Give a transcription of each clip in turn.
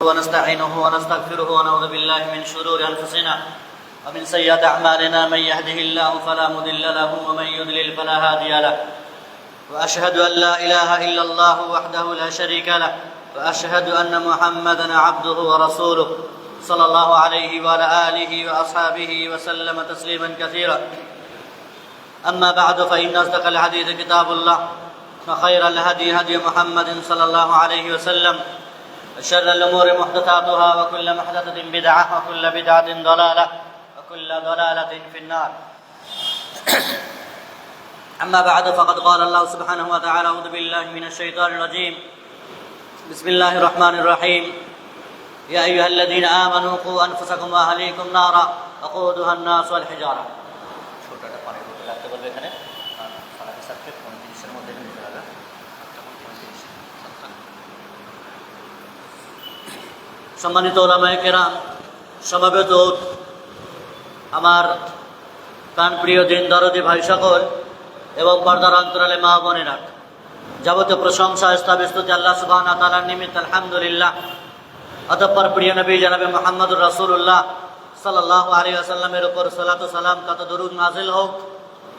ونستعينه ونستغفره ونعوذ بالله من شرور أنفسنا ومن سيئات أعمالنا. من يهده الله فلا مضل له ومن يضلل فلا هادي له. وأشهد أن لا إله إلا الله وحده لا شريك له وأشهد أن محمدا عبده ورسوله صلى الله عليه وعلى آله وأصحابه وسلم تسليما كثيرا. أما بعد فإن أصدق الحديث كتاب الله وخير الهدي هدي محمد صلى الله عليه وسلم وشر الأمور محدثاتها وكل محدثة بدعة وكل بدعة ضلالة وكل ضلالة في النار. أما بعد فقد قال الله سبحانه وتعالى: أعوذ بالله من الشيطان الرجيم. بسم الله الرحمن الرحيم. يا أيها الذين آمنوا قوا أنفسكم وأهليكم نارا وقودها الناس والحجارة. সম্মানিত ওলামায়ে কেরাম, সমবেত আমার প্রাণপ্রিয় দিন দরদি ভাই সকল এবং পর্দার অন্তরালে মা বোনেরা, যাবতীয় প্রশংসা স্তুতি আল্লাহ সুবহানাহু ওয়া তাআলার নিমিত্ত, আলহামদুলিল্লাহ। অতঃপর প্রিয় নবী জনাবে মুহাম্মদুর রাসূলুল্লাহ সাল্লাল্লাহু আলাইহি ওয়াসাল্লামের উপর সালাত ও সালাম কত দরুদ নাযিল হোক।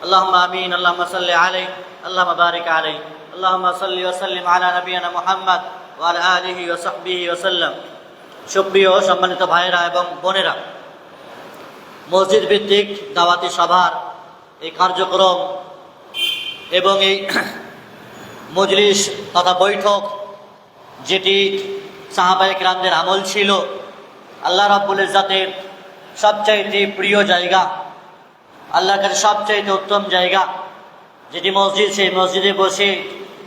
আল্লাহুম্মা আমিন। আল্লাহুম্মা সাল্লি আলাইহি, আল্লাহুম্মা বারিক আলাইহি, আল্লাহুম্মা সাল্লি ওয়া সাল্লিম আলা নবিয়িনা মুহাম্মদ ওয়া আলা আলিহি ওয়া সাহবিহি ওয়া সাল্লাম। সুপ্রিয় সম্মানিত ভাইয়েরা এবং বোনেরা, মসজিদ ভিত্তিক দাওয়াতি সভার এই কার্যক্রম এবং এই মজলিস তথা বৈঠক, যেটি সাহাবায়ে কেরামদের আমল ছিল, আল্লাহ রাব্বুল ইজ্জতের সবচাইতে প্রিয় জায়গা, আল্লাহর কাছে সবচাইতে উত্তম জায়গা যেটি মসজিদ, সেই মসজিদে বসে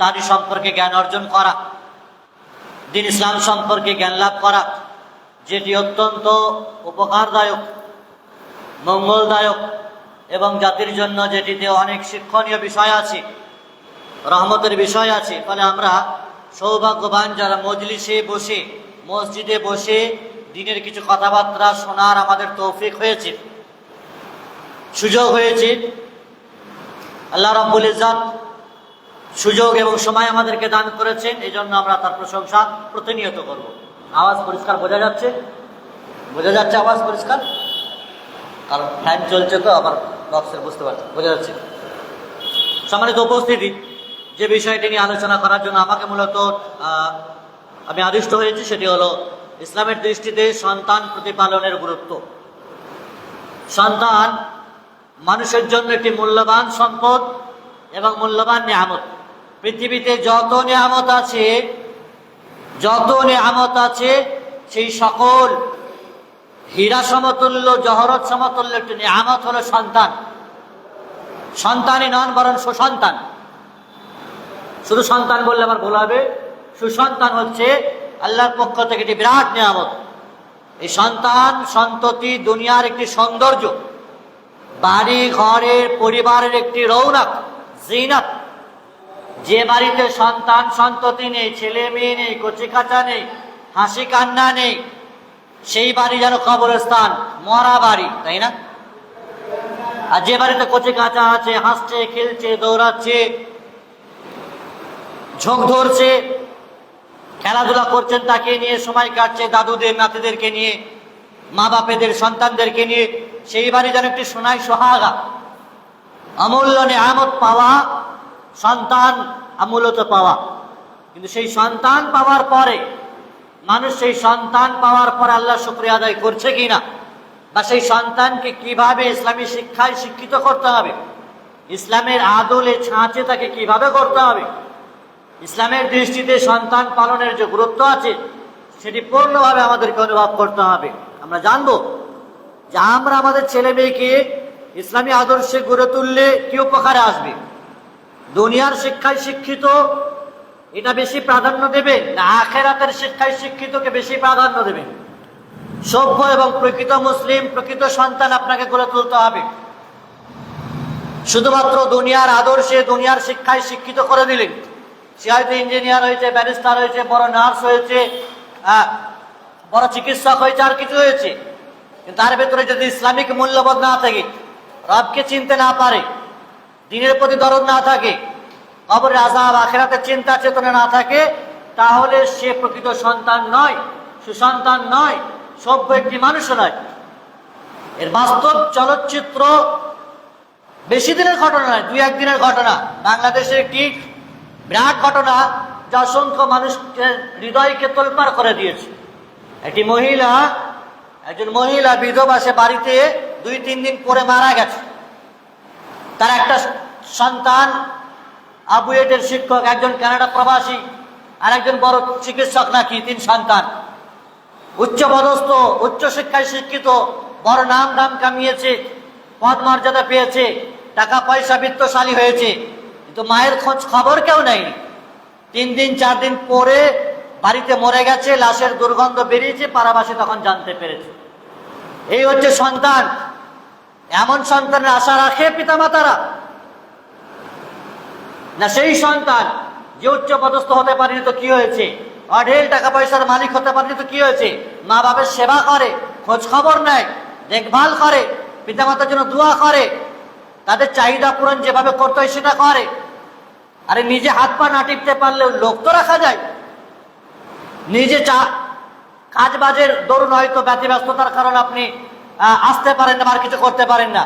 তারই সম্পর্কে জ্ঞান অর্জন করা, দ্বীন ইসলাম সম্পর্কে জ্ঞান লাভ করা, যেটি অত্যন্ত উপকারদায়ক, মঙ্গলদায়ক এবং জাতির জন্য যেটিতে অনেক শিক্ষণীয় বিষয় আছে, রহমতের বিষয় আছে। ফলে আমরা সৌভাগ্যবান যারা মজলিসে বসে, মসজিদে বসে দ্বীনের কিছু কথাবার্তা শোনার আমাদের তৌফিক হয়েছে, সুযোগ হয়েছে। আল্লাহ রাব্বুল ইজ্জত সুযোগ এবং সময় আমাদেরকে দান করেছেন, এই জন্য আমরা তার প্রশংসা প্রতিনিয়ত করব। আওয়াজ পরিষ্কার বোঝা যাচ্ছে? বোঝা যাচ্ছে আওয়াজ পরিষ্কার? কারণ ফ্যান চলছে তো, আবার বক্সের বুঝতে পারছি, বোঝা যাচ্ছে। সম্মানিত উপস্থিতি, যে বিষয়টি নিয়ে আলোচনা করার জন্য আমাকে মূলত আমি আদিষ্ট হয়েছি, সেটি হলো ইসলামের দৃষ্টিতে সন্তান প্রতিপালনের গুরুত্ব। সন্তান মানুষের জন্য একটি মূল্যবান সম্পদ এবং মূল্যবান নিয়ামত। পৃথিবীতে যত নিয়ামত আছে সেই সকল হীরা সমতুল্য, জহরত সমতুল্য একটি নিয়ামত হলো সন্তান। সন্তানই নন, বরং সুসন্তান। শুধু সন্তান বললে আমার ভুল হবে। সুসন্তান হচ্ছে আল্লাহর পক্ষ থেকে একটি বিরাট নিয়ামত। এই সন্তান সন্ততি দুনিয়ার একটি সৌন্দর্য, বাড়ি ঘরের পরিবারের একটি রৌনক, জিনাত। যে বাড়িতে সন্তান সন্ততি নেই, ছেলে মেয়ে নেই, কচিকাঁচা নেই, হাসি কান্না নেই, সেই বাড়ি যেন কবরস্থান, মরা বাড়ি, তাই না? আর যে বাড়িতে কচিকাঁচা আছে, হাসছে, খেলছে, দৌড়াচ্ছে, ঝোঁক ধরছে, খেলাধুলা করছেন, তাকে নিয়ে সময় কাটছে, দাদুদের নাতিদেরকে নিয়ে, মা বাপেদের সন্তানদেরকে নিয়ে, সেই বাড়ি যেন একটি সোনায় সোহাগা। অমূল্য নিয়ামত পাওয়া সন্তান, অমূল্যত পাওয়া। কিন্তু সেই সন্তান পাওয়ার পরে মানুষ সেই সন্তান পাওয়ার পর আল্লাহ শুকরিয়া আদায় করছে কিনা, বা সেই সন্তানকে কিভাবে ইসলামী শিক্ষায় শিক্ষিত করতে হবে, ইসলামের আদলে ছাঁচে তাকে কিভাবে করতে হবে, ইসলামের দৃষ্টিতে সন্তান পালনের যে গুরুত্ব আছে সেটি পূর্ণভাবে আমাদেরকে অনুভব করতে হবে। আমরা জানবো যে আমরা আমাদের ছেলে মেয়েকে ইসলামী আদর্শে গড়ে তুললে কি উপকারে আসবে। দুনিয়ার শিক্ষায় শিক্ষিত এটা বেশি প্রাধান্য দেবে না আখিরাতের শিক্ষায় শিক্ষিতকে বেশি প্রাধান্য দেবে? সভ্য এবং প্রকৃত মুসলিম, প্রকৃত সন্তান আপনাকে গড়ে তুলতে হবে। শুধুমাত্র দুনিয়ার আদর্শে, দুনিয়ার শিক্ষায় শিক্ষিত করে দিলেন, সে হয়তো ইঞ্জিনিয়ার হয়েছে, ব্যারিস্টার হয়েছে, বড় নার্স হয়েছে, বড় চিকিৎসক হয়েছে, আর কিছু হয়েছে, কিন্তু তার ভেতরে যদি ইসলামিক মূল্যবোধ না থাকে, রবকে চিনতে না পারে, দ্বীনের প্রতি দরদ না থাকে, কবরের আযাব আখিরাতের চিন্তা চেতনা না থাকে, তাহলে সে প্রকৃত সন্তান নয়, সুসন্তান নয়, সভ্য একটি মানুষও নয়। এর বাস্তব চলচ্চিত্র বেশি দিনের ঘটনা নয়, 2-1 দিনের ঘটনা। বাংলাদেশের একটি বিরাট ঘটনা যা অসংখ্য মানুষের হৃদয়কে তোলপাড় করে দিয়েছে। একজন মহিলা বিধবা, সে বাড়িতে 2-3 দিন পরে মারা গেছে। তার একটা সন্তান আবুয়েটের শিক্ষক, একজন কানাডা প্রবাসী, আর একজন বড় চিকিৎসক নাকি, 3 সন্তান। উচ্চপদস্থ, উচ্চশিক্ষায় শিক্ষিত, বড় নাম কামিয়েছে, পদ মর্যাদা পেয়েছে, টাকা পয়সা বিত্তশালী হয়েছে, কিন্তু মায়ের খোঁজ খবর কেউ নেয়নি। 3 দিন 4 দিন পরে বাড়িতে মরে গেছে, লাশের দুর্গন্ধ বেরিয়েছে, পাড়াবাসী তখন জানতে পেরেছে। এই হচ্ছে সন্তান। এমন সন্তানের আশা রাখে পিতামাতারা না? সেই সন্তান যে উচ্চ পদস্থ হতে পারেনি তো কি হয়েছে, অঢেল টাকা পয়সার মালিক হতে পারেনি তো কি হয়েছে, মা বাবার সেবা করে, খোঁজ খবর নেয়, দেখভাল করে, পিতামাতার জন্য দোয়া করে, তাদের চাহিদা পূরণ যেভাবে করতে হয় সেটা করে। আরে নিজে হাত পা না টিপতে পারলেও লোক তো রাখা যায়। নিজে কাজ বাজের দরুন হয়তো ব্যতিব্যস্ততার কারণে আপনি আসতে পারেন না, আর কিছু করতে পারেন না,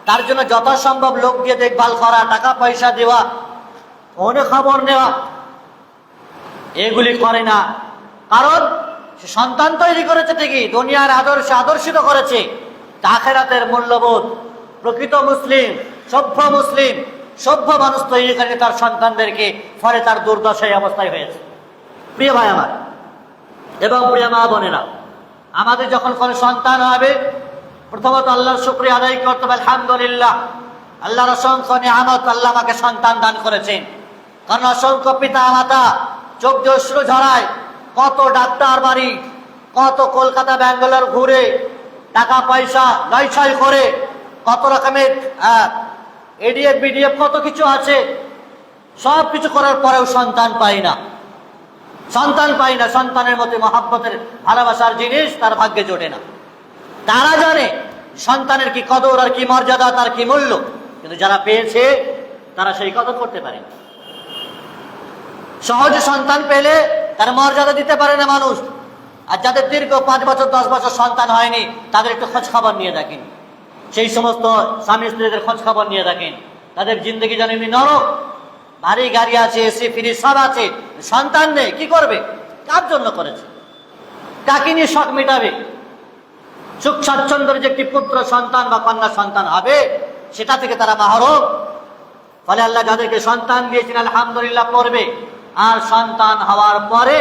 তার জন্য যথাসম্ভব লোক দিয়ে দেখভাল করা, টাকা পয়সা দেওয়া, ফোনে খবর নেওয়া, এগুলি করে না। কারণ সে সন্তান তৈরি করেছে ঠিকই, দুনিয়ার আদর্শে আদর্শিত করেছে, আখিরাতের মূল্যবোধ। প্রকৃত মুসলিম, সভ্য মানুষ তৈরি করে তার সন্তানদেরকে, ফলে তার দুর্দশা এই অবস্থায় হয়েছে। প্রিয় ভাই আমার এবং প্রিয় মা বোনেরা, আমাদের যখন কোনো সন্তান হবে, প্রথমত আল্লাহর শুকরিয়া আদায় করতে হবে। আলহামদুলিল্লাহ, আল্লাহর অসংখ্য নিয়ামত, আল্লাহ আমাকে সন্তান দান করেছেন। কারণ অসংখ্য পিতা মাতা চোখ দিয়ে অশ্রু ঝরায়, কত ডাক্তার বাড়ি, কত কলকাতা ব্যাঙ্গালোর ঘুরে টাকা পয়সা নয়ছয় করে, কত রকমের এডিএফ বিডিএফ কত কিছু আছে, সব কিছু করার পরেও সন্তান পাই না। সন্তানের মধ্যে মহাব্বতের ভালোবাসার জিনিস তার ভাগ্যে জোটে না। তারা জানে সন্তানের কি কদর আর কি মর্যাদা, তার কি মূল্য, কিন্তু যারা পেয়েছে তারা সেই কদর করতে পারে না। সহজে সন্তান পেলে তার মর্যাদা দিতে পারে না মানুষ। আর যাদের দীর্ঘ 5 বছর 10 বছর সন্তান হয়নি, তাদের একটু খোঁজ খবর নিয়ে দেখেন। সেই সমস্ত স্বামী স্ত্রীদের খোঁজ খবর নিয়ে দেখেন, তাদের জিন্দগি যেন এমনি নরক। বাড়ি গাড়ি আছে, এসি ফ্রিজ সব আছে, সন্তান নেই, কি করবে? কার জন্য করেছে? কাকে নিয়ে শখ মেটাবে? সুখ স্বাচ্ছন্দ্যের যে একটি পুত্র সন্তান বা কন্যা সন্তান হবে, সেটা থেকে তারা মাহরুম। ফলে আল্লাহ যাদেরকে সন্তান দিয়েছেন আলহামদুলিল্লাহ পড়বে, আর সন্তান হওয়ার পরে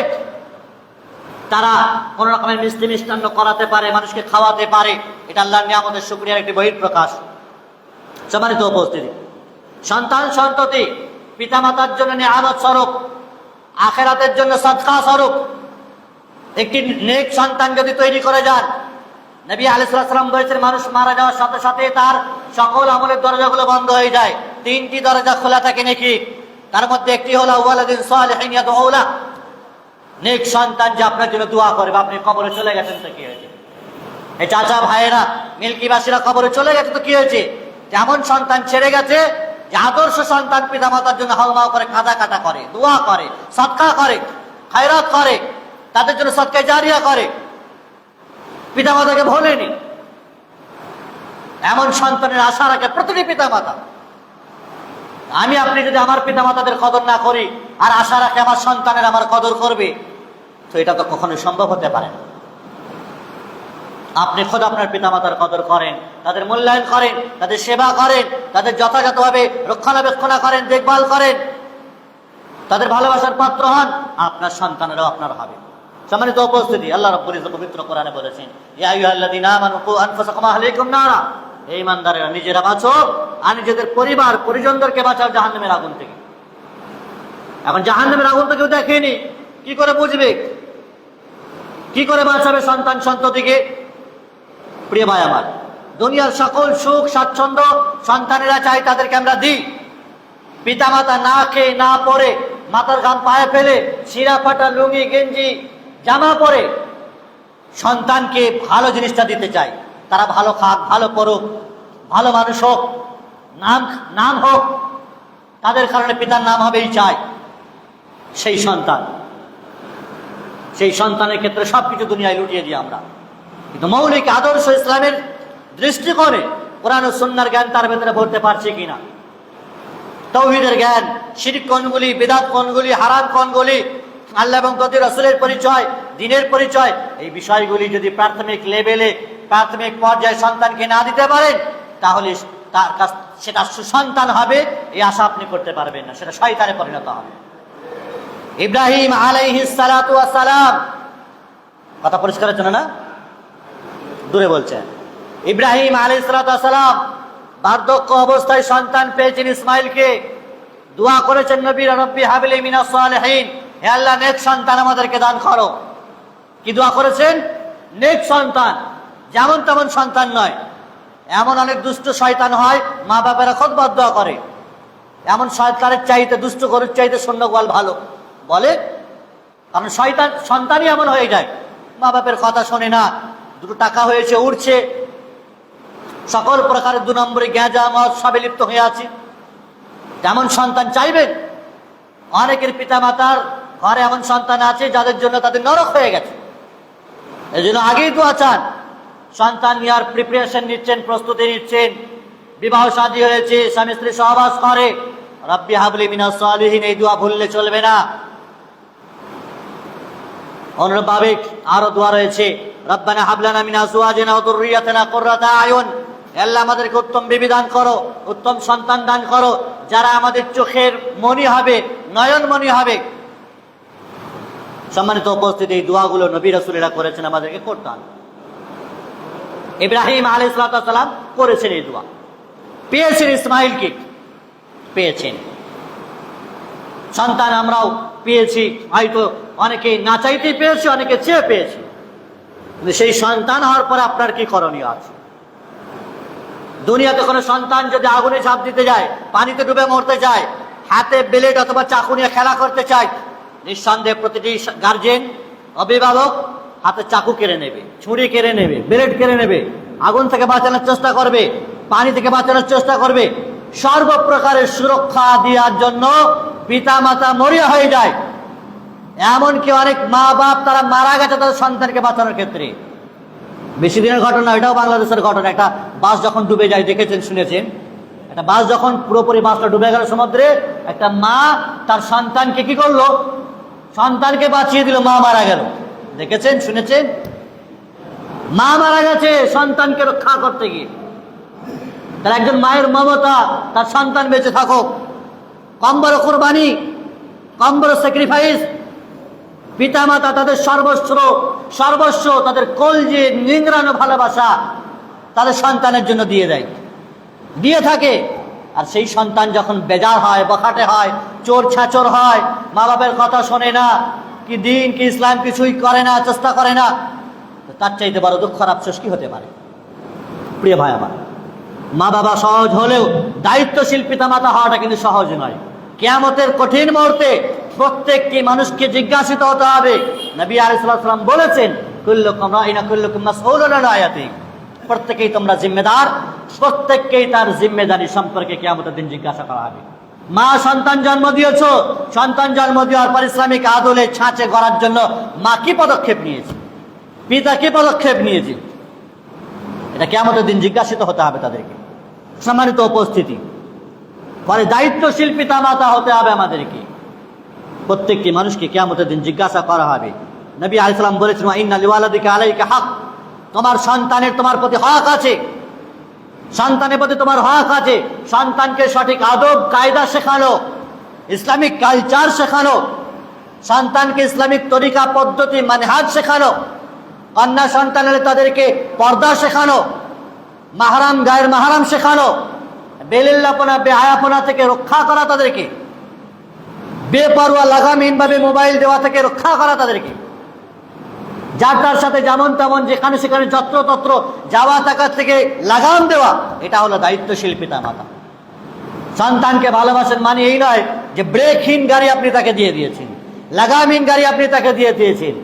তারা কোন রকমের মিষ্টি মিষ্টান্ন করাতে পারে, মানুষকে খাওয়াতে পারে, এটা আল্লাহর নিয়ামতের শুকরিয়ার একটি বহিঃপ্রকাশ। সম্মানিত উপস্থিতি, সন্তান সন্ততি পিতামাতার জন্য নিয়ামত স্বরূপ, আখিরাতের জন্য সদকা স্বরূপ। একটি নেক সন্তান যদি তৈরি করে যান, নবী আলাইহিস সালাম বলেছেন, মানুষ মারা যাওয়ার সাথে সাথে তার সকল আমলের দরজাগুলো বন্ধ হয়ে যায়, 3টি দরজা খোলা থাকে নাকি, তার মধ্যে একটি হলো ওয়ালাদিন সালিহিন ইয়াদউ লা, নেক সন্তান যে আপনার জন্য দোয়া করবে। আপনি কবরে চলে গেছেন তো কি হয়েছে? এই চাচা ভাইয়েরা মিল্কিবাসীরা কবরে চলে গেছে তো কি হয়েছে? যেমন সন্তান ছেড়ে গেছে, যে আদর্শ সন্তান পিতামাতার জন্য হাওমাও করে, কাঁদা করে, দোয়া করে, সদকা করে, খায়রাত করে, তাদের জন্য সদকা জারিয়া করে, পিতামাতাকে ভোলেনি। এমন সন্তানের আশা রাখে প্রতিটি পিতামাতা। আমি আপনি যদি আমার পিতামাতাদের কদর না করি আর আশা রাখে আমার সন্তানের আমার কদর করবে, তো এটা তো কখনোই সম্ভব হতে পারে না। আপনি খোদ আপনার পিতামাতার কদর করেন, তাদের মূল্যায়ন করেন, তাদের সেবা করেন, তাদের যথাযথভাবে রক্ষণাবেক্ষণ করেন, দেখভাল করেন, তাদের ভালোবাসার পাত্র হন, আপনার সন্তানেরাও আপনার হবে। সম্মানিত উপস্থিতি, আল্লাহ রাব্বুল ইজ্জত পবিত্র কোরআনে বলেছেন, ইয়া আইয়ুহাল্লাযীনা আমানু কু আনফুসাকুম ওয়া আহলিকুম নারা, হে ঈমানদারেরা নিজেরা বাঁচো আর নিজেদের পরিবার পরিজনদেরকে বাঁচাও জাহান্নামের আগুন থেকে। এখন জাহান্নামের আগুন তো কেউ দেখেনি, কি করে বুঝবে? কি করে বাঁচাবে সন্তান সন্ততিকে? প্রিয় ভাই আমার, দুনিয়ার সকল সুখ স্বাচ্ছন্দ্য সন্তানেরা চাই তাদেরকে আমরা দিই। পিতামাতা না খেয়ে না পরে, মাথার ঘাম পায়ে ফেলে, শিরা ফাটা লুঙ্গি গেঞ্জি জামা পরে সন্তানকে ভালো জিনিসটা দিতে চাই। তারা ভালো খাক, ভালো পড়ুক, ভালো মানুষ হোক, নাম হোক, তাদের কারণে পিতার নাম হবেই চাই। সেই সন্তান সেই সন্তানের ক্ষেত্রে সবকিছু দুনিয়ায় লুটিয়ে দিই আমরা। কিন্তু মৌলিক আদর্শ ইসলামের দৃষ্টিকোণে কোরআন ও সুন্নাহর জ্ঞান তার ভেতরে ভরতে পারছি কিনা, তাওহীদের জ্ঞান, শিরক কোনগুলি, বিদআত কোনগুলি, হারাম কোনগুলি, আল্লাহ এবং তার রাসূলের পরিচয়, দ্বীনের পরিচয়, এই বিষয়গুলি যদি প্রাথমিক লেভেলে, প্রাথমিক পর্যায়ে সন্তানকে না দিতে পারেন, তাহলে তার কাছ সেটা সুসন্তান হবে এই আশা আপনি করতে পারবেন না, সেটা শয়তানে পরিণত হবে। ইব্রাহিম আলাইহিস সালাতু ওয়াস সালাম, কথা পরিষ্কার হচ্ছে না? দূরে বলছেন। ইব্রাহিম আলাইহিস সালাতু ওয়াস সালাম বার্ধক্য অবস্থায় সন্তান পেয়েছেন ইসমাইলকে, দোয়া করেছেন নবী, রব্বি হাবলি মিনাস সালিহিন, হে আল্লাহ নেক সন্তান আমাদেরকে দান করো। কি দোয়া করেছেন? নেক সন্তান, যেমন তেমন সন্তান নয়। এমন অনেক দুষ্ট শয়তান হয়, মা বাবারা খুব বদদোয়া করে, এমন শয়তানের চাইতে, দুষ্ট গরুর চাইতে শূন্য গোয়াল ভালো বলে, কারণ শয়তান সন্তানই এমন হয়ে যায়, মা বাপের কথা শোনে না, দুটো টাকা হয়েছে উড়ছে, সকল প্রকারের 2 নম্বরে গ্যাঁজা মদ সবে লিপ্ত হয়ে আছে। তেমন সন্তান চাইবেন? অনেকের পিতা মাতার ঘরে এমন সন্তান আছে যাদের জন্য তাদের নরক হয়ে গেছে, এই জন্য আগেই দোয়া চান। সন্তান নেওয়ার প্রিপারেশন নিচ্ছেন, প্রস্তুতি নিচ্ছেন, বিবাহ শাদী হয়েছে, স্বামী স্ত্রী সহবাস করে, রব্বি হাবলি মিনাস সালিহিন, এই দোয়া ভুললে চলবে না। অনুরূপভাবে আরো দোয়া রয়েছে, রব্বানা হাবলানা মিন আজওয়াজিনা ওয়া যুররিয়াতিনা কুররাতা আয়ুন, আল্লাহ আমাদেরকে উত্তম বিবি দান করো, উত্তম সন্তান দান করো, যারা আমাদের চোখের মনি হবে, নয়ন মনি হবে। সম্মানিত উপস্থিতি, এই দোয়াগুলো নবী রাসূলেরা করেছেন, আমাদেরকে করতে হবে। ইব্রাহিম আলাইহিস সালাম করেছেন এই দোয়া, পেয়েছেন ইসমাইলকে, পেয়েছেন সন্তান আমরাও পেয়েছি, হয়তো অনেকে না চাইতেই পেয়েছি, অনেকে চেয়ে পেয়েছি। কিন্তু সেই সন্তান হওয়ার পরে আপনার কি করণীয় আছে? দুনিয়াতে কোনো সন্তান যদি আগুনে ঝাঁপ দিতে যায়, পানিতে ডুবে মরতে যায়, হাতে ব্লেড অথবা চাকু নিয়ে খেলা করতে চায়, নিঃসন্দেহে প্রতিটি গার্জেন, অভিভাবক হাতে চাকু কেড়ে নেবে, ছুরি কেড়ে নেবে, ব্লেড কেড়ে নেবে, আগুন থেকে বাঁচানোর চেষ্টা করবে, পানি থেকে বাঁচানোর চেষ্টা করবে। সর্বপ্রকারের সুরক্ষা দেওয়ার জন্য পিতা মাতা মরিয়া হয়ে যায়। এমনকি অনেক মা বাপ তারা মারা গেছে তাদের সন্তানকে বাঁচানোর ক্ষেত্রে। বেশি দিনের ঘটনা, এটাও বাংলাদেশের ঘটনা। একটা বাস যখন ডুবে যায়, দেখেছেন শুনেছেন, একটা বাস যখন পুরোপুরি বাসটা ডুবে গেল সমুদ্রে, একটা মা তার সন্তানকে কি করলো? সন্তানকে বাঁচিয়ে দিল, মা মারা গেল। দেখেছেন, শুনেছেন? মা মারা গেছে সন্তানকে রক্ষা করতে গিয়ে। তার একজন মায়ের মমতা, তার সন্তান বেঁচে থাকুক, কম বড় কোরবানি, কম বড় স্যাক্রিফাইস। পিতা মাতা তাদের সর্বস্ব, তাদের কলজে নিংড়ানো ভালোবাসা তাদের সন্তানের জন্য দিয়ে থাকে। আর সেই সন্তান যখন বেজার হয়, বখাটে হয়, চোর ছাচর হয়, মা বাবার কথা শোনে না, কি দিন কি ইসলাম কিছুই করে না, চেষ্টা করে না, তার চাইতে বড় দুঃখ আর আফসোস কি হতে পারে? প্রিয় ভাই আমার, মা বাবা সহজ হলেও দায়িত্বশীল পিতা মাতা হওয়াটা কিন্তু সহজ নয়। কিয়ামতের কঠিন মুহূর্তে প্রত্যেকটি মানুষকে জিজ্ঞাসিত হতে হবে। নবী আলাইহিস সালাম বলেছেন, কুল্লুকুম রাইন কুল্লুকুম মাসউলুন আন রাইয়াতিহি, প্রত্যেকেই তোমরা জিম্মেদার, প্রত্যেককেই তার জিম্মেদারি সম্পর্কে কিয়ামতের দিন জিজ্ঞাসা করা হবে। মা সন্তান জন্ম দিয়েছ, সন্তান জন্ম দেওয়ার পর ইসলামিক আদলে ছাঁচে গড়ার জন্য মা কি পদক্ষেপ নিয়েছে, পিতা কি পদক্ষেপ নিয়েছে, এটা কিয়ামতের দিন জিজ্ঞাসিত হতে হবে তাদেরকে। সম্মানিত উপস্থিতি, পরে দায়িত্বশীল পিতা মাতা হতে হবে আমাদেরকে। প্রত্যেকটি মানুষকে কিয়ামতের দিন জিজ্ঞাসা করা হবে। নবী আলাইহিস সালাম বলেছেন, ইন্না লিওয়ালাদিকা আলাইকা হক, তোমার সন্তানের তোমার প্রতি হক আছে, সন্তানের প্রতি তোমার হক আছে। সন্তানকে সঠিক আদব কায়দা শেখানো, ইসলামিক কালচার শেখানো, সন্তানকে ইসলামিক তরিকা পদ্ধতি মানহাজ শেখানো, কন্যা সন্তান হলে তাদেরকে পর্দা শেখানো, মাহরাম গায়ের মাহরাম শেখানো, বেলিল্লাপনা বেহায়াপনা থেকে রক্ষা করা তাদেরকে, বেপরোয়া লাগামহীনভাবে মোবাইল দেওয়া থেকে রক্ষা করা তাদেরকে, যার তার সাথে যেমন তেমন যেখানে সেখানে যত্রতত্র যাওয়া থাকার থেকে লাগাম দেওয়া, এটা হলো দায়িত্বশীল পিতা মাতা। সন্তানকে ভালোবাসেন মানে এই নয় যে ব্রেকহীন গাড়ি আপনি তাকে দিয়ে দিয়েছেন, লাগামহীন গাড়ি আপনি তাকে দিয়ে দিয়েছেন,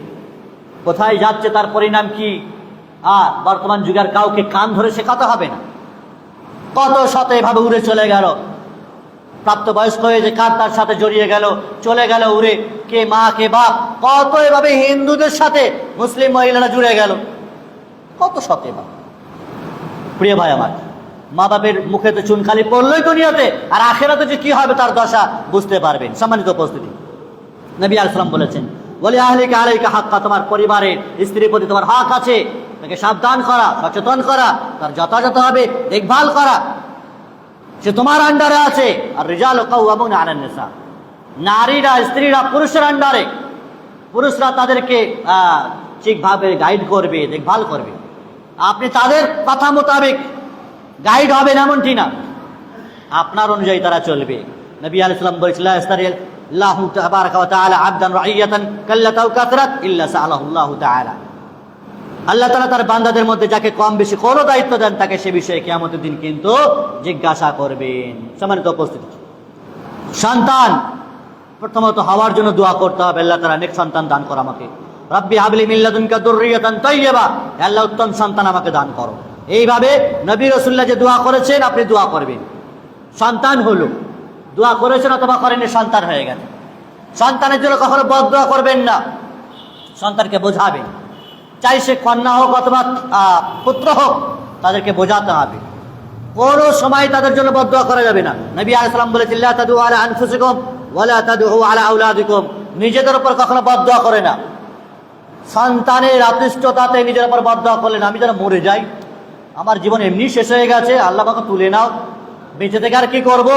কোথায় যাচ্ছে তার পরিণাম কি। আর বর্তমান যুগের কাউকে কান ধরে শেখাতে হবে না। কত শত এভাবে উড়ে চলে গেল, প্রাপ্তবয়স্ক হয়ে যে কার তার সাথে জড়িয়ে গেল, চলে গেল উড়ে, কে মা কে বাপ, কত এভাবে হিন্দুদের সাথে মুসলিম মহিলারা জুড়ে গেল, কত শখে বাপ। প্রিয় ভাই আমার, মা বাপের মুখেতে চুনখালি পড়লই দুনিয়াতে, আর আখেরাতে যে কি হবে তার দশা বুঝতে পারবেন। সম্মানিত উপস্থিতি, নবী আলাইহিস সালাম বলেছেন, ওয়ালি আহলিকা আলাইকা হাক্কা, তোমার পরিবারের স্ত্রীর প্রতি তোমার হক আছে, তাকে সাবধান করা, সচেতন করা, তার যথাযথভাবে দেখভাল করা, সে তোমার আন্ডারে আছে। আর রিজালু কাওয়ামুনা আলান নিসা, নারীরা স্ত্রীরা পুরুষের আন্ডারে, পুরুষরা তাদেরকে ঠিকভাবে গাইড করবে, দেখভাল করবে। আপনি তাদের কথা মোতাবেক গাইড হবেন এমনটি না, আপনার অনুযায়ী তারা চলবে। নবী আলাইহিস সালাম বলেছিলেন, আল্লাহু তাবারাকা ওয়া তাআলা আবদান রাইয়াতান কাল্লাতাও কাসরাত ইল্লা সাআলাহু আল্লাহু তাআলা, আল্লাহ তাআলা তার বান্দাদের মধ্যে যাকে কম বেশি কোনো দায়িত্ব দেন তাকে সে বিষয়ে কিয়ামতের দিন কিন্তু জিজ্ঞাসা করবেন। সম্মানিত উপস্থিতি, সন্তান প্রথমত হওয়ার জন্য দোয়া করতে হবে, আল্লাহ তাআলা নেক সন্তান দান করো আমাকে, রব্বি হাবলি মিন লাদুনকা যুররিয়াতান তাইয়্যিবা, আল্লাহ উত্তম সন্তান আমাকে দান করো। এইভাবে নবী রাসূলুল্লাহ যে দোয়া করেছেন আপনি দোয়া করবেন। সন্তান হলো, দোয়া করেছেন অথবা করেননি, সন্তান হয়ে গেছে, সন্তানের জন্য কখনো বদদোয়া করবেন না, সন্তানকে বোঝাবেন, চাই সে কন্যা হোক অথবা পুত্র হোক, তাদেরকে বোঝাতে হবে। কোনো সময় তাদের জন্য বদদোয়া করা যাবে না। নবী আলাইহিস সালাম বলেছেন, লা তাদউ আলা আনফুসিকুম ওয়ালা তাদউ আলা আওলাদিকুম, নিজেদের উপর কখনো বদদোয়া করে না। সন্তানের অতিষ্ঠতাতে নিজের উপর বদদোয়া করলেন, আমি যেন মরে যাই, আমার জীবন এমনি শেষ হয়ে গেছে, আল্লাহ আমাকে তুলে নাও, বেঁচে থেকে আর কি করব,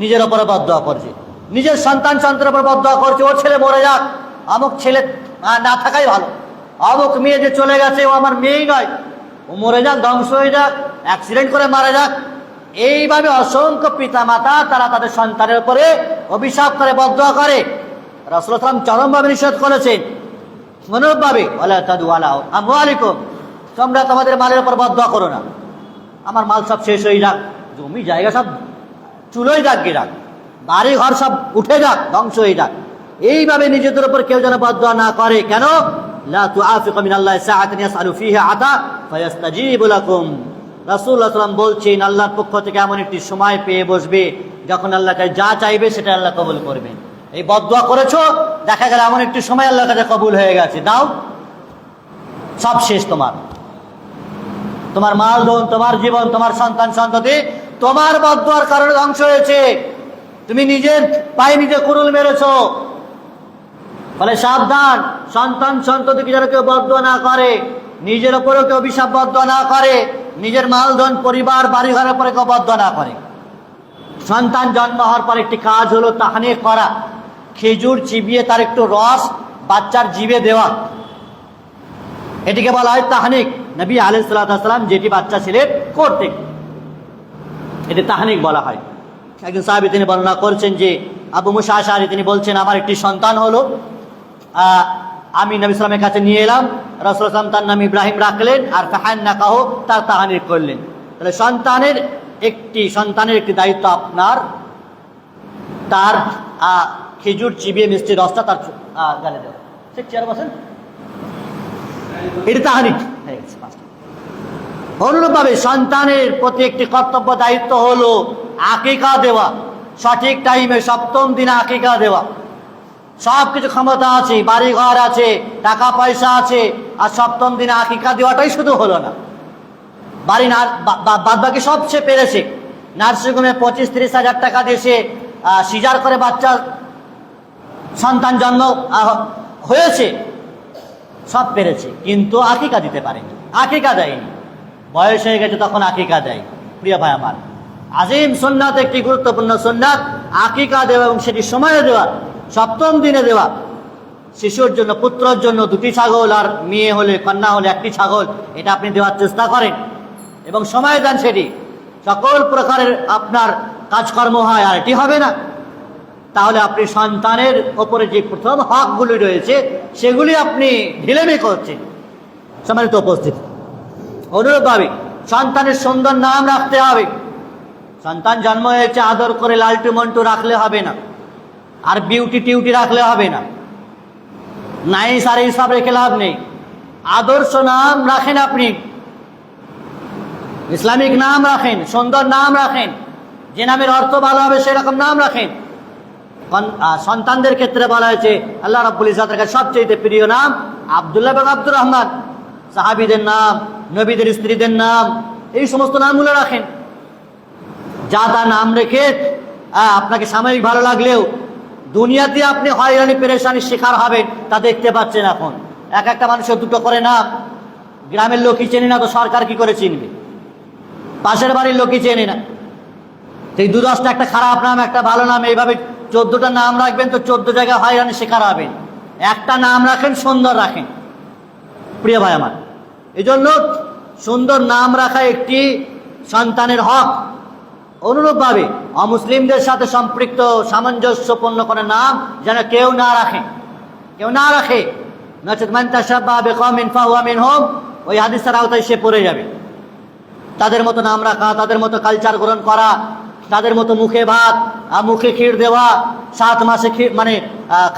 নিজের উপরে বদদোয়া করছে, নিজের সন্তানের উপর বদদোয়া করছে, ওর ছেলে মরে যাক, আমুক ছেলে না থাকাই ভালো, আমুক মেয়ে যে চলে গেছে ও আমার মেয়েই নয়, ও মরে যাক, ধ্বংস হয়ে যাক, অ্যাক্সিডেন্ট করে মারা যাক। এইভাবে অসংখ্য পিতা মাতা তারা তাদের সন্তানের উপরে অভিশাপ করে, বদদোয়া করে। রাসূলুল্লাহ সাল্লাল্লাহু আলাইহি ওয়াসাল্লাম চরমভাবে নিষেধ করেছেন, অনুরূপভাবে ওয়ালা তাদউ আলা আমওয়ালিকুম, তোমরা তোমাদের মালের উপর বদদোয়া করো না, আমার মাল সব শেষ হয়ে যাক, জমি জায়গা সব চুলোই যাক, গে যাক, বাড়ি ঘর সব উঠে যাক, ধ্বংস হয়ে যাক। এইভাবে নিজেদের উপর কেউ যেন বদদোয়া না করে। কেন? লা তুআফিকু মিনাল্লাহি সাআতান ইয়াসআলু ফিহা আতা ফায়াস্তাজিবু লাকুম, রাসূলুল্লাহ সাল্লাল্লাহু আলাইহি ওয়াসাল্লাম বলছেন, আল্লাহর পক্ষ থেকে এমন একটি সময় পেয়ে বসবে যখন আল্লাহ কাছে যা চাইবে সেটা আল্লাহ কবুল করবেন। এই বদদোয়া করেছো, দেখা গেল এমন একটি সময় আল্লাহর কাছে কবুল হয়ে গেছে, দাও, সব শেষ, তোমার মাল ধন, তোমার জীবন, তোমার সন্তান সন্ততি তোমার বদদোয়ার কারণে ধ্বংস হয়েছে, তুমি নিজের পায়ে নিজে কুড়ুল মেরেছো। ফলে সাবধান, সন্তান সন্ততিকে যেন কেউ বদদোয়া না করে, নিজের উপরেও কেউ অভিশাপ বদদোয়া না করে, নিজের মাল ধন পরিবার বাড়ি ঘরের উপরে কেউ বদদোয়া না করে। সন্তান জন্ম হওয়ার পর একটি কাজ হলো তাহনিক করা, খেজুর চিবিয়ে তার একটু রস বাচ্চার জিভে দেওয়া, এটিকে বলা হয় তাহনিক। নবী আলাইহিস সালাতু ওয়াস সালাম যেটি বাচ্চা ছেলে করতেন, এটি তাহনিক বলা হয়। একজন সাহাবী তিনি বর্ণনা করছেন যে আবু মুসা আশআরী তিনি বলছেন, আমার একটি সন্তান হলো, আমি নবী সাল্লামের কাছে নিয়ে এলাম, রাসূলুল্লাহ সাল্লাল্লাহু আলাইহি ওয়াসাল্লাম তার নাম ইব্রাহিম রাখলেন, আর ফাহান্নাকাহু, তার তাহনিক করলেন। তাহলে সন্তানের একটি দায়িত্ব আপনার, তার খেজুর চিবিয়ে মিষ্টি রসটা তার গালে দেওয়া। ঠিক চেয়ারে বসেন, এটি তাহনিক হয়ে গেছে। অনুরূপভাবে সন্তানের প্রতি একটি কর্তব্য দায়িত্ব হলো আকিকা দেওয়া, সঠিক টাইমে 7ম দিনে আকিকা দেওয়া। সব কিছু ক্ষমতা আছে, বাড়ি ঘর আছে, টাকা পয়সা আছে, আর 7ম দিনে আকিকা দেওয়াটাই শুধু হলো না, বাড়ি না বাদ বাকি সব সে পেরেছে। নার্সিংহোমে 25-30 হাজার টাকা দিয়ে সে সিজার করে বাচ্চা সন্তান জন্ম হয়েছে, সব পেরেছে, কিন্তু আকিকা দিতে পারেনি, আকিকা দেয়নি। বয়স হয়ে গেছে তখন আকিকা দেয়। প্রিয় ভাই আমার, আজিম সুন্নাত, একটি গুরুত্বপূর্ণ সুন্নাত আকিকা দেওয়া, এবং সেটি সময়ে দেওয়া, 7ম দিনে দেওয়া। শিশুর জন্য, পুত্রের জন্য 2টি ছাগল, আর মেয়ে হলে, কন্যা হলে 1টি ছাগল, এটা আপনি দেওয়ার চেষ্টা করেন এবং সময় দেন। সেটি সকল প্রকারের আপনার কাজকর্ম হয়, আর এটি হবে না, তাহলে আপনি সন্তানের ওপরে যে প্রথম হকগুলি রয়েছে সেগুলি আপনি ঢিলেমি করছেন। সম্মানিত উপস্থিতি, অনুরূপভাবে সন্তানের সুন্দর নাম রাখতে হবে। সন্তান জন্ম হয়েছে, আদর করে লালটু মন্টু রাখলে হবে না, আর বিউটি টিউটি রাখলে হবে না, নাইস আর এইসব রেখে লাভ নেই। আদর্শ নাম রাখেন, আপনি ইসলামিক নাম রাখেন, সুন্দর নাম রাখেন, যে নামের অর্থ ভালো হবে সেরকম নাম রাখেন। সন্তানদের ক্ষেত্রে বলা হয়েছে আল্লাহ রাব্বুল ইজ্জতের কাছে সবচেয়ে প্রিয় নাম আব্দুল্লাহ এবং আব্দুর রহমান। সাহাবীদের নাম, নবীদের স্ত্রীদের নাম, এই সমস্ত নামগুলো রাখেন। যা তা নাম রেখে আপনাকে সাময়িক ভালো লাগলেও দুনিয়াতে আপনি হয়রানি পেরেশানির শিকার হবেন, তা দেখতে পাচ্ছেন। এখন এক একটা মানুষের দুটো করে নাম, গ্রামের লোকই চেনে না তো সরকার কি করে চিনবে? পাশের বাড়ির লোকই চেনে না। এই ২-১০টা একটা খারাপ নাম, একটা ভালো নাম, এইভাবে ১৪টা নাম রাখবেন তো ১৪ জায়গায় হয়রানি শিকার হবেন। একটা নাম রাখেন, সুন্দর রাখেন। প্রিয় ভাই আমার, এই জন্য সুন্দর নাম রাখা একটি সন্তানের হক। অনুরূপভাবে অমুসলিমদের সাথে সম্পৃক্ত সামঞ্জস্যপূর্ণ কোনো নাম যেন কেউ না রাখে, কেউ না রাখে। নচেৎ মান তাশাব্বাহা বিকওমিন ফাহুয়া মিনহুম, ওই হাদিসের আওতায় সে পড়ে যাবে। তাদের মতো নাম রাখা, তাদের মতো কালচার গ্রহণ করা, তাদের মতো মুখে ভাত, মুখে ক্ষীর দেওয়া, 7 মাসে মানে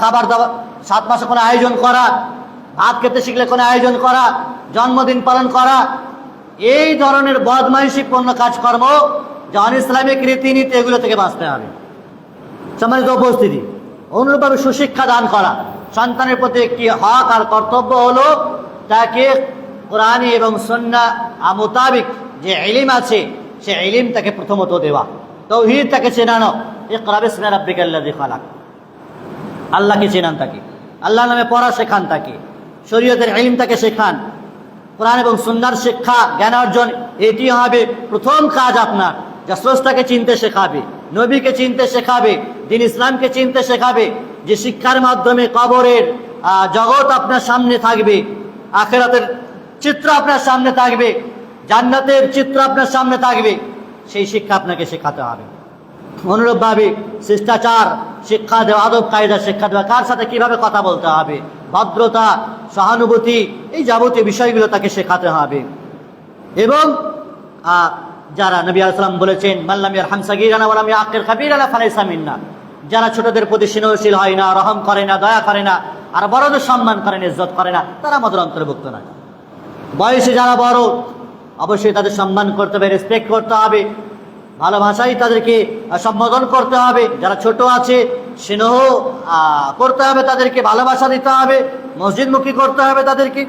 খাবার দাবার, 7 মাসে কোনো আয়োজন করা, ভাত খেতে শিখলে কোনো আয়োজন করা, জন্মদিন পালন করা, এই ধরনের বদমাইশিপূর্ণ কাজকর্ম, যখন ইসলামিক রীতিনীতি, এগুলো থেকে বাঁচতে হবে। সম্মানিত উপস্থিতি, অনুরূপভাবে সুশিক্ষা দান করা সন্তানের প্রতি একটি হক আর কর্তব্য হলো তাকে কোরআন এবং সুন্নাহ মোতাবিক যে ইলম আছে সে ইলম তাকে প্রথমত দেওয়া, তাওহীদ তাকে চেনানো। ইকরা বিসমি রাব্বিকাল্লাযী খালাক, আল্লাহকে চেনান তাকে, আল্লাহর নামে পড়া শেখান তাকে, শরীয়তের ইলম তাকে শেখান, কোরআন এবং সুন্নাহর শিক্ষা জ্ঞান অর্জন, এটি হবে প্রথম কাজ আপনার, যা স্রষ্টাকে চিনতে শেখাবে, নবীকে চিনতে শেখাবে, দ্বীন ইসলামকে চিনতে শেখাবে। যে শিক্ষার মাধ্যমে কবরের জগৎ আপনার সামনে থাকবে, আখিরাতের চিত্র আপনার সামনে থাকবে, জান্নাতের চিত্র আপনার সামনে থাকবে, সেই শিক্ষা আপনাকে শেখাতে হবে। অনুরূপভাবে শিষ্টাচার শিক্ষা দেওয়া, আদব কায়দা শিক্ষা দেওয়া, কার সাথে কিভাবে কথা বলতে হবে, ভদ্রতা, সহানুভূতি, এই যাবতীয় বিষয়গুলো তাকে শেখাতে হবে। এবং যারা নবী আলাইহিস সালাম বলেছেন মাল্লাম ইয়ারহাম সাগীরানা ওয়া লাম ইয়াকির কাবীরানা ফালাইসা মিন্না, যারা ছোটদের প্রতি স্নেহশীল হয় না, রহম করে না, দয়া করে না, আর বড়দের সম্মান করে না, ইজ্জত করে না, তারা আমাদের অন্তর্ভুক্ত নয়। বয়সে যারা বড় অবশ্যই তাদের সম্মান করতে হবে, রেসপেক্ট করতে হবে, ভালো ভাষায় তাদেরকে সম্বোধন করতে হবে। যারা ছোট আছে স্নেহ করতে হবে, তাদেরকে ভালোবাসা দিতে হবে, মসজিদমুখী করতে হবে তাদেরকে।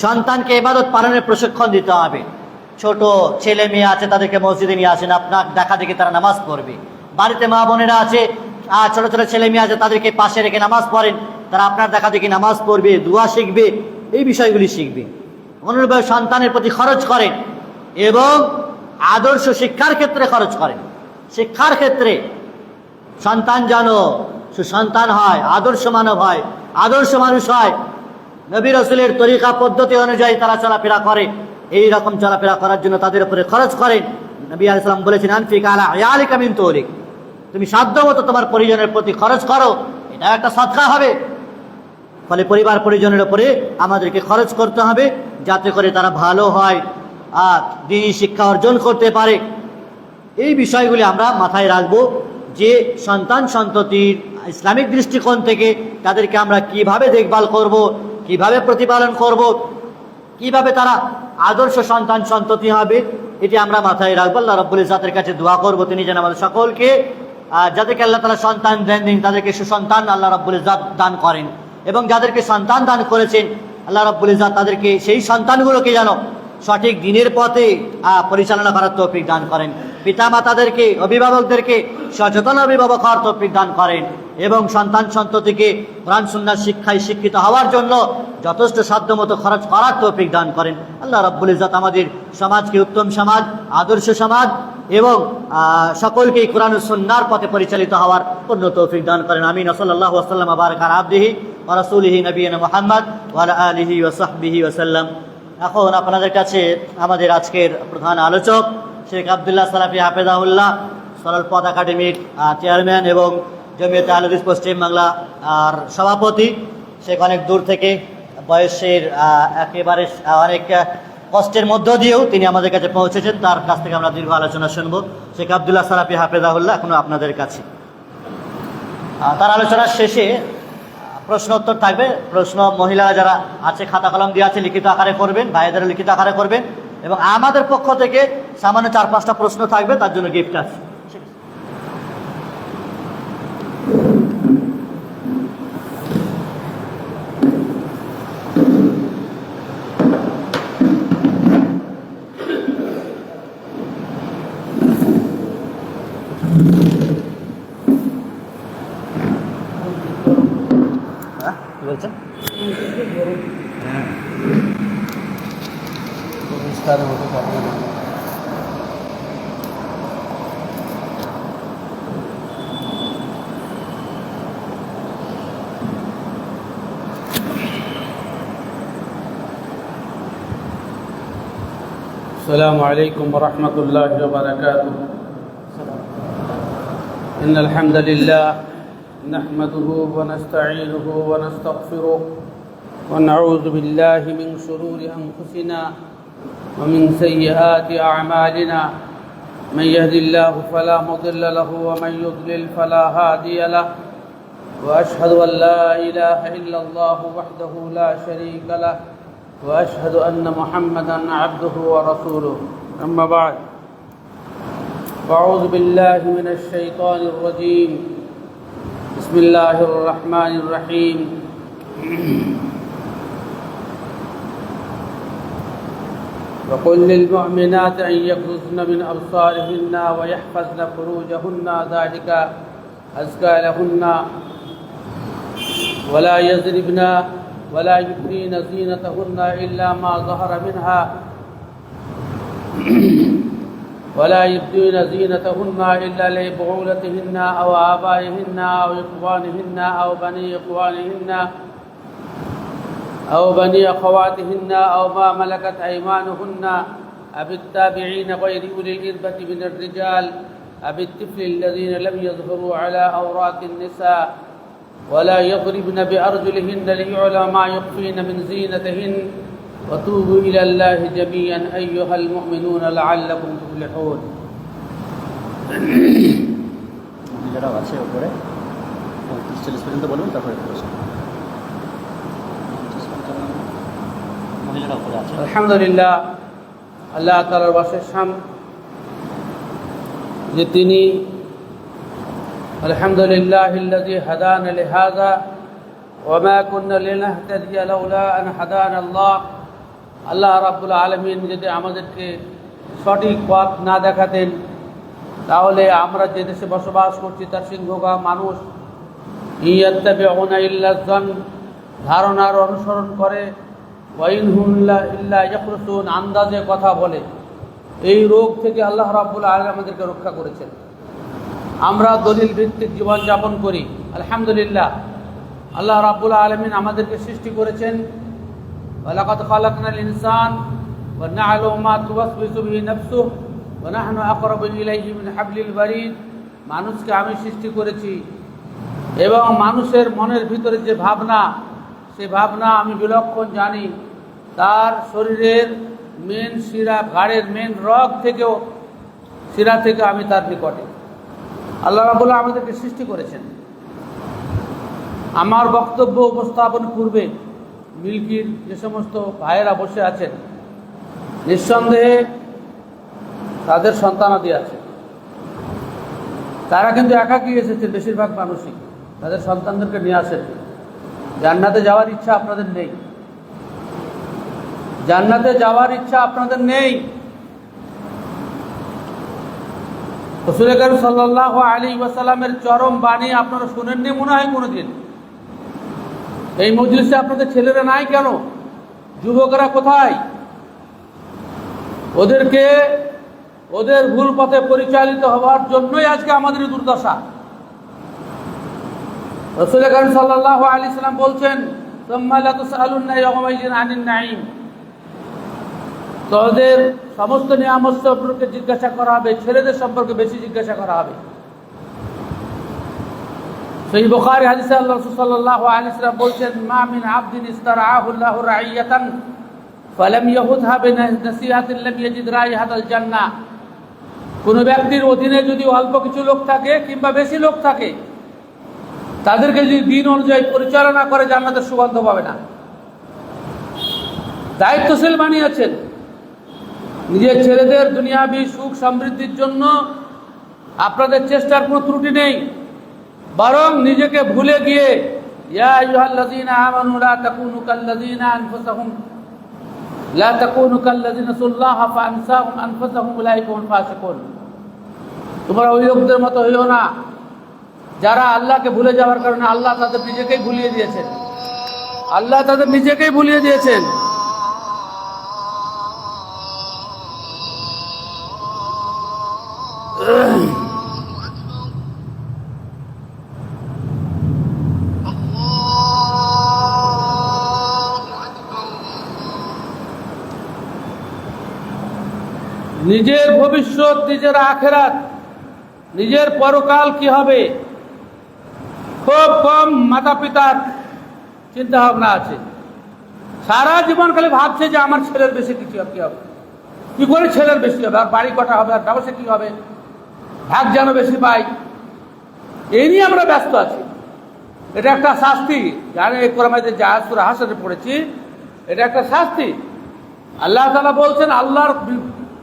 সন্তানকে ইবাদত পালনের প্রশিক্ষণ দিতে হবে। ছোট ছেলে মেয়ে আছে তাদেরকে মসজিদে নিয়ে আসেন, আপনার দেখা দেখি তারা নামাজ পড়বে। বাড়িতে মা বোনেরা আছে, ছোট ছোট ছেলে মেয়ে আছে, তাদেরকে পাশে রেখে নামাজ পড়েন, তারা আপনার দেখা দেখি নামাজ পড়বে, দোয়া শিখবে, এই বিষয়গুলি শিখবে। অনুরূপভাবে সন্তানের প্রতি খরচ করেন এবং আদর্শ শিক্ষার ক্ষেত্রে খরচ করেন। শিক্ষার ক্ষেত্রে সন্তান যেন সুসন্তান হয়, আদর্শ মানব হয়, আদর্শ মানুষ হয়, নবী রাসূলের তরিকা পদ্ধতি অনুযায়ী তারা চলাফেরা করে, এই রকম চলাফেরা করার জন্য তাদের উপরে খরচ করেন। নবী আলাইহিস সালাম বলেছেন আনফিক আলা ইয়ালিকা মিন তুলিক, তুমি সাধ্যমতো তোমার পরিজনের প্রতি খরচ করো, এটা একটা সদকা হবে। ফলে পরিবার পরিজনের উপরে আমাদেরকে খরচ করতে হবে যাতে করে তারা ভালো হয় আর দ্বীনি শিক্ষা অর্জন করতে পারে। এই বিষয়গুলি আমরা মাথায় রাখবো যে সন্তান সন্ততির ইসলামিক দৃষ্টিকোণ থেকে তাদেরকে আমরা কিভাবে দেখভাল করব, কিভাবে প্রতিপালন করব, কিভাবে তারা আদর্শ সন্তান সন্ততি হবে, এটি আমরা মাথায় রাখবো। আল্লাহ রাব্বুল ইজ্জতের কাছে দোয়া করব তিনি যেন আমাদের সকলকে যাদেরকে আল্লাহ তাআলা সন্তান দেন তাদেরকে সুসন্তান আল্লাহ রাব্বুল ইজ্জত দান করেন, এবং যাদেরকে সন্তান দান করেছেন আল্লাহ রাব্বুল ইজ্জত তাদেরকে সেই সন্তানগুলোকে যেন সঠিক দ্বীনের পথে পরিচালনা করার তৌফিক দান করেন। পিতা মাতাদেরকে, অভিভাবকদেরকে সচেতন অভিভাবক হওয়ার তৌফিক দান করেন, এবং সন্তান সন্ততিকে কোরআন সুন্নাহ শিক্ষায় শিক্ষিত হওয়ার জন্য যথেষ্ট সাধ্যমতো খরচ করার তৌফিক দান করেন। আল্লাহ রাব্বুল ইজ্জত আমাদের সমাজকে উত্তম সমাজ, আদর্শ সমাজ এবং সকলকেই কোরআন ও সুন্নাহর পথে পরিচালিত হওয়ার পূর্ণ তৌফিক দান করেন। আমিন। সাল্লাল্লাহু আলাইহি ওয়া সাল্লাম বারাকা আলা আবদিহি ওয়া রাসূলিহি নবিয়িনা মুহাম্মদ ওয়া আলা আলিহি ওয়া সাহবিহি ওয়া সাল্লাম। এখন আপনাদের কাছে আমাদের আজকের প্রধান আলোচক শেখ আব্দুল্লাহ সালাফি হাফেজাহুল্লাহ, সরল পথ একাডেমির চেয়ারম্যান এবং জমিয়তে আহলে হাদিস পশ্চিম বাংলা আর সভাপতি। শেখ অনেক দূর থেকে বয়সের একেবারে অনেক কষ্টের মধ্য দিয়েও তিনি আমাদের কাছে পৌঁছেছেন, তার কাছ থেকে আমরা দীর্ঘ আলোচনা শুনবো। শেখ আব্দুল্লাহ সালাফি হাফেজাহুল্লাহ এখনো আপনাদের কাছে। তার আলোচনার শেষে প্রশ্ন উত্তর থাকবে। প্রশ্ন মহিলারা যারা আছে খাতা কলম দিয়ে আছে লিখিত আকারে করবেন, ভাইদেরও লিখিত আকারে করবেন, এবং আমাদের পক্ষ থেকে সামান্য 4-5টা প্রশ্ন থাকবে, তার জন্য গিফট আছে। ইফতারের মতো কাপড় السلام عليكم ورحمة الله وبركاته. إن الحمد لله نحمده ونستعينه ونستغفره ونعوذ بالله من شرور أنفسنا ومن سيئات أعمالنا. من يهد الله فلا مضل له ومن يضلل فلا هادي له. وأشهد أن لا إله إلا الله وحده لا شريك له وأشهد أن محمدًا عبده ورسوله. أما بعد، أعوذ بالله من الشيطان الرجيم. بسم الله الرحمن الرحيم. وقل للمؤمنات أن يغضضن من أبصارهن ويحفظن فروجهن ذلك أزكى لهن ولا يضربن ولا يبدين زينتهن إلا ما ظهر منها ولا يبدين زينتهن إلا لبعولتهن أو آبائهن أو إخوانهن أو بني إخوانهن أو بني أخواتهن أو ما ملكت أيمانهن أو التابعين غير أولي الإربة من الرجال أو الطفل الذين لم يظهروا على عورات النساء ولا يضربن بأرجلهن ليعلم ما يخفين من زينتهن وتوبوا إلى الله جميعا أيها المؤمنون لعلكم تفلحون. মহিলারাও আছে উপরে 30-40 পর্যন্ত বলুন, তারপরে মহিলারা উপরে আছে। আলহামদুলিল্লাহ, আল্লাহ তাআলার বাশের শাম যে তিনি আলহামদুলিল্লাহিল্লাযী হাদানা লিহাযা ওয়া মা কুন্না লিনাহতাদিয়া লাউলা আন হাদানা আল্লাহ। আল্লাহ রাব্বুল আলামিন যদি আমাদেরকে সঠিক পথ না দেখাতেন তাহলে আমরা যে দেশে বসবাস করছি তার সিংহভাগ মানুষ ইয়াত্তাবিউনা ইল্লা যান, ধারণার অনুসরণ করে, ওয়া ইনহুম ইল্লা ইয়াখরুসুন, আন্দাজে কথা বলে। এই রোগ থেকে আল্লাহ রাব্বুল আলামিন আমাদেরকে রক্ষা করেছেন। আমরা দলিল ভিত্তিক জীবনযাপন করি। আলহামদুলিল্লাহ, আল্লাহ রাব্বুল আলামিন আমাদেরকে সৃষ্টি করেছেন। ওয়ালাকাদ খালাকনাল ইনসান ওয়া না'লামু মা তুওয়াসবিসু বিহি নাফসুহু ওয়া নাহনু আকরাবু ইলাইহি মিন হাবলিল ওয়ারিদ। মানুষকে আমি সৃষ্টি করেছি এবং মানুষের মনের ভিতরে যে ভাবনা, সে ভাবনা আমি বিলক্ষণ জানি। তার শরীরের মেন শিরা, ঘাড়ের মেন রগ থেকেও, শিরা থেকে আমি তার নিকটে। আল্লাহ রাব্বুল আলামিন আমাদেরকে সৃষ্টি করেছেন। আমার বক্তব্য উপস্থাপন পূর্বে মিল্কির যে সমস্ত ভাইয়েরা বসে আছেন, নিঃসন্দেহে তাদের সন্তানাদি আছে। তারা কিন্তু একাকী এসেছে, বেশিরভাগ মানুষই তাদের সন্তানদেরকে নিয়ে আসেছে। জান্নাতে যাওয়ার ইচ্ছা আপনাদের নেই, জান্নাতে যাওয়ার ইচ্ছা আপনাদের নেই। রাসূল কারীম সাল্লাল্লাহু আলাইহি ওয়াসাল্লামের চরম বাণী আপনারা শুনেননি মনে হয় কোনোদিন। এই মজলিসে আপনাদের ছেলেরা নাই কেন? যুবকরা কোথায়? ওদেরকে ওদের ভুল পথে পরিচালিত হওয়ার জন্যই আজকে আমাদের দুর্দশা। রাসূল কারীম সাল্লাল্লাহু আলাইহি ওয়াসাল্লাম বলছেন, সুম্মা লা তুসআলুন্না ইয়াওমাইযিন আনিন নাঈম। তোদের সমস্ত নিয়ামত সম্পর্কে জিজ্ঞাসা করা হবে, ছেলেদের সম্পর্কে বেশি জিজ্ঞাসা করা হবে। সহিহ বুখারী হাদিসে আল্লাহ রাসূল সাল্লাল্লাহু আলাইহি ওয়াসাল্লাম বলছেন, মা মিন আবদিন ইস্তারআহু আল্লাহু রাইয়াতান ফালাম ইয়াহুদহা বিনাসিহাতিন লাম ইয়াজিদ রাইহাতাল জান্নাহ। কোন ব্যক্তির অধীনে যদি অল্প কিছু লোক থাকে কিংবা বেশি লোক থাকে, তাদেরকে যদি দিন অনুযায়ী পরিচালনা করে জান্নাতের সুগন্ধ পাবে না। দায়িত্বশীল বানিয়েছেন। নিজের ছেলেদের দুনিয়াবি সুখ সমৃদ্ধির জন্য আপনাদের চেষ্টার কোনো ত্রুটি নেই, বরং নিজেকে ভুলে গিয়ে ইয়া আইয়ুহাল্লাযীনা আমানু লা তাকুনু কাল্লাযীনা আনফুসাহুম লা তাকুনু কাল্লাযীনা সাল্লাল্লাহু ফাআনসাহুম আনফুসাহুম উলাইকা হুমুল ফাসিকুন। তোমরা ওই লোকদের মতো হইও না যারা আল্লাহকে ভুলে যাওয়ার কারণে আল্লাহ তাদের নিজেকেই ভুলিয়ে দিয়েছেন। আল্লাহ তাদের নিজেকেই ভুলিয়ে দিয়েছেন। নিজের ভবিষ্যৎ, নিজের আখেরাত, নিজের পরকাল কি হবে, খুব কম মাতা পিতার চিন্তা ভাবনা আছে। সারা জীবন খালি ভাবছে যে আমার ছেলের বেশি কিছু কি হবে, কি করে ছেলের বেশি হবে, আর বাড়ি কটা হবে, আর ব্যবসা কি হবে, ভাগ যেন বেশি পাই, এই নিয়ে আমরা ব্যস্ত আছি। এটা একটা শাস্তি, জানে কোরআনে যে সূরা হাসরে পড়েছি, এটা একটা শাস্তি। আল্লাহ তাআলা বলছেন আল্লাহর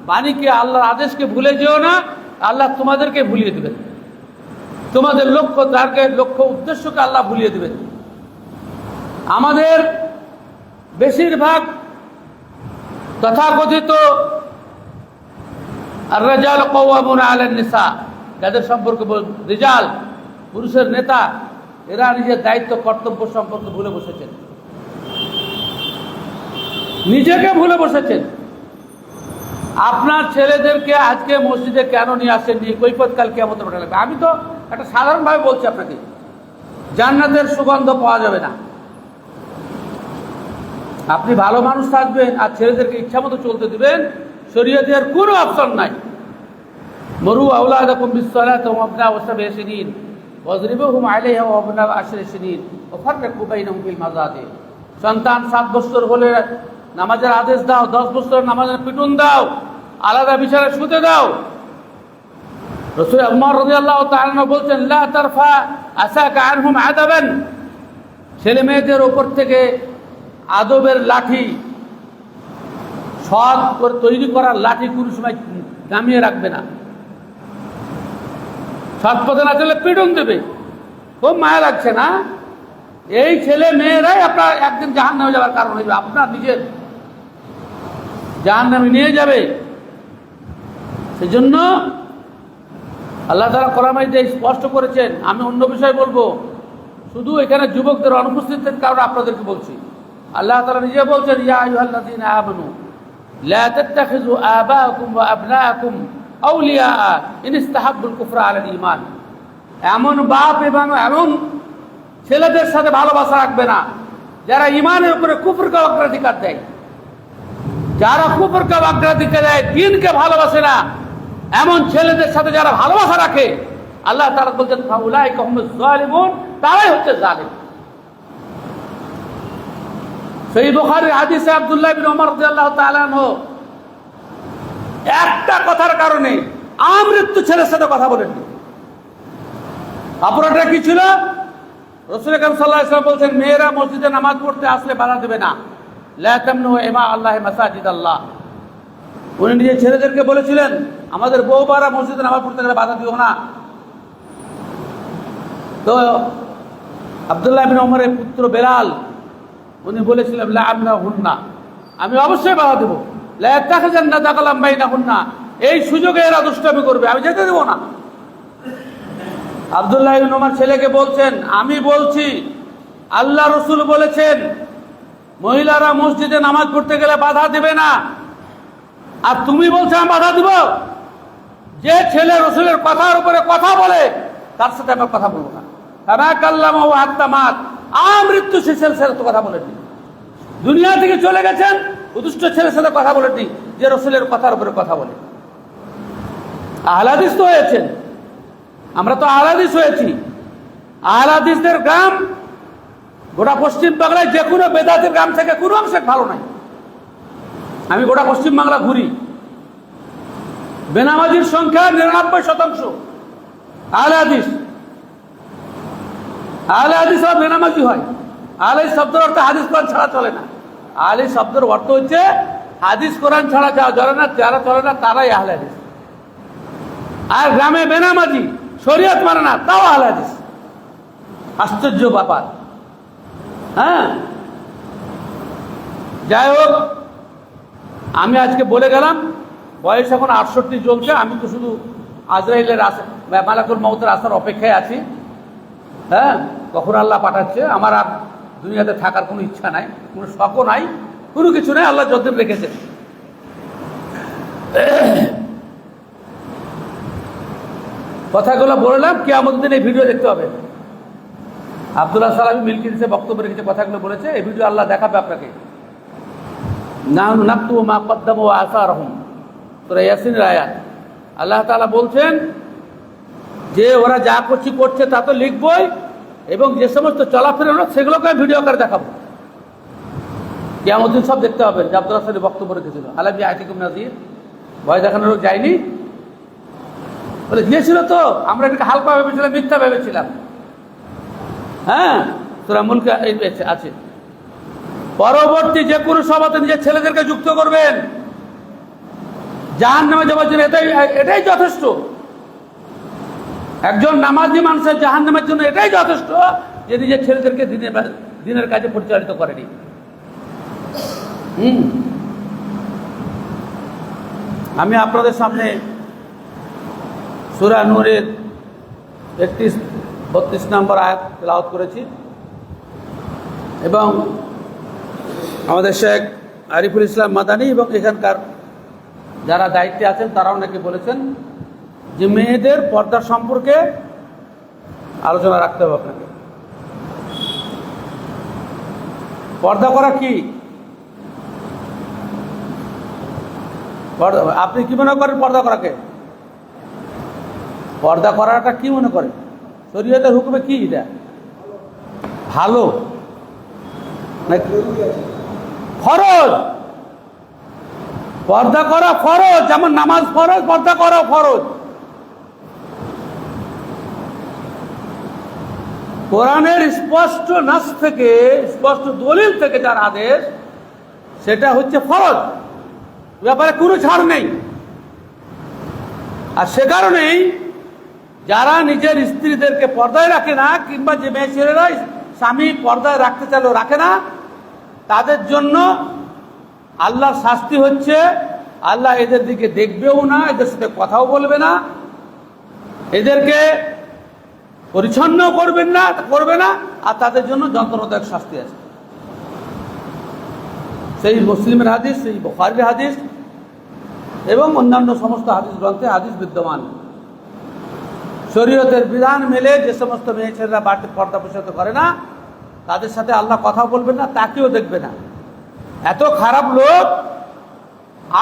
বাণীকে, আল্লাহর আদেশকে ভুলে যেও না, আল্লাহ তোমাদেরকে ভুলিয়ে দেবেন, তোমাদের লক্ষ্য টার্গেট, লক্ষ্য উদ্দেশ্যকে আল্লাহ ভুলিয়ে দেবেন। আমাদের বেশিরভাগ তথাকথিত আর-রিজাল কাওয়ামুনা আলান নিসা, যাদের সম্পর্কে রিজাল, পুরুষের নেতা, এরা নিজের দায়িত্ব কর্তব্য সম্পর্কে ভুলে বসেছেন, নিজেকে ভুলে বসেছেন। আপনার ছেলেদেরকে আজকে মসজিদে কেন নিয়ে আসেননি, কৈফিয়ত কাল কিয়ামতের মাঠে লাগবে। আমি তো একটা সাধারণভাবে বলছি আপনাকে, জান্নাতের সুগন্ধ পাওয়া যাবে না। আপনি ভালো মানুষ থাকবেন আর ছেলেদেরকে ইচ্ছা মতো চলতে দিবেন, শরীয়তের কোনো অপশন নাই। মরু আওলাদাকুম বিসসালাতি ওয়া আবনাউ সাব'i সিনিন ওয়াজরিবুহুম আলাইহা ওয়া আবনাউ 10 সিনিন ওয়া ফাররিকু বাইনাহুম ফিল মাযাদি। সন্তান 7 বছর হলে নামাজের আদেশ দাও, 10 বছর নামাজের পিটুন দাও, আলাদা বিছানায় শুতে দাও। রাসূল উমর রাদিয়াল্লাহু তাআলা বলছেন লা তারফা আসাকা আনহুম আদাবান, ছেলে মেয়েদের উপর থেকে আদবের লাঠি, সৎ করে তৈরি করার লাঠি কোনো সময় নামিয়ে রাখবে না। সৎ পথে না চলে পিটুন দেবে। খুব মায়া লাগছে না? এই ছেলে মেয়েরাই আপনার একদিন জাহান্নামে যাওয়ার কারণ হইবে, আপনার নিজের জাহান্নামে নিয়ে যাবে। সেজন্য আল্লাহ তাআলা কোরআনে স্পষ্ট করেছেন। আমি অন্য বিষয় বলবো, শুধু এখানে যুবকদের অনুপস্থিতির কারণে আপনাদেরকে বলছি। আল্লাহ তাআলা নিজে বলছেন ইয়া আইয়ুহাল্লাযীনা আমানু লা তাত্তাখিযু আবাআকুম ওয়া আবনাআকুম আউলিয়া ইন ইসতাহাব্বুল কুফরা আলাল ঈমান। এমন বাপ এবং এমন ছেলেদের সাথে ভালোবাসা রাখবে না যারা ঈমানের উপরে কুফরকে অগ্রাধিকার দেয়। যারা কুফরকে অগ্রাধিকার দেয়, দ্বীনকে ভালোবাসে না, এমন ছেলেদের সাথে যারা ভালোবাসা রাখে, আল্লাহ তাআলা বলছেন ফাউলাইকা হুমুজ যালিমুন, তারাই হচ্ছে জালিম। সহিহ বুখারীর হাদিসে আব্দুল্লাহ ইবনে ওমর রাদিয়াল্লাহু তাআলা আনহু একটা কথার কারণে আমৃত্যু ছেলের সাথে কথা বলেননি। অপরাধটা কি ছিল? রাসূল আকরাম সাল্লাল্লাহু আলাইহি ওয়াসাল্লাম বলছেন মেয়েরা মসজিদে নামাজ পড়তে আসলে বাধা দেবে না, লা তামনু ইমা আল্লাহি মাসাজিদাল্লাহ। উনি নিজে ছেলেদেরকে বলেছিলেন আমাদের বউবারা মসজিদে নামাজ পড়তে গেলে বাধা দিও না। তো আব্দুল্লাহ ইবনে ওমরের পুত্র বেলাল উনি বলেছিলেন লা আমনাহুন্না, আমি অবশ্যই বাধা দেব। লা ইয়াত্তাখিযান্না দাকালাম বাইনাহুন্না, এই সুযোগে এরা দুষ্টামি করবে, আমি যেতে দেব না। আব্দুল্লাহ ইবনে ওমর ছেলেকে বলছেন আমি বলছি আল্লাহ রাসূল বলেছেন মহিলারা মসজিদে নামাজ পড়তে গেলে বাধা দেবে না, আর তুমি বলছো আমি বাধা দিব? যে ছেলে রাসূলের কথার উপরে কথা বলে তার সাথে আমি কথা বলবো না। কামা কাল্লামাহু হাত্তা মাত, আমৃত্যু শেষের সাথে কথা বলেনি, দুনিয়া থেকে চলে গেছেন, উদুষ্ট ছেলের সাথে কথা বলেনি যে রাসূলের কথার উপরে কথা বলে। আহলে হাদিস তো হয়েছেন, আমরা তো আহলে হাদিস হয়েছি। আহলে হাদিসদের গ্রাম গোটা পশ্চিম বাংলায় যে কোনো বেদাতের গ্রাম থেকে কোনো অংশ ভালো নাই। আমি গোটা পশ্চিম বাংলা ঘুরি, বেনামাজির সংখ্যা 99%। আহলে হাদিস, আহলে হাদিস আর বেনামাজি হয়। আহলে শব্দের অর্থ হাদিস কোরআন ছাড়া চলে না। আহলে শব্দের অর্থ হচ্ছে হাদিস কোরআন ছাড়া যারা চলে না তারাই আহলে হাদিস। আর গ্রামে বেনামাজি, শরীয়ত মানে না, তাও আহলে হাদিস। আশ্চর্য ব্যাপার। হ্যাঁ, যাই হোক, আমি আজকে বলে গেলাম, বয়স এখন 68 চলছে। আমি তো শুধু আজরাইলের মালাকুল মউতের আসার অপেক্ষায় আছি। হ্যাঁ, কখন আল্লাহ পাঠাচ্ছে। আমার আর দুনিয়াতে থাকার কোনো ইচ্ছা নাই, কোনো শখও নাই, কোনো কিছু নাই। আল্লাহ যতদিন রেখেছেন। কথাগুলো বললাম, কিয়ামতের দিন এই ভিডিও দেখতে হবে। আব্দুল্লাহ সালামি মিলকিরিসে বক্তব্য রেখেছে, কথাগুলো বলেছে, এই ভিডিও আল্লাহ দেখাবে আপনাকে। নাহনু নাকতুবু মা কদ্দামু ওয়া আসারহুম সূরা ইয়াসিনের আয়াত। আল্লাহ তাআলা বলছেন যে ওরা যা করছে তা তো লিখবই, এবং যে সমস্ত চলাফেরা হলো সেগুলোকে আমি ভিডিও করে দেখাবো। কিয়ামত দিন সব দেখতে হবে। যে আব্দুল হাসানের বক্তব্য রেখেছিল, আলাম ইয়াতিকুম নাযীর, ভয় দেখানোর লোক যায়নি? বলে গিয়েছিল তো, আমরা এটাকে হালকা ভেবেছিলাম, মিথ্যা ভেবেছিলাম। হ্যাঁ, সূরা মুলকে আছে। পরবর্তী যে কোনো সভাতে নিজের ছেলেদেরকে যুক্ত করবেন, জাহান্নামে যাওয়ার জন্য এটাই যথেষ্ট। একজন নামাজি মানুষের জাহান্নামের জন্য এটাই যথেষ্ট যে নিজের ছেলেদেরকে দিনের কাজে পরিচালিত করেনি। আমি আপনাদের সামনে সূরা নূরের 31-32 নম্বর আয়াত তেলাওয়াত করেছি, এবং আমাদের শেখ আরিফুল ইসলাম মাদানী এবং এখানকার যারা দায়িত্বে আছেন তারাও নাকি বলেছেন যে মেয়েদের পর্দা সম্পর্কে আলোচনা রাখতে হবে আপনাকে। পর্দা করা কি? আপনি কি মনে করেন পর্দা করাকে? পর্দা করাটা কি মনে করেন? শরীয়তের হুকুমে কি এটা? ভালো নাকি ফরজ? পর্দা করা ফরজ, যেমন নামাজ ফরজ, পর্দা করা ফরজ। কোরআনের স্পষ্ট নাস থেকে, স্পষ্ট দলিল থেকে যার আদেশ, সেটা হচ্ছে ফরজ, ব্যাপারে কোনো ছাড় নেই। আর সে কারণেই যারা নিজের স্ত্রীদেরকে পর্দায় রাখে না, কিংবা যে মেয়ে ছেলেরা স্বামী পর্দায় রাখতে চাইলেও রাখে না, তাদের জন্য আল্লাহর শাস্তি হচ্ছে আল্লাহ এদের দিকে দেখবেও না, এদের সাথে কথাও বলবে না, এদেরকে পরিচ্ছন্ন করবে না, আর তাদের জন্য যন্ত্রণাদায়ক শাস্তি আছে। সেই মুসলিমের হাদিস, সেই বুখারীর হাদিস এবং অন্যান্য সমস্ত হাদিস গ্রন্থে হাদিস বিদ্যমান। শরীয়তের বিধান মেলে যে সমস্ত মেয়ে ছেলেরা বাড়িতে পর্দা প্রসারিত করে না, তাদের সাথে আল্লাহ কথা বলবেন না, তাকেও দেখবে না। এত খারাপ লোক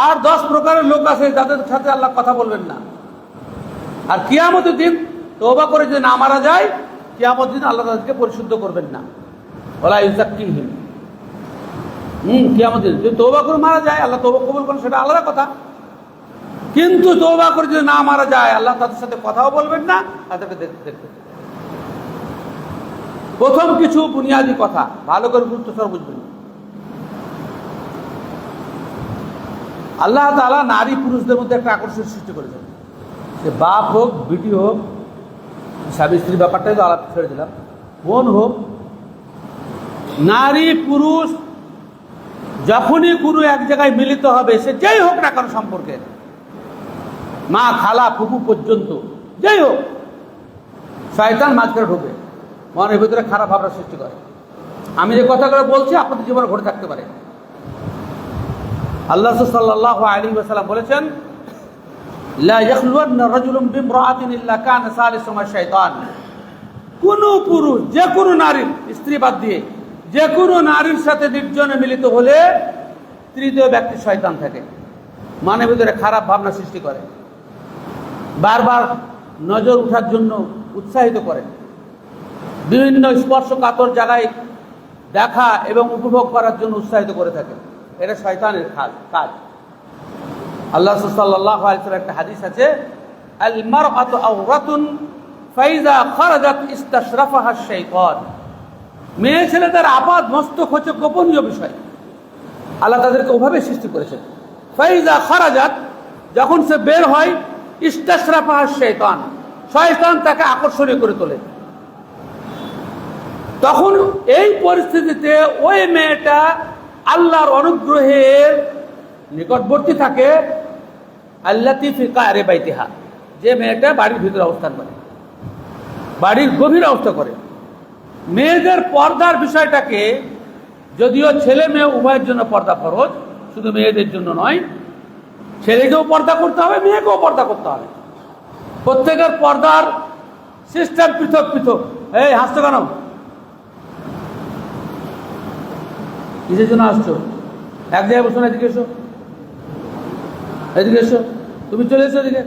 আর 10 প্রকারের লোক আছে যাদের সাথে আল্লাহ কথা বলবেন না। আর কিয়ামতের দিন তওবা করে যদি না মারা যায়, কিয়ামতের দিন আল্লাহ তাদেরকে পরিশুদ্ধ করবেন না। ওয়ালা ইউযাক্কিহিম। কিয়ামতের দিন যদি তওবা করে মারা যায়, আল্লাহ তওবা কবুল করেন, সেটা আলাদা কথা। কিন্তু তওবা করে যদি না মারা যায়, আল্লাহ তাদের সাথে কথাও বলবেন না, তাদেরকে দেখতে। প্রথম কিছু বুনিয়াদী কথা ভালো করে গুরুত্ব বুঝবেন। আল্লাহ তাআলা নারী পুরুষদের মধ্যে একটা আকর্ষণ সৃষ্টি করেছেন। সে বাপ হোক, বিটি হোক, স্বামী স্ত্রীর ব্যাপারটাই তো আলাদা ছেড়ে দিলাম, বোন হোক, নারী পুরুষ যখনই কোনো এক জায়গায় মিলিত হবে, সে যেই হোক না কারো সম্পর্কে, মা, খালা, ফুফু পর্যন্ত যেই হোক, শয়তান মাঝখানে ঢোকে, মনের ভিতরে খারাপ ভাবনা সৃষ্টি করে। আমি যে কথাগুলো বলছি আপনাদের জীবনে ঘটে থাকতে পারে। আল্লাহ সাল্লাল্লাহু আলাইহি ওয়াসাল্লাম বলেছেন, লা ইয়াখলুওয়ান্না রাজুলুম বিমরাআতিন ইল্লা কানা সালিসুহুমা শাইতান। কোন পুরুষ, যে কোনো নারীর, স্ত্রী বাদ দিয়ে, যে কোনো নারীর সাথে নির্জনে মিলিত হলে তৃতীয় ব্যক্তি শয়তান থাকে, মনের ভিতরে খারাপ ভাবনা সৃষ্টি করে, বারবার নজর উঠার জন্য উৎসাহিত করে, বিভিন্ন স্পর্শকাতর জায়গায় দেখা এবং উপভোগ করার জন্য উৎসাহিত করে থাকে। এটা শয়তানের কাজ। আল্লাহ সাল্লাল্লাহু আলাইহি ওয়াসাল্লাম একটা হাদিস আছে, আল মারআতু আওরাতুন ফাইজা খারাজাত ইস্তাশরাফাহা শাইতান। মেয়ে ছেলেদের আপাদ মস্তক হচ্ছে গোপনীয় বিষয়। আল্লাহ তাদেরকে ওভাবে সৃষ্টি করেছেন। ফাইজা খারাজাত, যখন সে বের হয়, ইস্তাশরাফাহা শাইতান, শয়তান তাকে আকর্ষণীয় করে তোলে। তখন এই পরিস্থিতিতে ওই মেয়েটা আল্লাহর অনুগ্রহের নিকটবর্তী থাকে, আল্লাতী ফি কারি বাইতিহা, যে মেয়েটা বাড়ির ভিতরে অবস্থান করে, বাড়ির গভীর অবস্থা করে। মেয়েদের পর্দার বিষয়টাকে, যদিও ছেলে মেয়ে উভয়ের জন্য পর্দা ফরজ, শুধু মেয়েদের জন্য নয়, ছেলেকেও পর্দা করতে হবে, মেয়েকেও পর্দা করতে হবে। প্রত্যেকের পর্দার সিস্টেম পৃথক পৃথক। এই হাসছো কেন? কিসের জন্য আসছো? এক জায়গায় বসো না, এদিকে এসো, এদিকে এসো। তুমি চলে এসো এদিকে।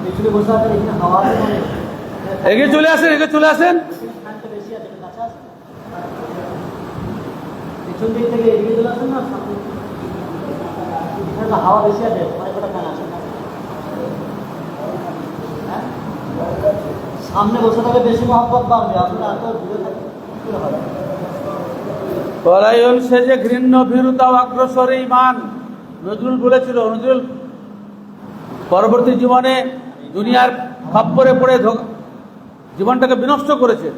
পিছনে বসে আছেন, এখানে হাওয়া আছে অনেক। এগিয়ে চলে আসেন, এগিয়ে চলে আসেন। ফ্যানটা বেশি আছে, কাছে আছে। পিছন দিক থেকে এগিয়ে চলে আসেন না, সামনে এখানে তো হাওয়া বেশি আছে, অনেক কটা ফ্যান আছে। হ্যাঁ? সামনে বসে থাকলে বেশি মহব্বত বাড়বে, আপনারা এত দূরে থাকেন কি করে হবে? পলায়ন সেজে ঘৃণ্য ভীরুতা ও অগ্রসরে ঈমান। নজরুল বলেছিল, নজরুল পরবর্তী জীবনে দুনিয়ার খপ্পরে পড়ে জীবনটাকে বিনষ্ট করেছে,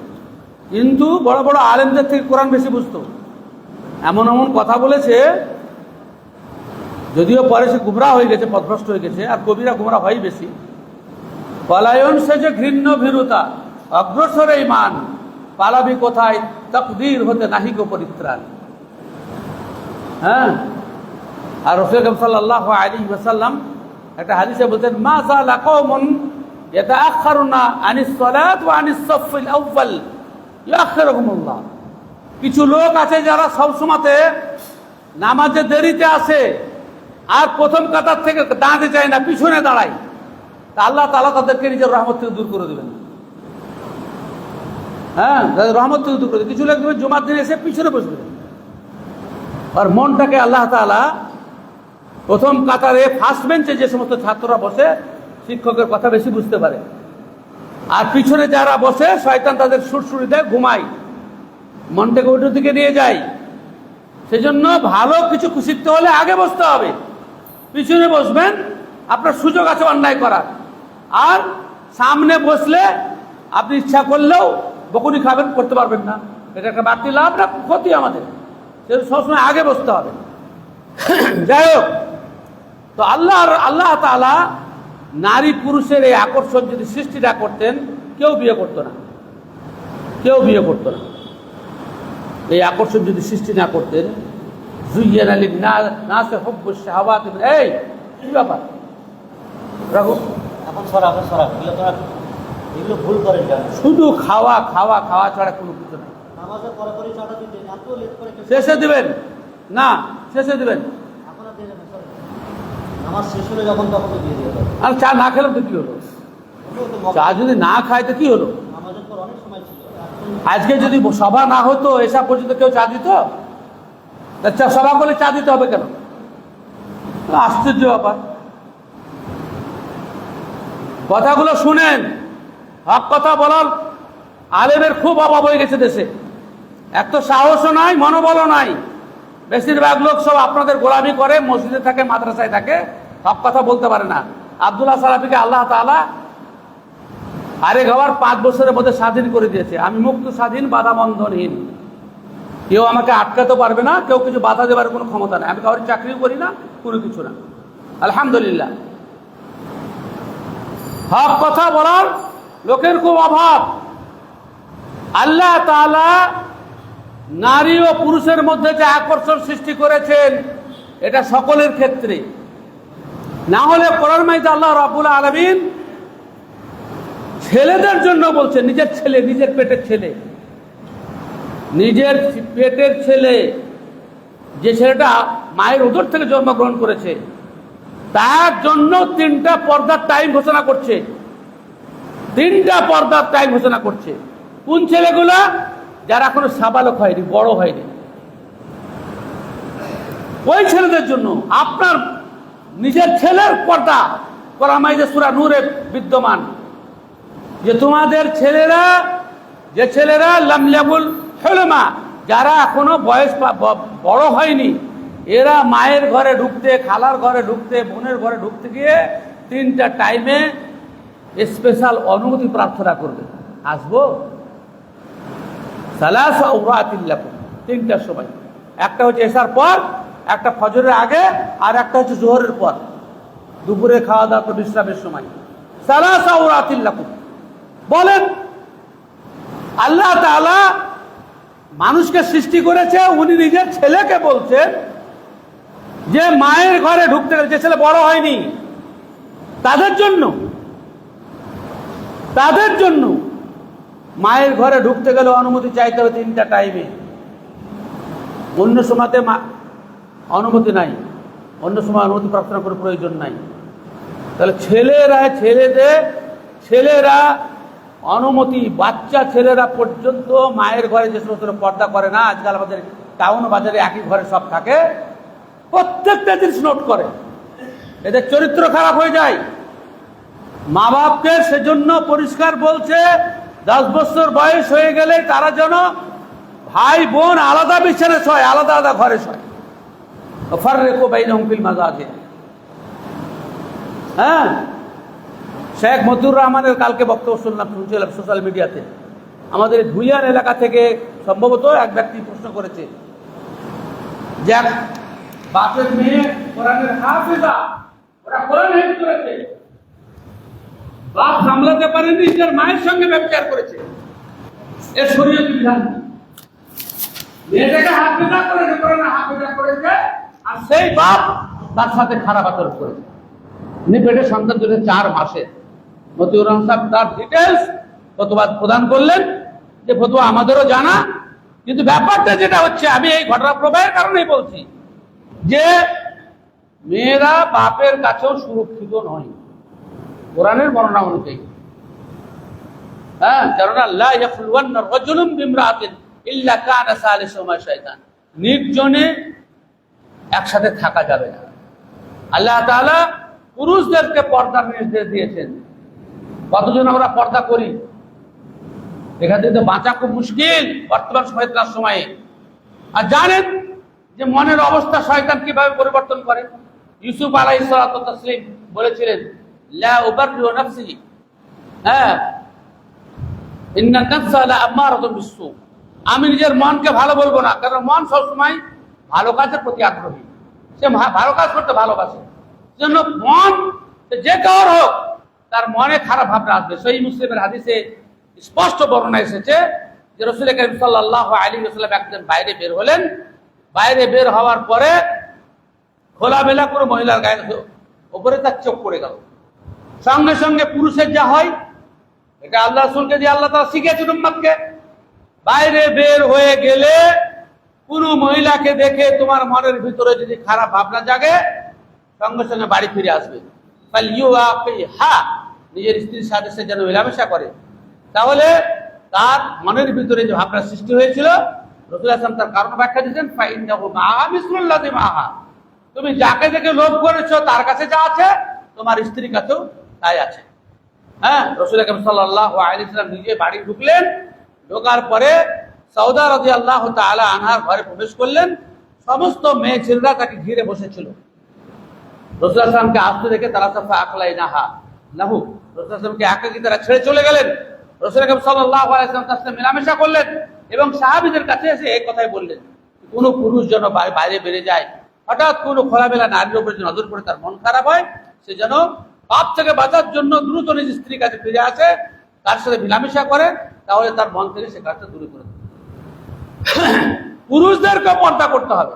কিন্তু বড় বড় আলেমদের থেকে কোরআন বেশি বুঝতো। এমন এমন কথা বলেছে, যদিও পরে সে গুমরা হয়ে গেছে, পথভ্রষ্ট হয়ে গেছে, আর কবিরা গুমরা হয় বেশি। পলায়ন সেজে ঘৃণ্য ভীরুতা, অগ্রসরে ঈমান, পালাবি কোথায় তাকদীর হতে নাহিক পরিত্রাণ। হ্যাঁ, আর রাসূল সাল্লাল্লাহু আলাইহি ওয়াসাল্লাম একটা হাদিসে বলতেন, মা যালা কওমুন ইয়াতাআখারুনা আনিস সালাত ওয়া আনিস সাফিল আউয়াল ইয়াখিরুহুমুল্লাহ। কিছু লোক আছে যারা সবসময়তে নামাজে দেরিতে আসে আর প্রথম কাতার থেকে দাঁড়াতে চায় না, পিছনে দাঁড়ায়। তা আল্লাহ তাআলা তাদেরকে নিজের রহমত থেকে দূর করে দেবেন। হ্যাঁ, তাদের রহমত থেকে দূর করে দেবেন। কিছু লোক জুমার দিনে এসে পিছনে বসবে, আর মনটাকে আল্লাহ তাআলা প্রথম কাতারে ফার্স্ট বেঞ্চে যে সমস্ত ছাত্ররা বসে শিক্ষকের কথা বেশি বুঝতে পারে, আর পিছনে যারা বসে শয়তান তাদের সুরসুরি দেয়, ঘুমায়, মনটাকে ওটার দিকে নিয়ে যায়। সেজন্য ভালো কিছু শিখতে হলে আগে বসতে হবে, পিছনে বসবেন, আপনার সুযোগ আছে অন্যায় করার। আর সামনে বসলে আপনি ইচ্ছা করলেও বকুনি খাবেন, করতে পারবেন না। এটা একটা বাড়তি লাভ না ক্ষতি আমাদের, সেটা সবসময় আগে বসতে হবে। যাই হোক, তো আল্লাহ তাআলা নারী পুরুষের এই আকর্ষণ যদি সৃষ্টি না করতেন, কেউ বিয়ে করতো না, কেউ বিয়ে করতো না। এই আকর্ষণ যদি সৃষ্টি না করতেন, জুইয়ানা লিন-নাসি হুব্বুশ শাহাওয়াতি, এই কি ব্যাপার রাখো, এখন সরাবেন, এগুলো ভুল করেন কেন? শুধু খাওয়া খাওয়া খাওয়া ছাড়া কোনো কিছু নেই। নামাজের পরে পরে চাটা দিতেন, এত লেট করে শেষে দিবেন না, শেষে দিবেন। এখন আর দিয়ে যাবেন, নামাজ শেষ হলে যখন তখন তো দিয়ে দিয়ে দেবেন। আর চা না খেলাম তো কি হলো? চা যদি না খায় তো কি হলো? নামাজের পর অনেক সময় ছিল। আজকে যদি সভা না হতো, এসা পর্যন্ত কেউ চা দিত? আচ্ছা, সভা করলে চা দিতে হবে কেন? আশ্চর্য ব্যাপার। কথাগুলো শুনেন, হক কথা বলার আলেমের খুব অভাব হয়ে গেছে দেশে। এক তো সাহসও নাই, মনোবলও নাই। বেশিরভাগ লোক সব আপনাদের গোলামি করে, মসজিদে থাকে, মাদ্রাসায় থাকে, হক কথা বলতে পারে না। আব্দুল্লাহ সালাফিকে আল্লাহ তাআলা আরেক হওয়ার 5 বছরের মধ্যে স্বাধীন করে দিয়েছে। আমি মুক্ত, স্বাধীন, বাধা বন্ধনহীন, কেউ আমাকে আটকাতে পারবে না, কেউ কিছু বাধা দেওয়ার কোনো ক্ষমতা নেই। আমি কাউকে চাকরিও করি না, কোনো কিছু না, আলহামদুলিল্লাহ। হক কথা বলার লোকের খুব অভাব। আল্লাহ তাআলা নারী ও পুরুষের মধ্যে যে আকর্ষণ সৃষ্টি করেছেন, এটা সকলের ক্ষেত্রে। না হলে কোরআন মাইতে আল্লাহ রাব্বুল আলামিন ছেলেদের জন্য বলছেন, নিজের ছেলে, নিজের পেটের ছেলে, নিজের পেটের ছেলে, যে ছেলেটা মায়ের উদর থেকে জন্মগ্রহণ করেছে, তার জন্য 3টা পর্দার টাইম ঘোষণা করছে। 3টা পর্দার টাইম ঘোষণা করছে। কোন ছেলেগুলা? যারা এখনো সাবালক হয়নি, বড় হয়নি, ওই ছেলেদের জন্য। আপনার নিজের ছেলের পর্দা কোরআন মাজিদে সূরা নূরে বিদ্যমান, যে তোমাদের ছেলেরা, যে ছেলেরা লাম ইয়াবুল হুলমা, যারা এখনো বয়স বড় হয়নি, এরা মায়ের ঘরে ঢুকতে, খালার ঘরে ঢুকতে, বোনের ঘরে ঢুকতে গিয়ে 3টা টাইমে স্পেশাল অনুমতি প্রার্থনা করবে। আসবো? সালাসা আওরাতিল লাকুম, 3টার সময়। একটা হচ্ছে এশার পর, একটা ফজরের আগে, আর একটা হচ্ছে জোহরের পর, দুপুরে খাওয়া দাওয়া তো বিশ্রামের সময়। সালাসা আওরাতিল লাকুম। বলেন, আল্লাহ তাআলা মানুষকে সৃষ্টি করেছে, উনি নিজের ছেলেকে বলছেন যে মায়ের ঘরে ঢুকতে গেলে, যে ছেলে বড় হয়নি, তাদের জন্য মায়ের ঘরে ঢুকতে গেলে অনুমতি চাইতে হবে 3টা টাইমে। অন্য সময়তে অনুমতি নাই, অন্য সময় অনুমতি প্রার্থনা করার প্রয়োজন নাই। তাহলে ছেলেরা অনুমতি, বাচ্চা ছেলেরা পর্যন্ত মায়ের ঘরে যে সমস্ত পর্দা করে না, আজকাল আমাদের টাউন বাজারে একই ঘরে সব থাকে, প্রত্যেকটা জিনিস নোট করে, এদের চরিত্র খারাপ হয়ে যায়। মা বাপকে সেজন্য পরিষ্কার বলছে 10 বছর বয়স হয়ে গেলে তারা যেন ভাই বোন আলাদা বিছানে শয়, আলাদা আলাদা ঘরে শয়। ফাররিকু বাইনাহুম ফিল মাযাজি। হ্যাঁ, শেখ মতিউর রহমানের কালকে বক্তব্য শুনছিলাম সোশ্যাল মিডিয়াতে। আমাদের ধুলিয়ান এলাকা থেকে সম্ভবত এক ব্যক্তি প্রশ্ন করেছে যে বাপের মেয়ে কোরআনের হাফেজা, ওরা কোরআন হেফজ করেছে, বাপ সামলাতে পারেনি, নিজের মায়ের সঙ্গে ব্যবচার করেছে, এর শরীয়তের বিধান কি? মেয়েটাকে হাফেজা করেছে, কোরআনের হাফেজা করেছে, আর সেই বাপ তার সাথে খারাপ আচরণ করেছে। উনি পেটে সন্তান জন্য 4 মাসে। মতিউর রহমান সাহেব তার ডিটেলস ফতোয়া প্রদান করলেন, যে ফতোয়া আমাদেরও জানা, কিন্তু ব্যাপারটা যেটা হচ্ছে, আমি এই ঘটনা প্রবাহের কারণেই বলছি যে মেয়েরা বাপের কাছেও সুরক্ষিত নয় কোরআনের বর্ণনা অনুযায়ী। হ্যাঁ, কেননা লা ইয়াখলুওয়ান্না রাজুলুম বিমরাআতিন ইল্লা কানা সালিসুহুমা শাইতান, নির্জনে একসাথে থাকা যাবে না। আল্লাহ তাআলা পুরুষদেরকে পর্দার নির্দেশ দিয়েছেন। কতজন আমরা পর্দা করি? এখান থেকে বাঁচা খুব মুশকিল বর্তমান সময়ে। আর জানেন যে মনের অবস্থা শয়তান কিভাবে পরিবর্তন করে? ইউসুফ আলাইহিস সালাতু ওয়াস তাসলিম বলেছিলেন, লা উবাররিউ নাফসি, হ্যাঁ, ইন্নান নাফসা লা আমারাতুন বিসসু, আমি নিজের মনকে ভালো বলবো না, কারণ মন সবসময় ভালো কাজের প্রতি আগ্রহী, সে ভালো কাজ করতে ভালোবাসে। জন্য মন যে কারোর হোক, তার মনে খারাপ ভাবনা আসবে। সহিহ মুসলিমের হাদিসে স্পষ্ট বর্ণনা এসেছে যে রাসূল কারীম সাল্লাল্লাহু আলাইহি ওয়াসাল্লাম একদিন বাইরে বের হলেন। বাইরে বের হওয়ার পরে খোলামেলা করে মহিলার গায়ের উপরে তার চোখ পড়ে গেল। সঙ্গে সঙ্গে পুরুষের যা হয়, এটা আল্লাহ রাসূলকে দিয়ে আল্লাহ তাআলা শিখিয়েছেন উম্মতকে, বাইরে বের হয়ে গেলে কোনো মহিলাকে দেখে তোমার মনের ভিতরে যদি খারাপ ভাবনা জাগে, সঙ্গে সঙ্গে বাড়ি ফিরে আসবে। নিজের স্ত্রীর সাথে সে যেন মেলামেশা করে, তাহলে তার মনের ভিতরে যে ভাবনা সৃষ্টি হয়েছিল, রাসূল সাল্লাল্লাহু তার কারণ ব্যাখ্যা দিয়েছেন, ফাইন্নাহু মাআহা মিসলুল্লাযী মাআহা, তুমি যাকে দেখে লোভ করেছো তার কাছে যা আছে তোমার স্ত্রীর কাছেও তাই আছে। হ্যাঁ, রাসূল সাল্লাল্লাহু আলাইহি ওয়াসাল্লাম নিজে বাড়ি ঢুকলেন। ঢোকার পরে সাউদা রাদিয়াল্লাহু তাআলা আনহার ঘরে প্রবেশ করলেন। সমস্ত মেয়ে ছেলেরা তাকে ঘিরে বসেছিল। রাসূল সাল্লাল্লাহু আসতে দেখে তারা সাফা আকলাইনাহা লাহু, রাসূল সাল্লাল্লাহু একাকী তারা ছেড়ে চলে গেলেন। রাসূল সাল্লাল্লাহু আলাইহি ওয়াসাল্লাম তার সাথে মেলামেশা করলেন এবং সাহাবীদের কাছে এসে এই কথাই বললেন, কোনো পুরুষ যেন বাইরে বেরিয়ে যায়, হঠাৎ কোনো খোলামেলা নারীর উপরে নজর পড়ে তার মন খারাপ হয়, সে যেন পাপ থেকে বাঁচার জন্য দ্রুত নিজ স্ত্রীর কাছে ফিরে আসে, তার সাথে মেলামেশা করে, তাহলে তার মন থেকে সে কাজটা দূরে করে দেবে। পুরুষদেরকে পর্দা করতে হবে।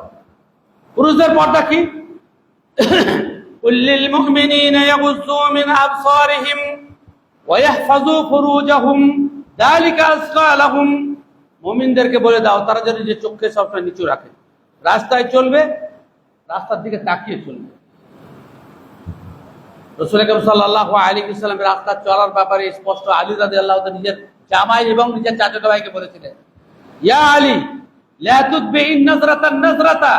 পুরুষদের পর্দা কি? কুল্লিল মুমিনিনা ইয়াগুয্যু মিন আবসারিহিম ওয়া ইয়াহফাযু ফুরুজাহুম যালিকা আযকা লাহুম, মুমিনদেরকে বলে দাও তারা যেন নিজের চোখকে সবসময় নিচু রাখে, রাস্তায় চলবে রাস্তার দিকে তাকিয়ে চলবে। রাসূল সাল্লাল্লাহু আলাইহি ওয়াসাল্লাম রাস্তা চলার ব্যাপারে স্পষ্ট আলী রাদিয়াল্লাহু তাআলা নিজের জামাই এবং নিজের চাচাতো ভাইকে বলেছিলেন, ইয়া আলী লা তুতবিইন নাজরাতান নাজরাতা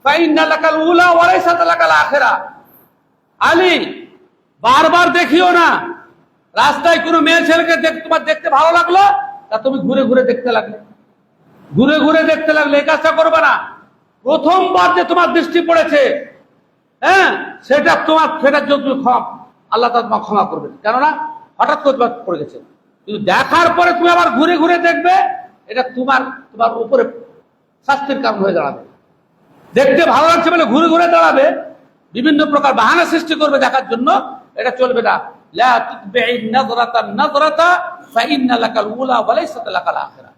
ফাইন্না লাকাল উলা ওয়া লাইসাত লাকাল আখিরা। আলী, বারবার দেখিও না। রাস্তায় কোনো মেয়ে ছেলেকে তোমার দেখতে ভালো লাগলো, তা তুমি ঘুরে ঘুরে দেখতে লাগলে, ঘুরে ঘুরে দেখতে লাগলে, এই কাজটা করবে না। প্রথমবার যে তোমার দৃষ্টি পড়েছে, হ্যাঁ, সেটার জন্য আল্লাহ তাআলা তোমাকে ক্ষমা করবেন, কেননা হঠাৎ করে তোমার পড়ে গেছে। কিন্তু দেখার পরে তুমি আবার ঘুরে ঘুরে দেখবে, এটা তোমার উপরে শাস্তির কারণ হয়ে দাঁড়াবে। দেখতে ভালো লাগছে বলে ঘুরে ঘুরে দাঁড়াবে, বিভিন্ন প্রকার বাহানা সৃষ্টি করবে দেখার জন্য, এটা চলবে না। লা তুতবিইন নাজরাতান নাজরাতা ফাইন্না লাকাল উলা ওয়া লাইসাত লাকাল আখিরা।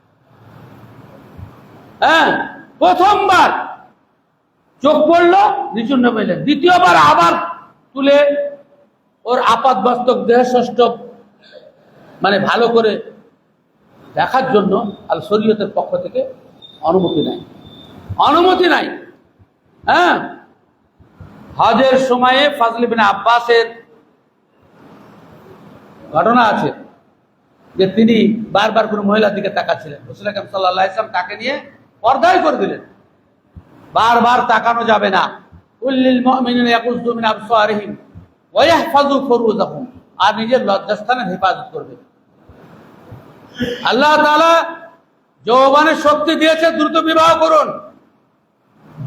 হ্যাঁ, প্রথমবার চোখ পড়লো, নিচু নামাইলেন, দ্বিতীয়বার আবার তুলে ওর আপাতবাস্তব দেহ ষষ্ঠ মানে ভালো করে দেখার জন্য আর শরীয়তের পক্ষ থেকে অনুমতি নেয়। অনুমতি নাই। হ্যাঁ, হজের সময়ে ফাজল ইবনে আব্বাসের ঘটনা আছে যে তিনি বারবার কোনো মহিলার দিকে তাকাচ্ছিলেন। রাসূল আকরাম সাল্লাল্লাহু আলাইহি ওয়াসাল্লাম তাকে নিয়ে পর্দাই করে দিলেন, বারবার তাকানো যাবে না। কুল্লিল মুমিনিনা ইয়াকুযু মিন আবসারিহিম ওয়া ইয়াহফাযু ফুরুজাহুম, আর নিজের লজ্জাস্থানের হেফাজত করবে। আল্লাহ তাআলা যৌবনের শক্তি দিয়েছে, দ্রুত বিবাহ করুন,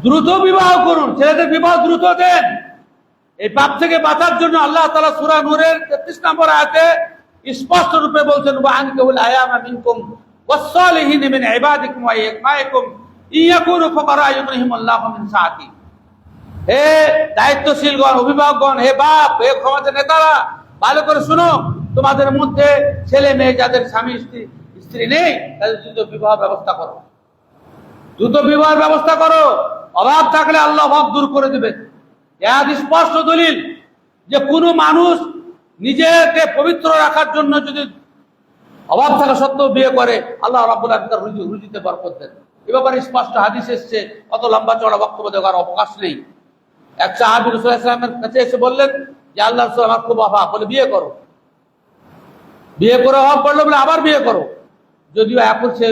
দ্রুত বিবাহ করুন, ছেলেদের বিবাহ দ্রুত দেন। এই পাপ থেকে বাঁচার জন্য আল্লাহ তাআলা সূরা নূরের 33 নম্বর আয়াতে স্পষ্ট রূপে বলছেন, ওয়া আনকিহুল আয়ামা মিনকুম ওয়াস-সালিহিনা মিন ইবাদিকুম ওয়া ইমাইকুম ইয়াকুনু ফুকারা ইউগনিহিমুল্লাহু মিন সাআতি। হে দায়িত্বশীলগণ, অভিভাবকগণ, হে বাপ, হে সমাজের নেতারা, ভালো করে শুনো, তোমাদের মধ্যে ছেলে মেয়ে যাদের স্বামী স্ত্রী নেই তাদের দ্রুত বিবাহ ব্যবস্থা করো, দ্রুত বিবাহের ব্যবস্থা করো। অভাব থাকলে আল্লাহ অভাব দূর করে দেবেন। এর স্পষ্ট দলিল যে কোনো মানুষ নিজেকে পবিত্র রাখার জন্য যদি অভাব থাকা সত্ত্বেও বিয়ে করে, আল্লাহ রাব্বুল আলামিন তার রুজিতে বরকত দেন। এ ব্যাপারে স্পষ্ট হাদিস এসেছে, অত লম্বা চড়া বক্তব্য দেওয়ার অবকাশ নেই। এক সাহাবী রাসূল সাল্লাল্লাহু আলাইহি ওয়াসাল্লামের কাছে এসে বললেন যে আল্লাহ রাসূল, আমার খুব অভাব, বলে বিয়ে করো। বিয়ে করে অভাব পড়লো বলে আবার বিয়ে করো। যদিও এখন সে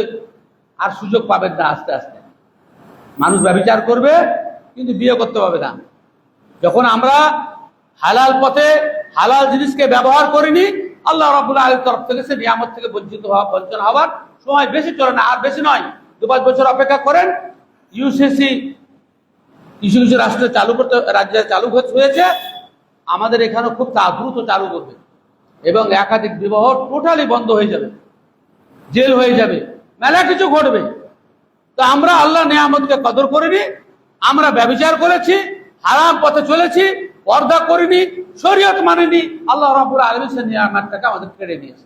আর সুযোগ পাবেন না, আস্তে আস্তে মানুষ ব্যভিচার করবে কিন্তু বিয়ে করতে পারবে না। যখন আমরা হালাল পথে হালাল জিনিসকে ব্যবহার করিনি, আল্লাহ রাব্বুল আলামিনের তরফ থেকে সে নিয়ামত থেকে বঞ্চন হওয়ার সময় বেশি চলে না, আর বেশি নয়, 2-5 বছর অপেক্ষা করেন। ইউসিসি কিছু কিছু রাষ্ট্রে রাজ্যে চালু হয়েছে, আমাদের এখানে খুব দ্রুত চালু করবে এবং একাধিক বিবাহ টোটালি বন্ধ হয়ে যাবে, জেল হয়ে যাবে, মেলা কিছু ঘটবে। তো আমরা আল্লাহ নিয়ামতকে কদর করিনি, আমরা ব্যভিচার করেছি, হারাম পথে চলেছি, পর্দা করিনি, শরীয়ত মানিনি, আল্লাহ রাব্বুল আলামিন সেই নিয়ামতটাকে আমাদের কেড়ে নিয়েছে।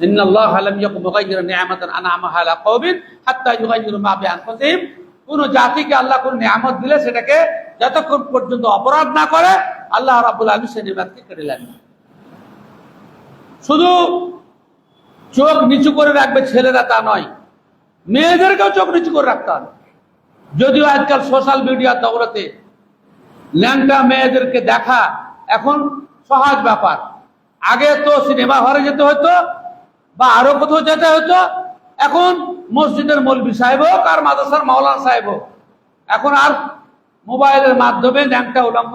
ইন্নাল্লাহা লাম ইয়াকুম মুগায়্যিরান নি'মাতান আন'আমাহা আলা কওমিন হাত্তা ইউগায়্যিরু মা বিআনফুসিহিম। কোন জাতিকে আল্লাহ কোন নিয়ামত দিলে সেটাকে যতক্ষণ পর্যন্ত অপরাধ না করে, আল্লাহ রাব্বুল আলামিন সেই নিয়ামতকে কেড়ে নেন। শুধু চোখ নিচু করে রাখবে ছেলেরা তা নয়, মেয়েদেরকেও চোখ নিচু করে রাখতে হবে। যদিও আজকাল সোশ্যাল মিডিয়ার দৌলতে ল্যাংটা মেয়েদেরকে দেখা এখন সহজ ব্যাপার। আগে তো সিনেমা হলে যেতে হতো বা আরো কোথাও যেতে হতো, এখন মসজিদের মৌলবি সাহেব হোক আর মাদ্রাসার মাওলানা সাহেব হোক, এখন আর মোবাইলের মাধ্যমে ল্যাংটা উলঙ্গ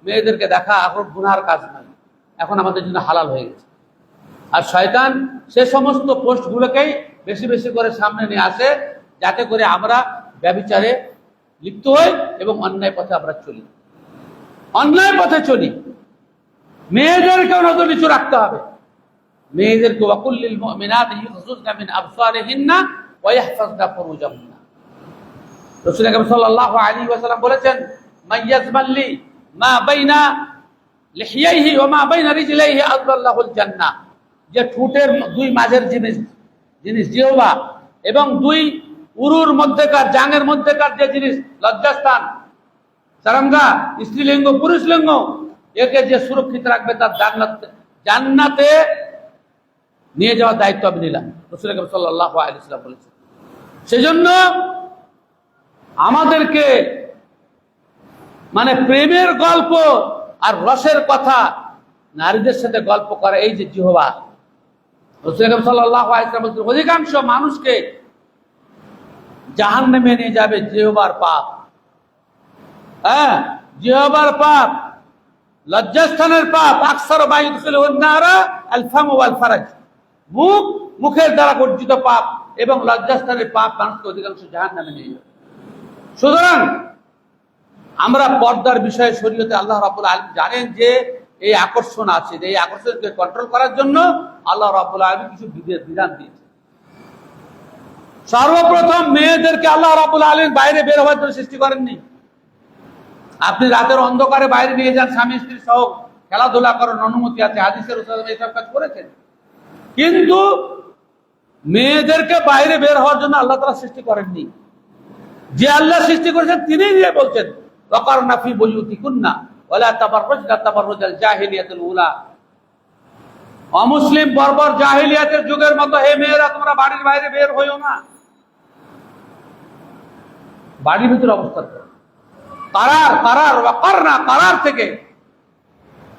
মেয়েদেরকে দেখা এখন গুনার কাজ নয়, এখন আমাদের জন্য হালাল হয়ে গেছে। আর শয়তান সে সমস্ত পোস্টগুলোকেই বেশি বেশি করে সামনে নিয়ে আসে, যাতে করে আমরা ব্যভিচারে লিপ্ত হই এবং অন্যায় পথে আমরা চলি, অন্যায় পথে চলি। মেয়েদেরকেও নজর নিচু রাখতে হবে, মেয়েদেরকে ওয়াকুল্লিল মুমিনাতি ইয়াগযুযনা মিন আবসারিহিন্না ওয়া ইয়াহফাযনা ফুরুজাহুন্না। রাসূল আকরাম সাল্লাল্লাহু আলাইহি ওয়াসাল্লাম বলেছেন, মাইয়াজমাল্লি মা বাইনা লিহিয়াইহি ওয়া মা বাইনা রিজলাইহি আযল্লাহুল জান্নাহ। যে ঠোঁটের দুই মাঝের জিনিস জিহ্বা এবং দুই উরুর মধ্যেকার জাঙ্গের মধ্যেকার যে জিনিস লজ্জাস্থান, সারাঙ্গা, স্ত্রীলিঙ্গ পুরুষ লিঙ্গ, একে যে সুরক্ষিত রাখবে তার জান্নাতে নিয়ে যাওয়ার দায়িত্ব আমি নিলাম, রাসূল আকরাম সাল্লাল্লাহু আলাইহি ওয়াসাল্লাম বলেছেন। সেজন্য আমাদেরকে মানে প্রেমের গল্প আর রসের কথা নারীদের সাথে গল্প করা, এই যে জিহ্বা, রাসূল আকরাম সাল্লাল্লাহু আলাইহি ওয়াসাল্লাম বলেছেন অধিকাংশ মানুষকে জাহান্নামে নিয়ে যাবে জিহ্বার পাপ। হ্যাঁ, জিহ্বার পাপ, লজ্জাস্থানের পাপ। আকসারু মা ইউদখিলুন নারা আল ফামু ওয়াল ফারাজ। মুখের দ্বারা গর্জিত পাপ এবং লজ্জাস্থানের পাপ মানুষকে অধিকাংশ জাহান্নামে নিয়ে যাবে। সুতরাং আমরা পর্দার বিষয়ে শরীয়তে আল্লাহ রাব্বুল আলামিন জানেন যে এই আকর্ষণ আছে, এই আকর্ষণকে কন্ট্রোল করার জন্য আল্লাহ রাব্বুল আলামিন কিছু বিধান দিয়েছে। সর্বপ্রথম মেয়েদেরকে আল্লাহ রাব্বুল আলামিন বাইরে বের হওয়ার জন্য সৃষ্টি করেননি। আপনি রাতের অন্ধকারে বাইরে নিয়ে যান, স্বামী স্ত্রী সহ খেলাধুলা করার অনুমতি আছে, হাদিসের রাসূল এইসব কাজ করেছেন। কিন্তু মেয়েদেরকে বাইরে বের হওয়ার জন্য আল্লাহ তাআলা সৃষ্টি করেননি। যে আল্লাহ সৃষ্টি করেছেন তিনি নিজে বলছেন, ওয়াকারনা ফি বুয়ুতিকুন্না ওয়ালা তাবাররাজনা তাবাররুজাল জাহিলিয়াতুল উলা। অমুসলিম বর্বর জাহিলিয়াতের যুগের মতো হে মেয়েরা তোমরা বাড়ির বাইরে বের হইও না। বাড়ির ভিতরে অবস্থান করো। কারার থেকে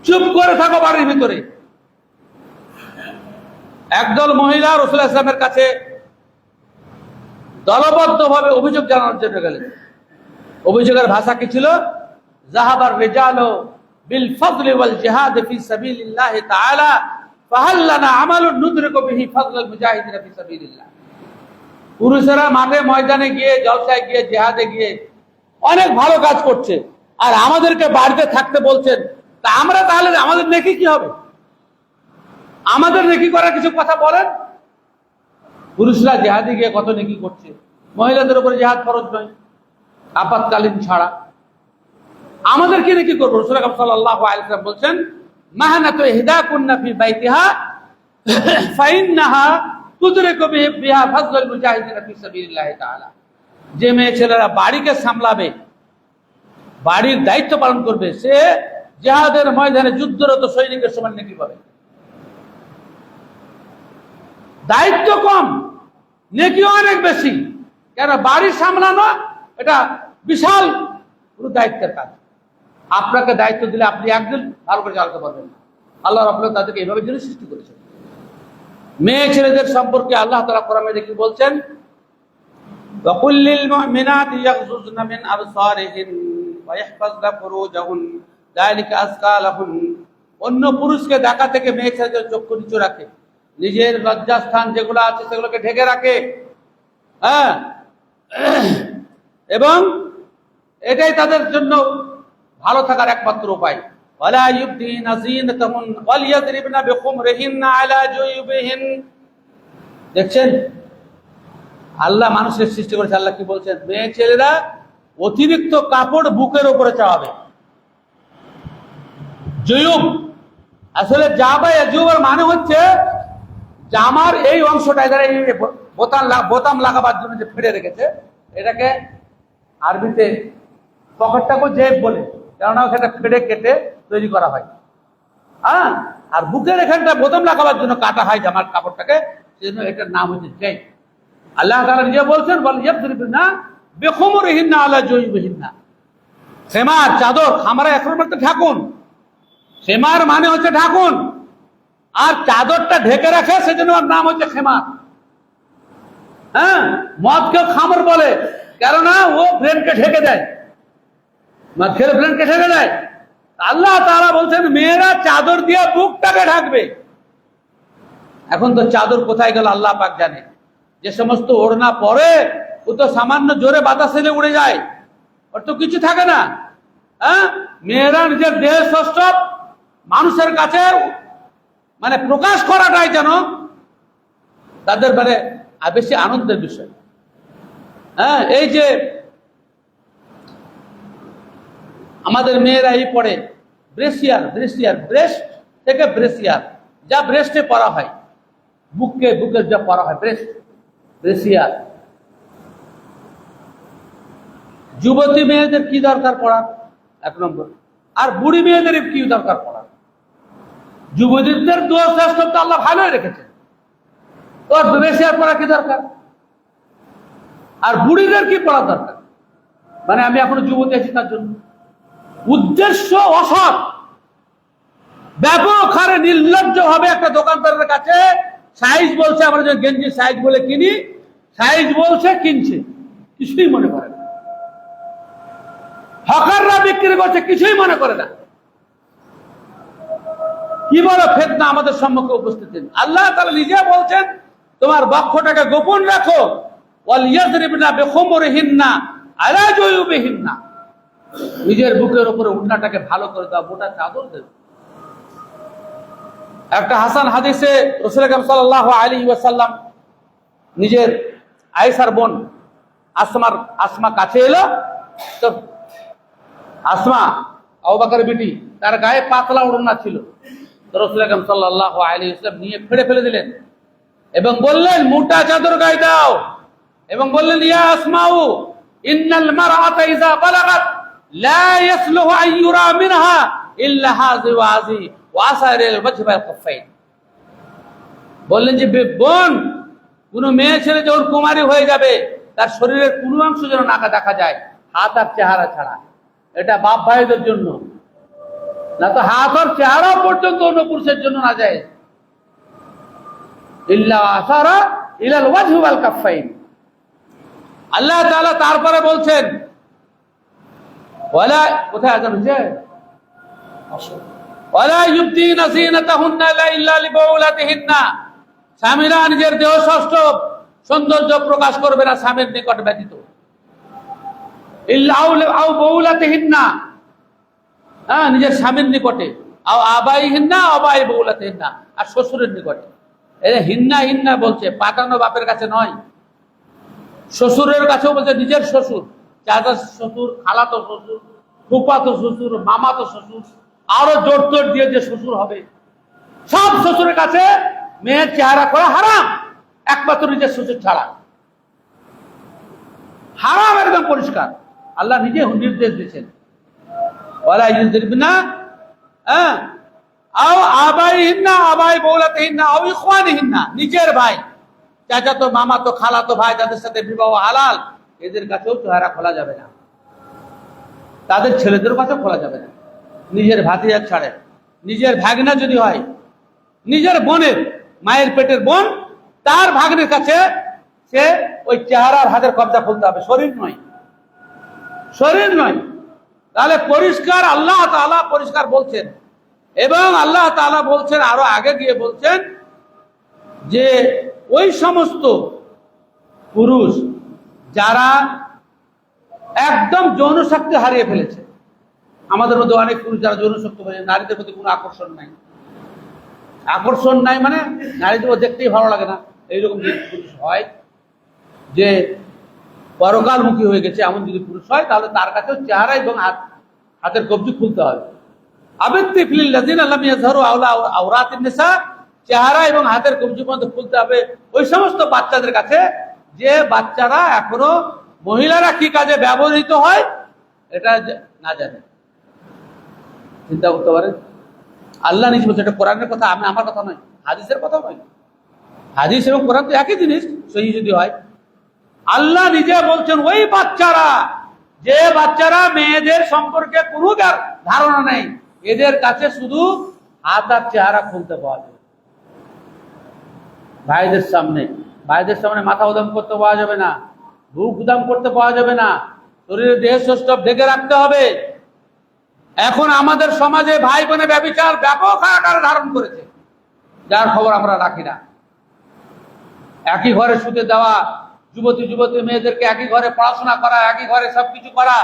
চুপ করে থাকো বাড়ির ভিতরে। একদল মহিলা রাসূল ইসলামের কাছে দলবদ্ধভাবে অভিযোগ জানানোর জন্য গেলেন। অভিযোগের ভাষা কি ছিল? যাহাবার রিজালু বিল ফাদলি ওয়াল জিহাদ ফি সাবিলিল্লাহ তাআলা ফাহাল লানা আমালুন নুদরিকু বিহি ফাদলাল মুজাহিদিন ফি সাবিলিল্লাহ। পুরুষেরা মাঠে ময়দানে গিয়ে, জলসায় গিয়ে, জিহাদে গিয়ে অনেক ভালো কাজ করছে, আর আমাদেরকে বাড়িতে থাকতে বলছেন। তা আমরা তাহলে আমাদের নেকি কি হবে? আমাদের নেকি করার কিছু কথা বলেন। পুরুষরা জিহাদে গিয়ে কত নেকি করছে, মহিলাদের উপরে জিহাদ ফরজ নয় আপাতকালীন ছাড়া। আমাদের কি নেকি করবো? রাসূল সাল্লাল্লাহু আলাইহি ওয়াসাল্লাম বলছেন, মাহানাতু ইহদাকুন্না ফি বাইতিহা ফাইন্নাহা তুদরিকু বিহা ফাজলুল মুজাহিদিন ফি সাবিলিল্লাহ তাআলা। যে মেয়ে ছেলেরা বাড়িকে সামলাবে, বাড়ির দায়িত্ব পালন করবে, সে জিহাদের ময়দানে যুদ্ধরত সৈনিকের সমান নেকি পাবে। দায়িত্ব কম, নেকি অনেক বেশি। কেন? বাড়ি সামলানো এটা বিশাল পুরো দায়িত্বের কাজ। আপনাকে দায়িত্ব দিলে আপনি একদিন ভালো করে চালাতে পারবেন না। আল্লাহ রাব্বুল আলামিন তাদেরকে এইভাবে জন্য সৃষ্টি করেছেন। মেয়ে ছেলেদের সম্পর্কে আল্লাহ তাআলা কোরআনে কি বলছেন? وَقُلْ لِلْمُؤْمِنَاتِ يَغْضُضْنَ مِنْ أَبْصَارِهِنَّ وَيَحْفَظْنَ فُرُوجَهُنَّ ذَلِكَ أَزْكَىٰ لَهُنَّ। অন্য পুরুষকে দেখা থেকে মেয়ে ছেলেদের চক্ষু নিচু রাখে, নিজের লজ্জাস্থান যেগুলো আছে সেগুলোকে ঢেকে রাখে। হ্যাঁ, এবং এটাই তাদের জন্য ভালো থাকার একমাত্র উপায়। ওয়ালা ইউবদিনা যিনাতাহুন ওয়ালিয়াদরিবনা বিখুমরিহিন্না আলা জুয়ুবিহিন। দেখছেন, আল্লাহ মানুষের সৃষ্টি করেছে। আল্লাহ কি বলছেন? মেয়ে ছেলেরা অতিরিক্ত কাপড় বুকের উপরে চাওয়াবে। জুয়ুব, আসলে জাবা ইয়াজুবের মানে হচ্ছে জামার এই অংশটা, এখানে বোতাম লাগাবার জন্য যে ফেড়ে রেখেছে, এটাকে আরবিতে পকেটটাকে জেব বলে, কেননা ওখানে ফেড়ে কেটে তৈরি করা হয়। হ্যাঁ, আর বুকের এখানটা বোতাম লাগাবার জন্য কাটা হয় জামার কাপড়টাকে, সেজন্য এটার নাম হচ্ছে জেব। আল্লাহ তাআলা নিজে বলছেন, ওয়ালিয়াদরিবনা বিখুমরিহিন্না আলা জুয়ুবিহিন্না। খেমার, চাদর, খামারা এখন বলতে ঢাকুন। খেমার মানে হচ্ছে ঢাকুন, আর চাদরটা ঢেকে রাখে, সেজন্য ওর নাম হচ্ছে খেমার। হ্যাঁ, মদকে খামর বলে, কেননা ও ব্রেনকে ঢেকে দেয়, মদ খেলে ব্রেনকে ঢেকে দেয়। আল্লাহ তাআলা বলছেন মেয়েরা চাদর দিয়ে বুকটাকে ঢাকবে। এখন তো চাদর কোথায় গেল আল্লাহ পাক জানে। যে সমস্ত ওড়না পরে, ও তো সামান্য জোরে বাতাস এলে উড়ে যায়, ওর তো কিছু থাকে না। হ্যাঁ, মেয়েরা নিজের দেহের সৌষ্ঠব মানুষের কাছে মানে প্রকাশ করাটাই যেন তাদের মানে বেশি আনন্দের বিষয়। হ্যাঁ, এই যে আমাদের মেয়েরা এই পড়ে ব্রেসিয়ার, ব্রেস্ট থেকে ব্রেসিয়ার, যা ব্রেস্টে পরা হয়, বুকের যা পরা হয় ব্রেসিয়ার। যুবতী মেয়েদের কি দরকার পড়ার? 1 নম্বর। আর বুড়ি মেয়েদের কি দরকার পড়ার? যুবতীদের দোয়া শ্রেষ্ঠ তো আল্লাহ ভালোই রেখেছে, ওর ব্রেসিয়ার পড়া কি দরকার? আর বুড়িদের কি পড়া দরকার? মানে আমি এখনো যুবতী আছি তার জন্য। উদ্দেশ্য অসৎ, ব্যাপক হারে নির্লজ্জ হবে একটা দোকানদারের কাছে সাইজ বলছে, আমরা যে গেঞ্জি সাইজ বলে কিনি, সাইজ বলছে কিনছে, কিছুই মনে করে না। হকাররা বিক্রি করছে, কিছুই মনে করে না। কি বলো ফিতনা আমাদের সম্মুখে উপস্থিত। আল্লাহ তাআলা নিজে বলছেন তোমার বক্ষটাকে গোপন রাখো, ওয়ালিয়াদরিবনা বিখুমরিহিন্না আলা জুয়ুবিহিন্না। নিজের বুকের উপরে উঠনাটাকে ভালো করে দাও, মোটা চাদর দেও। একটা হাসান হাদিসে রাসূল আকরাম সাল্লাল্লাহু আলাইহি ওয়াসাল্লাম নিজের আয়েশার বোন আসমা কাছে এলো। তো আসমা আবু বকরের বিটি, তার গায়ে পাতলা ওড়না ছিল। তো রাসূল আকরাম সাল্লাল্লাহু আলাইহি ওয়াসাল্লাম নিয়ে ফেলে দিলেন এবং বললেন মোটা চাদর গায়ে দাও, এবং বললেন ইয়া আসমাউ ইন্নাল মারআতা ইযা বালাগাত লা ইয়াসলুহু আন ইউরা মিনহা ইল্লা হাযি ওয়া হাযি ওয়া আসারিল ওয়াজহি ওয়াল কাফাইন। বললেন যে বোন, কোন মেয়ে ছেলে যখন কুমারী হয়ে যাবে তার শরীরের কোনো অংশ যেন না দেখা যায়, হাত আর চেহারা ছাড়া। এটা বাপ ভাইদের জন্য, না তো হাত আর চেহারা পর্যন্ত অন্য পুরুষের জন্য না যায়। ইল্লা আসারা ইলাল ওয়াজহি ওয়াল কাফাইন। আল্লাহ তাআলা তারপরে বলছেন ওয়ালা, কোথায় আযান হচ্ছে, ওয়ালা ইউবদিনা যিনাতাহুন্না ইল্লা লিবুলাতিহিন্না। স্বামীরা নিজের দেহ ষষ্ঠ সৌন্দর্য প্রকাশ করবে না স্বামীর নিকট ব্যতীত। ইল্লা আউ বুলাতিহিন্না, নিজের স্বামীর নিকটে, আও আবাইহিন্না আবাই বুলাতিহিন্না, আর শ্বশুরের নিকটে। এই হিন্না হিন্না বলছে, পাঠানো বাপের কাছে নয়, শ্বশুরের কাছেও বলছে। নিজের শ্বশুর, চাচা শ্বশুর, খালাতো শ্বশুর, ফুফাতো শ্বশুর, মামাতো শ্বশুর, আরো জোর তোর দিয়ে যে শ্বশুর হবে, সব শ্বশুরের কাছে মেয়ের চেহারা করা হারাম, একমাত্র নিজের শ্বশুর ছাড়া। হারাম, একদম পরিষ্কার। আল্লাহ নিজে নির্দেশ দিয়েছেন, ওয়ালা ইউযরিবনা আও আবাইহিন্না আবাই বুলাতিহিন্না আও ইখওয়ানিহিন্না, নিজের ভাই, চাচাতো মামাতো খালাতো ভাই যাদের সাথে বিবাহ হালাল, এদের কাছেও চেহারা খোলা যাবে না, তাদের ছেলেদের কাছে খোলা যাবে না। নিজের ভাতিজা ছাড়ে, নিজের ভাগনা যদি হয়, নিজের বোনের, মায়ের পেটের বোন, তার ভাগ্নের কাছে সে ওই চেহারার হাতের কবজা খুলতে হবে, শরীর নয়, শরীর নয়। তাহলে পরিষ্কার, আল্লাহ তাআলা পরিষ্কার বলছেন। এবং আল্লাহ তাআলা বলছেন, আরো আগে গিয়ে বলছেন যে ওই সমস্ত পুরুষ যারা একদম যৌন শক্তি হারিয়ে ফেলেছে, আমাদের মধ্যে অনেক পুরুষ যারা যৌন শক্তি হারিয়ে, নারীদের প্রতি কোনো আকর্ষণ নাই, আকর্ষণ নাই মানে নারীদের দেখতেই ভালো লাগে না, এইরকম যদি পুরুষ হয়, যে পরকালমুখী হয়ে গেছে, এমন যদি পুরুষ হয়, তাহলে তার কাছেও চেহারা এবং হাতের কবজি খুলতে হবে। চেহারা এবং হাতের কবজি পর্যন্ত খুলতে হবে ওই সমস্ত বাচ্চাদের কাছে যে বাচ্চারা এখনো মহিলারা কি কাজে ব্যবহৃত হয় এটা না জানে। চিন্তা করতে পারেন, আল্লাহ নিজে বলছে, এটা কোরআনের কথা, আমার কথা নয়, হাদিসের কথা নয়। হাদিস এবং কোরআন তো একই জিনিস, সহি যদি হয়। আল্লাহ নিজে বলছেন ওই বাচ্চারা, যে বাচ্চারা মেয়েদের সম্পর্কে কোনো ধারণা নেই, এদের কাছে শুধু হাত আর চেহারা খুলতে পাওয়া যাবে। ভাইদের সামনে মাথা উদাম করতে পাওয়া যাবে না, বুক উদাম করতে পাওয়া যাবে না, শরীরে দেহ সষ্টব ঢেকে রাখতে হবে। এখন আমাদের সমাজে ভাই বোনে ব্যভিচার ব্যাপক আকারে ধারণ করেছে, যার খবর আমরা রাখি না। একই ঘরে শুতে দেওয়া, যুবতী মেয়েদেরকে একই ঘরে পড়াশোনা করা, একই ঘরে সবকিছু করা।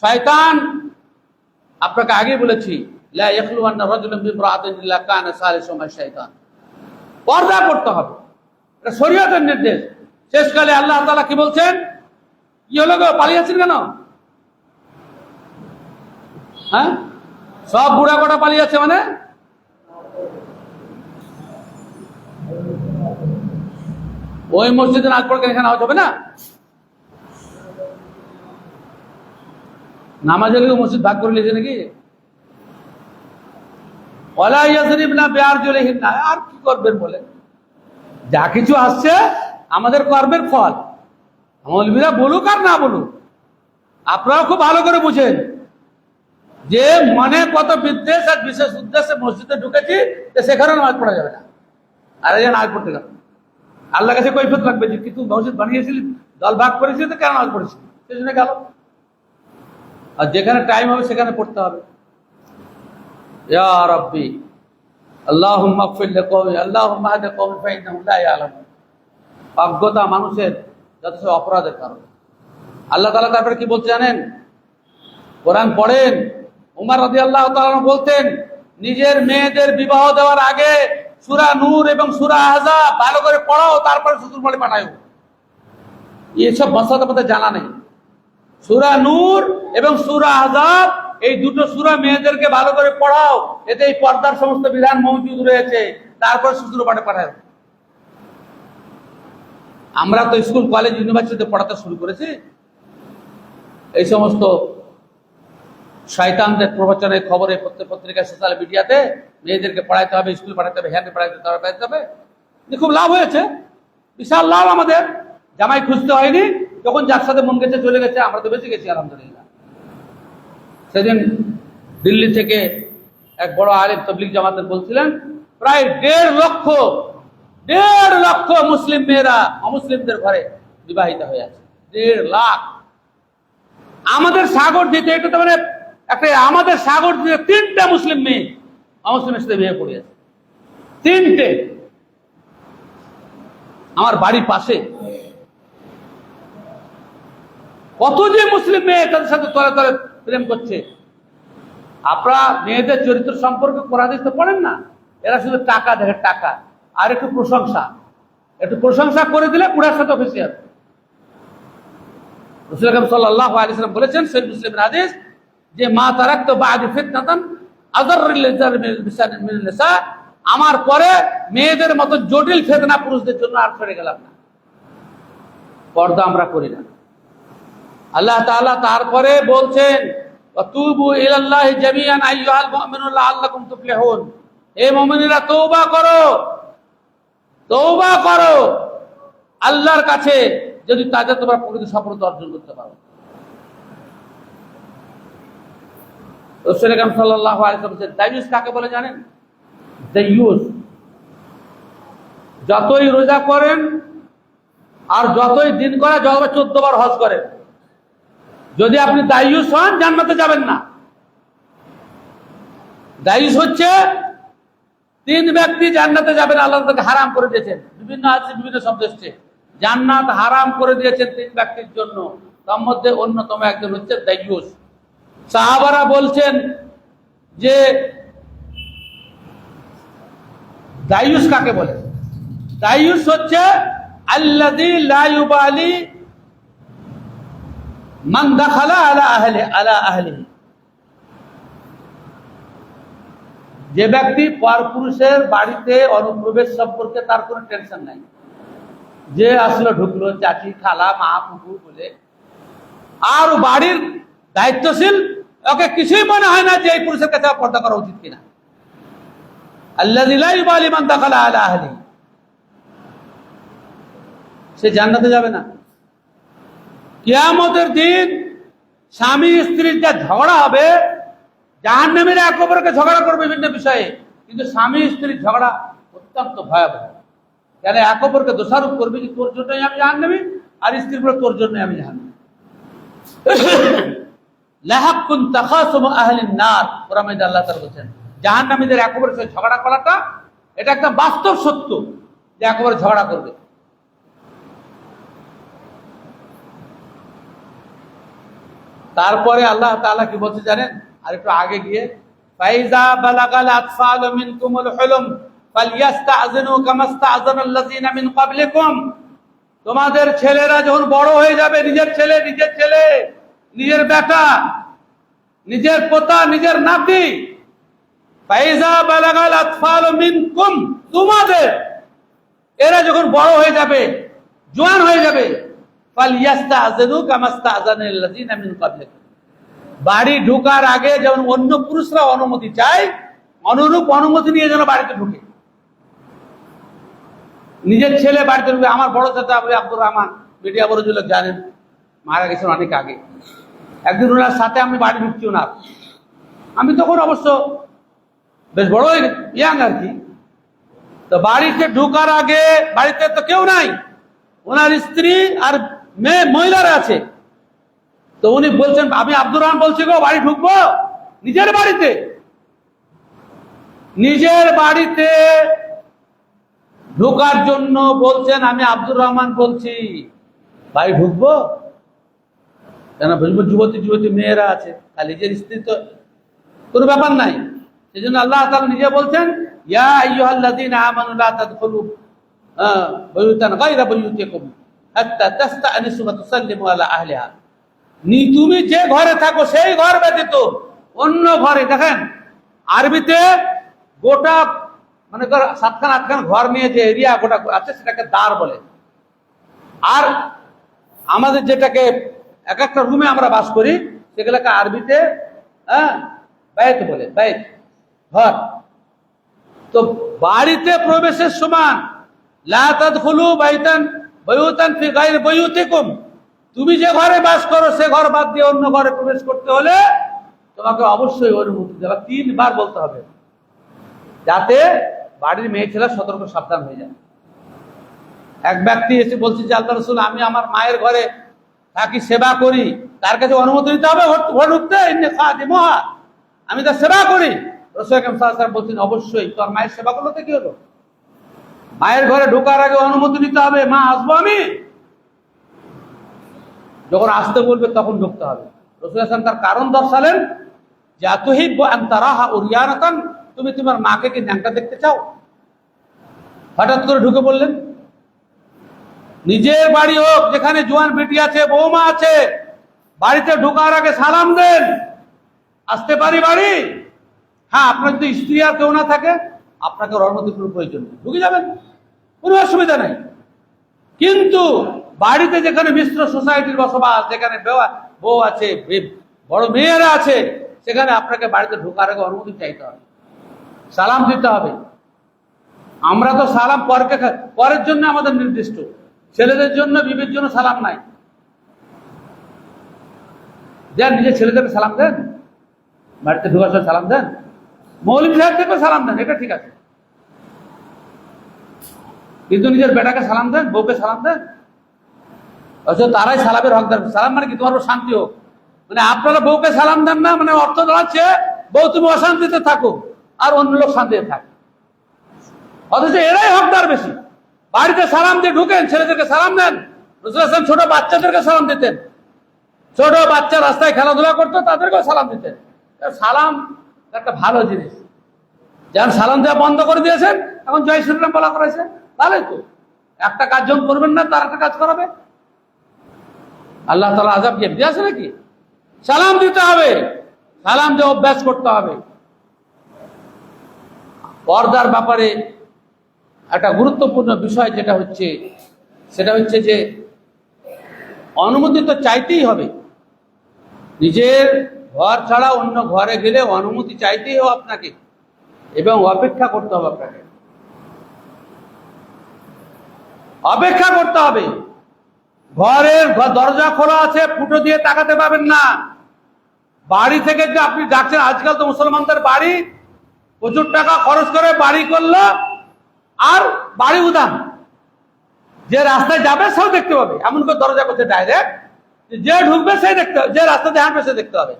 শয়তান, আপনাকে আগে বলেছি, লা ইয়াখলুওয়ান্না রাজুলুম বিমরাআতিন ইল্লা কানা সালিসুহুমা শাইতান। পর্দা করতে হবে, এটা শরীয়তের নির্দেশ। শেষকালে আল্লাহ তাআলা কি বলছেন? কি হলো গো, পালিয়েছেন কেন? হ্যাঁ, সব বুড়া কটা পালিয়েছে মানে? ওই মসজিদে নাচ পড়ে এখানে নামাজ হবে না? নামাজের লিগে মসজিদ ভাগ করে নিয়েছে নাকি? ওয়ালা ইয়াজরিবনা বিআরজুলিহিন্না, আর কি করবেন বলে? যা কিছু আসছে আমাদের কর্মের ফল, মৌলবীরা বলুক আর না বলুক, আপনারা খুব ভালো করে বুঝেন যে মনে কত বিদ্বেষ আর বিশেষ উদ্দেশ্যে মসজিদে ঢুকেছি, সেখানে নামাজ পড়া যাবে না। আর এই নামাজ পড়তে গেল, আল্লাহ কাছে কৈফিয়ত লাগবে যে কি তুই মসজিদ বানিয়েছিলি, দল ভাগ করেছিলি, তো কেন নামাজ পড়েছিলি? সেই জন্য গেল। আর যেখানে টাইম হবে সেখানে পড়তে হবে। ইয়া রাব্বি আল্লাহুম্মা গফির লিকওমি আল্লাহুম্মা হাদি কওমি ফাইন্নাহুম লা ইয়ালামুন। অজ্ঞতা মানুষের যথেষ্ট অপরাধের কারণ। আল্লাহ তাআলা তারপরে কি বলতে জানেন? কোরআন পড়েন, উমর রাদিয়াল্লাহু তাআলা বলতেন, নিজের মেয়েদের বিবাহ দেওয়ার আগে সূরা নূর এবং সূরা আহজাব ভালো করে পড়াও, তারপরে শ্বশুর বাড়ি পাঠাও। এইসব মাসআলা আমাদের জানা নেই। সূরা নূর এবং সূরা আহজাব, এই দুটো সূরা মেয়েদেরকে ভালো করে পড়াও, এতে এই পর্দার সমস্ত বিধান মওজুদ রয়েছে, তারপর শ্বশুর বাড়ি পাঠাও। আমরা তো স্কুল কলেজ ইউনিভার্সিটিতে পড়াতে শুরু করেছি, এই সমস্ত শয়তানদের প্রবচনের খবরে পত্রিকা সোশ্যাল মিডিয়াতে মেয়েদেরকে পড়াইতে হবে, স্কুল পড়াতে হবে, হ্যান্ড পড়াইতে হবে। খুব লাভ হয়েছে, বিশাল লাভ আমাদের। জামাই খুঁজতে হয়নি, যখন যার সাথে মন গেছে চলে গেছে, আমরা তো বেঁচে গেছি আলহামদুলিল্লাহ। সেদিন দিল্লি থেকে এক বড় আলেম তবলিগ জামাতের বলছিলেন, প্রায় 1.5 লক্ষ মুসলিম মেয়েরা অমুসলিমদের ঘরে বিবাহিত হয়ে আছে। 1.5 লাখ। আমাদের সাগর দিতে, এটা তো মানে একটা, আমাদের সাগর দিতে 3টে মুসলিম মেয়ে অমুসলিমের সাথে বিয়ে করিয়েছে। 3টে। আমার বাড়ির পাশে কত যে মুসলিম মেয়ে তাদের সাথে তলে তলে প্রেম করছে। আপনারা মেয়েদের চরিত্র সম্পর্কে কোরআন হাদিস তো পড়েন না, এরা শুধু টাকা দেখে, টাকা আর একটু প্রশংসা করে দিলে পুরার সাথে অফিসিয়াল। রাসূল আকরাম সাল্লাল্লাহু আলাইহি ওয়াসাল্লাম বলেছেন সহিহ মুসলিমের হাদিস যে মা তারাকতু বা'দি ফিতনাতান আযাররিল লিজার মিনান নিসা, আমার পরে মেয়েদের মতো জটিল ফিতনা পুরুষদের জন্য আর ছেড়ে গেলাম না। পর্দা আমরা করি না। আল্লাহ তাআলা তারপরে বলছেন ওয়াতুবু ইলাল্লাহি জামিআন আইয়ুহাল মুমিনুন লাআল্লাকুম তুফলিহুন, হে মুমিনেরা তওবা করো আল্লাহর কাছে, যদি তাতে তোমরা প্রকৃত সফলতা অর্জন করতে পারো। রাসূল আকরাম সাল্লাল্লাহু আলাইহি ওয়াসাল্লাম বলেছেন দায়ুস কাকে বলে জানেন? দায়ুস যতই রোজা করেন আর যতই দিন করে, যত 14 বার হজ করেন, যদি আপনি দায়ুস হন জান্নাতে যাবেন না। দায়ুস হচ্ছে 3 ব্যক্তি জান্নাতে যাবেন, আল্লাহ তাকে হারাম করে দিয়েছেন। বিভিন্ন আছে, বিভিন্ন শব্দ এসছে, জান্নাত হারাম করে দিয়েছেন 3 ব্যক্তির জন্য, তার মধ্যে অন্যতম একজন হচ্ছে দায়ুস। সাহাবারা বলছেন যে দায়ুস কাকে বলে? দায়ুস হচ্ছে আল্লাযী লা ইউবালি মান দাখালা আলা আহলিহি, যে ব্যক্তি পরপুরুষের বাড়িতে অনুপ্রবেশ সম্পর্কে তার কোনো টেনশন নাই, যে আসলো ঢুকলো, চাচি খালা মা ফুফু বলে, আর বাড়ির দায়িত্বশীল, ওকে কিছুই মনে হয় না যে এই পুরুষের কাছে পর্দা করা উচিত কিনা। আল্লাযী লা ইউবালি মান দাখালা আলা আহলিহি, সে জান্নাতে যাবে না। কিয়ামতের দিন স্বামী স্ত্রীর যা ঝগড়া হবে, জাহান্নামীরা একে অপরকে ঝগড়া করবে বিভিন্ন বিষয়ে, কিন্তু স্বামী স্ত্রীর ঝগড়া অত্যন্ত ভয়াবহ। কেন? একে অপরকে দোষারোপ করবে যে তোর জন্যই আমি জাহান্নামী, আর স্ত্রী বলে তোর জন্যই আমি জাহান্নামী। লাহাক্কুন তাখাসুমু আহলিন নার, কোরআনে আল্লাহ তাআলা বলেছেন জাহান্নামীদের একে অপরের সাথে ঝগড়া করাটা এটা একটা বাস্তব সত্য, যে একে অপরে ঝগড়া করবে। তারপরে আল্লাহ তাআলা কি বলতে জানেন? আর একটু আগে গিয়ে ফাইজা বালাগাল আতফালু মিনকুমুল হুলুম ফালইস্তাযিনু কামাস্তাযানাল্লাযিনা মিন ক্বাবলিকুম, তোমাদের ছেলেরা যখন বড় হয়ে যাবে, নিজের ছেলে, নিজের বেটা, নিজের পোতা, নিজের নাতি, ফাইজা বালাগাল আতফালু মিনকুম, তোমাদের এরা যখন বড় হয়ে যাবে, জওয়ান হয়ে যাবে, ফালইস্তাযিনু কামাস্তাযানাল্লাযিনা মিন ক্বাবলিকুম, বাড়ি ঢোকার আগে যেমন অন্য পুরুষরা অনুমতি চায়, অনুরূপ অনুমতি নিয়ে যেন বাড়িতে ঢুকে। নিজের ছেলে বাড়িতে ঢুকে, আমার বড় চাচা আব্দুর রহমান, মিডিয়া বড় লোক জানেন, মারা গেছেন অনেক আগে। একদিন ওনার সাথে আমি বাড়ি ঢুকছি ওনার, আমি তখন অবশ্য বেশ বড় ইয়াং আর কি। তো বাড়িতে ঢোকার আগে বাড়িতে তো কেউ নাই, ওনার স্ত্রী আর মহিলারা আছে। তো উনি বলছেন, আমি আব্দুর রহমান বলছি গো, বাড়ি ঢুকবো। নিজের বাড়িতে ঢোকার জন্য বলছেন, আমি আব্দুর রহমান বলছি, বাড়ি ঢুকবো কেন? যুবতী মেয়েরা আছে, আর নিজের স্ত্রী তো কোনো ব্যাপার নাই। সেই জন্য আল্লাহ তাআলা নিজে বলছেন ইয়া আইয়ুহাল্লাযীনা আমানু লা তাদখুলু বুয়ুতান গায়রা বুয়ুতিকুম হাত্তা তাস্তানিসু ওয়া তুসাল্লিমু আলা আহলিহা, তুমি যে ঘরে থাকো সেই ঘর ব্যতীত অন্য ঘরে, দেখেন আরবিতে গোটা মানে 7-8খান ঘর নিয়ে যে এরিয়া গোটা আছে সেটাকে দার বলে। আর আমাদের যেটাকে এক একটা রুমে আমরা বাস করি সেগুলোকে আরবিতে বাইত বলে, বাইত ঘর। তো বাড়িতে প্রবেশের সমান লা তাদখুলু বাইতান বায়ুতান ফি গায়রি বায়ুতিকুম, তুমি যে ঘরে বাস করো সে ঘর বাদ দিয়ে অন্য ঘরে প্রবেশ করতে হলে তোমাকে অবশ্যই অনুমতি দেওয়া 3 বার বলতে হবে, যাতে বাড়ির মেয়ে ছেলে সতর্ক সাবধান হয়ে যায়। এক ব্যক্তি এসে বলছে যে আল্লাহ রাসূল, আমি আমার মায়ের ঘরে থাকি, সেবা করি, তার কাছে অনুমতি নিতে হবে ঘর ঢুকতে? আমি তার সেবা করি। রাসূল আকরাম সাল্লাল্লাহু আলাইহি ওয়াসাল্লাম বলছেন, অবশ্যই। তোর মায়ের সেবা করলো তো কি হলো? মায়ের ঘরে ঢোকার আগে অনুমতি নিতে হবে, মা আসবো আমি, যখন আসতে বলবে তখন ঢুকতে হবে। রাসূল হাসান তার কারণ দর্শালেন যে আতুহিব্বু আন তারাহা উরিয়ানাতান, তুমি তোমার মাকে কি ন্যাংটা দেখতে চাও? হঠাৎ করে ঢুকে বললেন। নিজের বাড়ি হোক, যেখানে জোয়ান বেটি আছে, বৌমা আছে, বাড়িতে ঢোকার আগে সালাম দেন, আসতে পারি বাড়ি? হ্যাঁ, আপনার যদি স্ত্রী আর কেউ না থাকে, আপনাকে অনুমতির কোনো প্রয়োজন নেই, ঢুকে যাবেন, কোনো অসুবিধা নেই। কিন্তু বাড়িতে যেখানে মিশ্র সোসাইটির বসবাস, যেখানে বউ আছে, বড় মেয়েরা আছে, সেখানে আপনাকে বাড়িতে ঢোকার আগে অনুমতি চাইতে হবে, সালাম দিতে হবে। আমরা তো সালাম পরের জন্য আমাদের নির্দিষ্ট, ছেলেদের জন্য, বিবির জন্য সালাম নাই। দেন, নিজের ছেলেদেরকে সালাম দেন, বাড়িতে ঢোকার সময় সালাম দেন, মৌলভী সাহেবদেরকে সালাম দেন, এটা ঠিক আছে। কিন্তু নিজের বেটাকে সালাম দেন, বউকে সালাম দেন, অথচ তারাই সালামের হকদার। সালাম মানে কি? তোমার শান্তি হোক, মানে আপনারা বউকে সালাম দেন না, মানে অর্থ দাঁড়াচ্ছে বউ তুমি অশান্তিতে থাকো আর অন্য লোক শান্তিতে থাকে, অথচ এরাই হকদার বেশি। বাড়িতে সালাম দিয়ে ঢুকেন, ছেলেদেরকে সালাম দেন। রাসূল হাসান ছোট বাচ্চাদেরকে সালাম দিতেন, ছোট বাচ্চা রাস্তায় খেলাধুলা করতো, তাদেরকেও সালাম দিতেন। সালাম একটা ভালো জিনিস। যেমন সালাম দেওয়া বন্ধ করে দিয়েছেন, এখন জয় শ্রীরাম বলা করেছে, ভালোই তো। একটা কাজ যখন করবেন না, তার একটা কাজ করাবে, আল্লাহ তাআলা আযাব দিয়ে আছে নাকি? সালাম দিতে হবে, সালাম দিয়ে অভ্যাস করতে হবে। পর্দার ব্যাপারে একটা গুরুত্বপূর্ণ বিষয় যেটা হচ্ছে, সেটা হচ্ছে যে অনুমতি তো চাইতেই হবে। নিজের ঘর ছাড়া অন্য ঘরে গেলে অনুমতি চাইতেই হবে আপনাকে, এবং অপেক্ষা করতে হবে, আপনাকে অপেক্ষা করতে হবে। ঘরের দরজা খোলা আছে, ফুটো দিয়ে তাকাতে পাবেন না। বাড়ি থেকে যে আপনি ডাকছেন, আজকাল তো মুসলমানদের বাড়ি প্রচুর টাকা খরচ করে বাড়ি করলো, আর বাড়ি উদান, যে রাস্তায় যাবে সেও দেখতে পাবে, এমন করে দরজা করছে ডাইরেক্ট, যে ঢুকবে সে দেখতে হবে, যে রাস্তা দিয়ে হাঁটবে সে দেখতে হবে।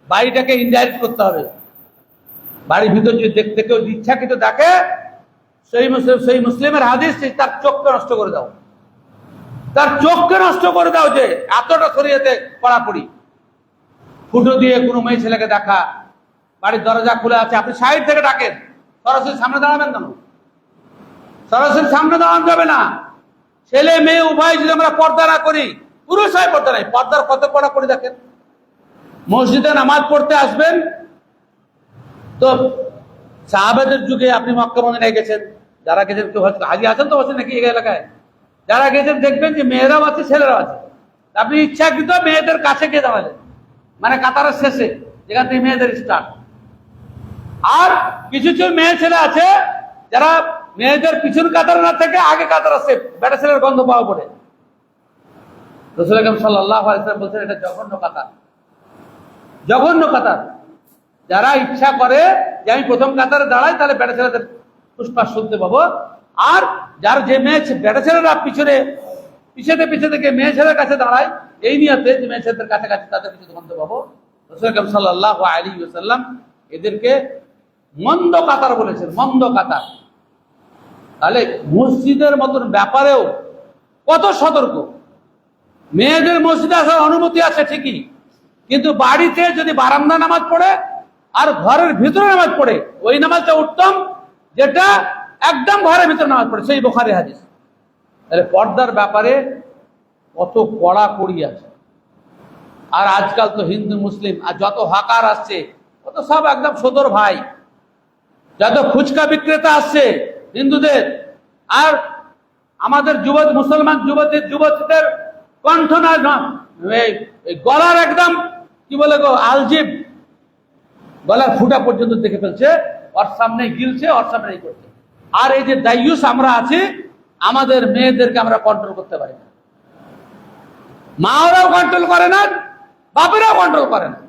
বাড়িটাকে ইনডাইরেক্ট করতে হবে। বাড়ির ভিতর যদি দেখতে কেউ ইচ্ছাকৃত দেখে, সেই মুসলিমের হাদিস, তার চোখকে নষ্ট করে দাও, তার চোখকে নষ্ট করে দাও। যে এতটা শরীয়তে পড়াপড়ি, ফুটো দিয়ে কোনো মেয়ে ছেলেকে দেখা, বাড়ির দরজা খুলে আছে, আপনি সাইড থেকে ডাকেন, সরাসরি সামনে দাঁড়াবেন কেন? সরাসরি সামনে দাঁড়ানো যাবে না। ছেলে মেয়ে উভয় যদি আমরা পর্দা না করি, পুরুষ হয় পর্দা নাই, পর্দার কত পড়া করে দেখেন। মসজিদে নামাজ পড়তে আসবেন তো সাহাবাদের যুগে, আপনি মক্কা মদিনায় গেছেন, যারা গেছেন, কেউ হয়তো হাজি আছেন তো বসে নাকি এই এলাকায়, যারা গেছেন দেখবেন যে মেয়েরাও আছে, ছেলেরাও আছে। আপনি ইচ্ছাকৃত মেয়েদের কাছে গিয়ে দাঁড়ালেন, মানে কাতারের শেষে, যেখান থেকে মেয়েদের স্টার্ট। আর কিছু কিছু মেয়ে ছেলে আছে যারা মেয়েদের পিছন কাতার না থেকে আগে কাতার আছে, বেটা ছেলের গন্ধ পাওয়া পড়ে। রাসূল আকরাম সাল্লাল্লাহু আলাইহি ওয়াসাল্লাম বলছেন, এটা জঘন্য কাতার, জঘন্য কাতার। যারা ইচ্ছা করে যে আমি প্রথম কাতারে দাঁড়াই, তাহলে বেটা ছেলেদের ফুসফাস শুনতে পাবো, আর যার যে মেয়ে বেটা ছেলেরা পিছনে পিছে থেকে মেয়ে ছেলের কাছে দাঁড়ায়, এই নিয়তে যে মেয়ে ছেলেদের কাছাকাছি তাদের পিছনে গন্ধ পাবো, রাসূল আকরাম সাল্লাল্লাহু আলাইহি ওয়াসাল্লাম এদেরকে মন্দ কাতার বলেছেন, মন্দ কাতার। তাহলে মসজিদের মতন ব্যাপারেও কত সতর্ক। মেয়েদের মসজিদে আসার অনুমতি আছে ঠিকই, কিন্তু বাড়িতে যদি বারান্দা নামাজ পড়ে আর ঘরের ভিতরে নামাজ পড়ে, ওই নামাজটা উত্তম, যেটা একদম ঘরের ভিতরে নামাজ পড়ে, সেই বুখারী হাদিস। তাহলে পর্দার ব্যাপারে কত কড়াকড়ি আছে। আর আজকাল তো হিন্দু মুসলিম আর যত হাকার আসছে, কত সব একদম সদর ভাই। যত ফুচকা বিক্রেতা আসছে হিন্দুদের, আর আমাদের মুসলমান যুবতীদের কণ্ঠ না, গলার একদম কি বলে গো, আলজিব, গলার ফুটা পর্যন্ত দেখে ফেলছে, ওর সামনে গিলছে, ওর সামনে করছে। আর এই যে দায়ুস আমরা আছি, আমাদের মেয়েদেরকে আমরা কন্ট্রোল করতে পারি না। মাওরাও কন্ট্রোল করে না, বাপেরাও কন্ট্রোল করে না।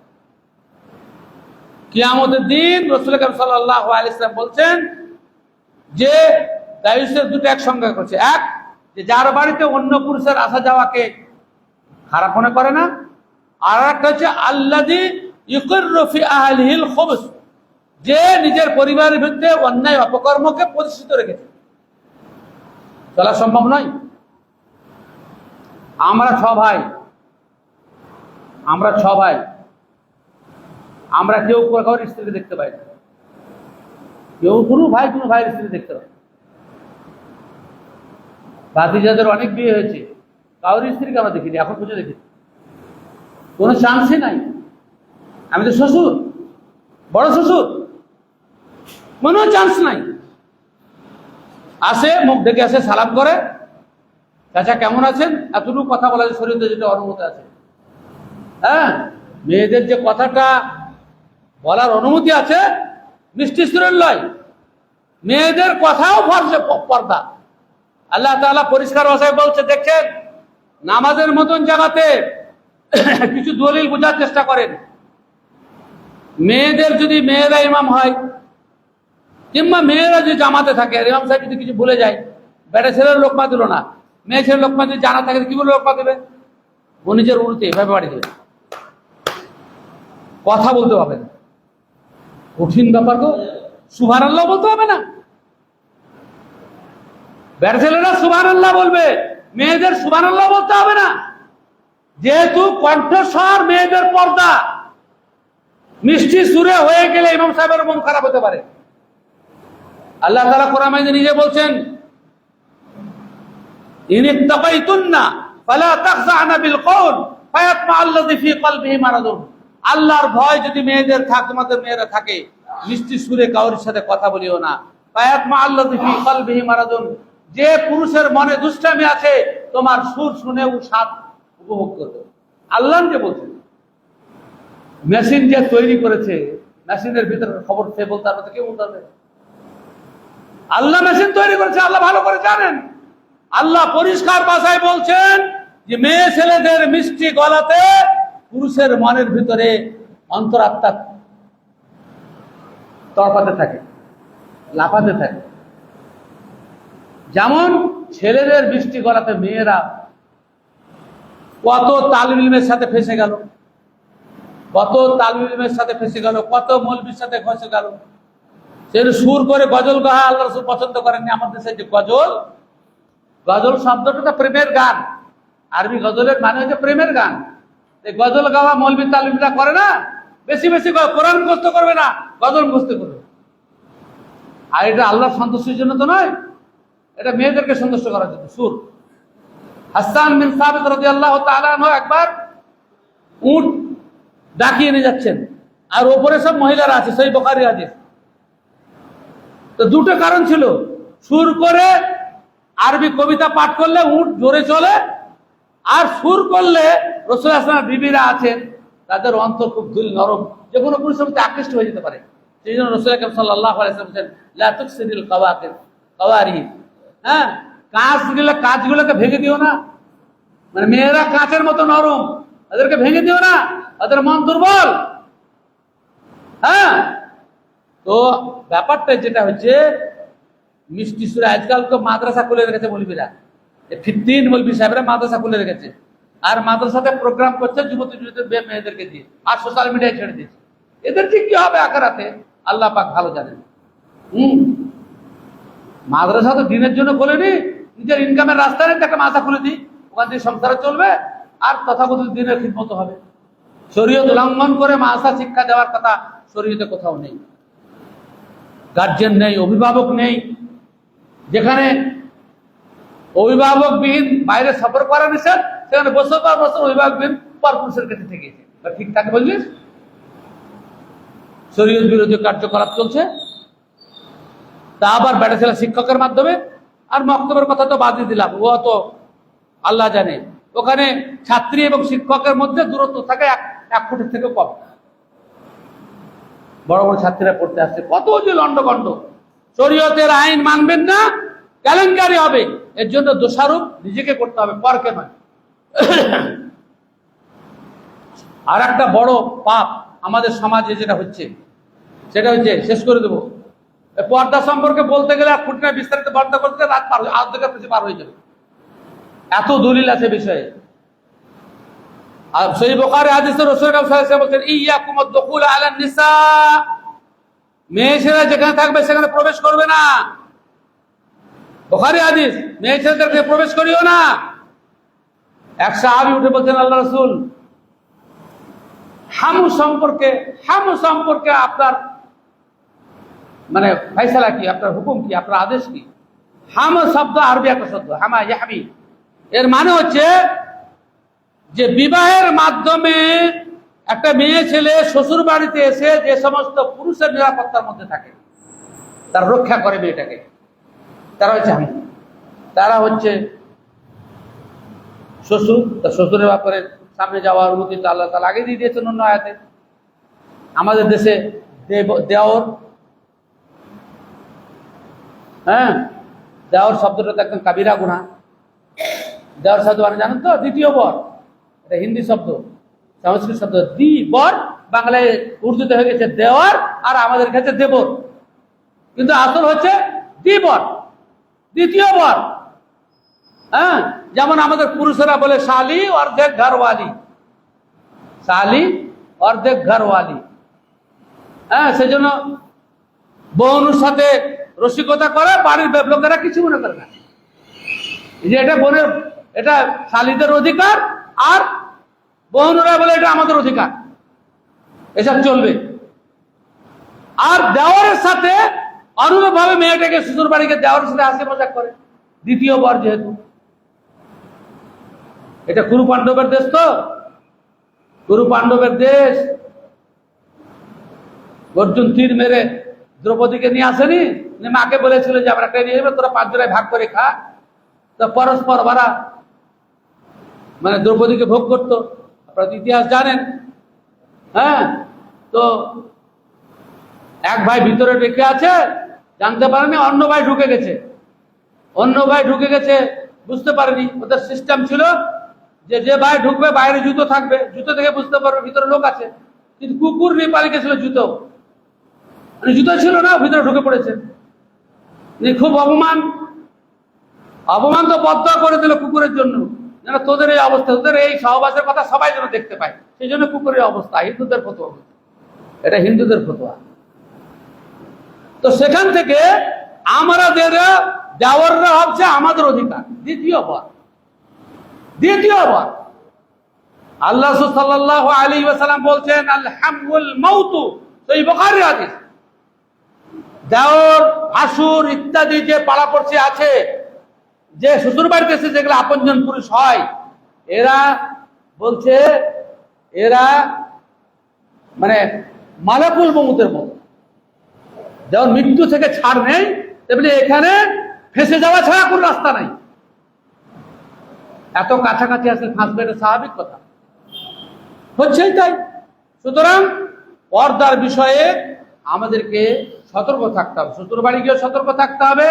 কিয়ামতের দিন রাসূল আকরাম সাল্লাল্লাহু আলাইহি ওয়াসাল্লাম বলছেন যে দায়ুসের দুটো একসঙ্গে করছে। এক, যে যার বাড়িতে অন্য পুরুষের আসা যাওয়াকে খারাপ মনে করে না। আর একটা হচ্ছে আল্লাযী ইউকিররু ফি আহলিহিল খুবুস, যে নিজের পরিবারের ভিতরে অন্যায় অপকর্মকে প্রতিষ্ঠিত রেখেছে। চলা সম্ভব নয়। আমরা ছ ভাই, আমরা কেউ কারোর স্ত্রীকে দেখতে পাই না, কেউ কোনো ভাইয়ের স্ত্রী দেখতে পাই। ভাতিজাদের অনেক বিয়ে হয়েছে, কারোর স্ত্রীকে আমরা দেখিনি, এখন পর্যন্ত দেখেছি, কোনো চান্সই নাই। আমি তো শ্বশুর, বড় শ্বশুর, কোনো চান্স নাই। আসে, মুখ ডেকে আসে, সালাম করে, চাচা কেমন আছেন, এতটুকু কথা বলা যায় শরীরে যেটা অনুমতি আছে। হ্যাঁ, মেয়েদের যে কথাটা বলার অনুমতি আছে মিষ্টি সুরের লয়, মেয়েদের কথাও ফরজে পর্দা। আল্লাহ তাআলা পরিষ্কার ভাষায় বলছে, দেখছেন নামাজের মতন জায়গাতে কিছু দলিল বোঝার চেষ্টা করেন। মেয়েদের যদি মেয়েরা ইমাম হয় কিংবা মেয়েরা যদি জামাতে থাকে, আর ইমাম সাহেব যদি কিছু ভুলে যায়, বেটা ছেলের লোকমা দিল না, মেয়ে ছেলের লোকমা যদি জানা থাকে কি বলে লোকমা দেবে? ও নিজের উল্টে এভাবে বাড়ি দেবে, কথা বলতে হবে না। কঠিন ব্যাপার তো, সুবহানাল্লাহ বলতে হবে না? বেটা ছেলেরা সুবহানাল্লাহ বলবে, মেয়েদের সুবহানাল্লাহ বলতে হবে না। যেহেতু কণ্ঠস্বর মেয়েদের পর্দা, মিষ্টি সুরে হয়ে গেলে ইমাম সাহেবের মন খারাপ হতে পারে। আল্লাহ তাআলা কোরআনে নিজে বলছেন, ইন ইত্তাকাইতুন্না ফালা তাখযা'না বিল কওল ফায়াতমা'আল্লাযী ফী কলবিহি মারাদুন। আল্লাহর ভয় যদি মেয়েদের থাকে, তোমাদের মেয়েরা থাকে, মিষ্টি সুরে কাউরির সাথে কথা বলিও না। ফায়াতমা'আল্লাযী ফী কলবিহি মারাদুন, যে পুরুষের মনে দুষ্টামি আছে তোমার সুর শুনে ও স্বাদ উপভোগ করবে। আল্লাহ যে বলছেন, মেশিন যে তৈরি করেছে, মেশিনের ভিতরে খবর সে বলতে পারবে, কেউ বলতে পারবে? আল্লাহ মেশিন তৈরি করেছে, আল্লাহ ভালো করে জানেন। আল্লাহ পরিষ্কার ভাষায় বলছেন যে মেয়ে ছেলেদের মিষ্টি গলাতে পুরুষের মনের ভিতরে অন্তরাত্মা তড়পাতে থাকে, লাফাতে থাকে। যেমন ছেলেদের মিষ্টি গলাতে মেয়েরা কত তালিম ইলমের সাথে ফেসে গেল, কত তালিম ইলমের সাথে ফেসে গেল, কত মৌলবীর সাথে ফেসে গেল। সে সুর করে গজল গাহা আল্লাহ রাসূল পছন্দ করেননি। আমাদের দেশে যে গজল, গজল শব্দটা তো প্রেমের গান, আরবি গজলের মানে হচ্ছে প্রেমের গান। এই গজল গাওয়া মৌলবী তালিমটা করে না, বেশি বেশি কোরআন মুখস্থ করবে না, গজল মুখস্থ করবে। আর এটা আল্লাহর সন্তুষ্টির জন্য তো নয়, এটা মেয়েদেরকে সন্তুষ্ট করার জন্য সুর। হাসান বিন সাবিত রাদিয়াল্লাহু তাআলা আনহু একবার উট ডাকিয়ে নিয়ে যাচ্ছেন, আর ওপরে সব মহিলারা আছে, সহিহ বুখারী হাদিস। তো দুটো কারণ ছিল, সুর করে আরবি কবিতা পাঠ করলে উট জোরে চলে, আর সুর করলে রাসূল সাল্লাল্লাহু আলাইহি ওয়াসাল্লাম বিবিরা আছেন তাদের অন্তর খুব দিল নরম, যে কোনো পুরুষের মধ্যে আকৃষ্ট হয়ে যেতে পারে। সেই জন্য রাসূল আকরাম সাল্লাল্লাহু আলাইহি ওয়াসাল্লাম বলেন, লা তুকসিরিল কাওয়ারি, হ্যাঁ, কাঁচগুলোকে ভেঙে দিও না। মানে মেয়েরা কাঁচের মতো নরম, তাদেরকে ভেঙে দিও না, তাদের মন দুর্বল। হ্যাঁ, তো ব্যাপারটা যেটা হচ্ছে, মিষ্টি সুরে আজকাল তো মাদ্রাসা খুলে রেখেছে মৌলবীরা, 15 মৌলবী সাহেবরা মাদ্রাসা খুলে রেখেছে, আর মাদ্রাসাতে প্রোগ্রাম করছে যুবতী মেয়েদেরকে দিয়ে, আর সোশ্যাল মিডিয়ায় ছেড়ে দিয়েছে। এদের ঠিক কি হবে আখিরাতে আল্লাহ পাক ভালো জানেন। মাদ্রাসা তো দিনের জন্য খোলেনি, নিজের ইনকামের রাস্তা নেই, একটা মাথা খুলে দিই, ওখান থেকে সংসার চলবে আর তথাকথিত দিনের খিদমত হবে। শরীয়ত উল্লঙ্ঘন করে মাদ্রাসা শিক্ষা দেওয়ার কথা শরীয়তে কোথাও নেই। গার্জেন নেই, অভিভাবক নেই, যেখানে অভিভাবকবিহীন বাইরে সফর করা নিষেধ, সেখানে বছর পর বছর অভিভাবকবিহীন পরপুরুষের কাছে থেকে গেছে। ঠিক থাকে বললিস, শরীয়ত বিরোধী কার্যকলাপ চলছে, তা আবার বেটা ছেলে শিক্ষকের মাধ্যমে। আর মক্তবের কথা তো বাদই দিলাম, ও তো আল্লাহ জানে, ওখানে ছাত্রী এবং শিক্ষকের মধ্যে দূরত্ব থাকে 1 ফুটের থেকে কম। বড় বড় ছাত্রীরা পড়তে আসছে, কত যে লন্ডভন্ড। শরীয়তের আইন মানবেন না, কেলেঙ্কারি হবে। এর জন্য দোষারোপ নিজেকে করতে হবে, পরকে নয়। আর একটা বড় পাপ আমাদের সমাজে যেটা হচ্ছে, সেটা হচ্ছে, শেষ করে দেবো, পর্দা সম্পর্কে বলতে গেলে আর খুঁটিনাটি বিস্তারিত বর্ণনা করতে রাত পার আর্ধেকের বেশি পার হয়ে যাবে, এত দলিল আছে বিষয়ে। আর সেই বুখারী হাদিসে রাসূল সাল্লাল্লাহু আলাইহি ওয়াসাল্লাম বলেন, ইয়াকুম আদ-দুখুল আলা নিসা, মেয়ে ছেলেরা যেখানে থাকবে সেখানে প্রবেশ করবে না। বুখারী হাদিস, মেয়ে ছেলেদেরকে প্রবেশ করিও না। এক সাহাবী উঠে বলছেন, আল্লাহ রাসূল, হামু সম্পর্কে আপনার মানে ফয়সালা কি, আপনার হুকুম কি, আপনার আদেশ কি? হাম শব্দ আরবি একটা শব্দ, হামা ইয়াহমি, এর মানে হচ্ছে যে বিবাহের মাধ্যমে একটা মেয়ে ছেলে শ্বশুর বাড়িতে এসে যে সমস্ত পুরুষের নিরাপত্তার মধ্যে থাকে, তার রক্ষা করে মেয়েটাকে, তারা হচ্ছে হাম। তারা হচ্ছে শ্বশুর, তার শ্বশুরের ব্যাপারে সামনে যাওয়ার অনুমতি তো আল্লাহ তাআলা আগে দিয়ে দিয়েছেন অন্য আয়াতে। আমাদের দেশে দেওর, হ্যাঁ, দেওর শব্দটা তো একদম কাবিরা গুনাহ। দেওর শব্দ মানে জানেন তো, দ্বিতীয় বর, এটা হিন্দি শব্দ, সংস্কৃত শব্দ। দি বর বাংলায় উর্দুতে হয়ে গেছে দেওয়ার, আর আমাদের কাছে দেবর, কিন্তু আসল হচ্ছে দ্বিবর, দ্বিতীয় বর। হ্যাঁ, যেমন আমাদের পুরুষেরা বলে শালি অর্ধেক ঘরওয়ালি, শালি অর্ধেক ঘরওয়ালি। হ্যাঁ, সেজন্য বোনের সাথে রসিকতা করে, বাড়ির লোকেরা কিছু মনে করে না, যে এটা বোনের, এটা শালিদের অধিকার, আর বোনরা বলে এটা আমাদের অধিকার, এসব চলবে। আর দেওয়ারের সাথে অনুরূপ ভাবে মেয়েটাকে শ্বশুর বাড়িকে দেওয়ারের সাথে হাসি মজাক করে, দ্বিতীয় বর যেহেতু। এটা কুরু পাণ্ডবের দেশ, তো কুরু পাণ্ডবের দেশ। অর্জুন তীর মেরে দ্রৌপদীকে নিয়ে আসেনি, মাকে বলেছিল যে আমরা একটা নিয়ে যাবে, তোরা 5 জনায় ভাগ করে খা। তো পরস্পর ওরা মানে দ্রৌপদীকে ভোগ করতো, আপনারা ইতিহাস জানেন। হ্যাঁ, তো এক ভাই ভিতরে রেখে আছে, জানতে পারেনি, অন্য ভাই ঢুকে গেছে, বুঝতে পারেনি। ওদের সিস্টেম ছিল যে ভাই ঢুকবে বাইরে জুতো থাকবে, জুতো থেকে বুঝতে পারবে ভিতরে লোক আছে। কিন্তু কুকুর নিয়ে পালিয়ে গেছিল, জুতো মানে জুতো ছিল না, ভিতরে ঢুকে পড়েছে। খুব অপমান তো বদ্ধ করে দিল কুকুরের জন্য, যেন তোদের এই অবস্থা, তোদের এই সহবাসের কথা সবাই যেন দেখতে পায়, সেই জন্য কুকুরের অবস্থা। হিন্দুদের ফতোয়া, এটা হিন্দুদের ফতোয়া। তো সেখান থেকে আমাদের দেওয়াররা হচ্ছে আমাদের অধিকার, দ্বিতীয় বর। আল্লাহ সাল্লাল্লাহু আলাইহি ওয়াসাল্লাম বলছেন, আল হামুল মাউতু, সেই বুখারী হাদিস। দেওর, ভাসুর ইত্যাদি যে পাড়াপড়শি আছে, যে শ্বশুর বাড়িতে এসে যেগুলো আপনজন পুরুষ হয়, এরা বলছে এরা মানে মালাকুল মউতের মতো। যেমন মৃত্যু থেকে ছাড় নেই, তেমনি এখানে ফেঁসে যাওয়া ছাড়া কোনো রাস্তা নাই। এত কাছাকাছি আসলে ফাঁসবে, এটা স্বাভাবিক কথা, হচ্ছেই তাই। সুতরাং পর্দার বিষয়ে আমাদেরকে সতর্ক থাকতে হবে, শ্বশুর বাড়ি গিয়ে সতর্ক থাকতে হবে।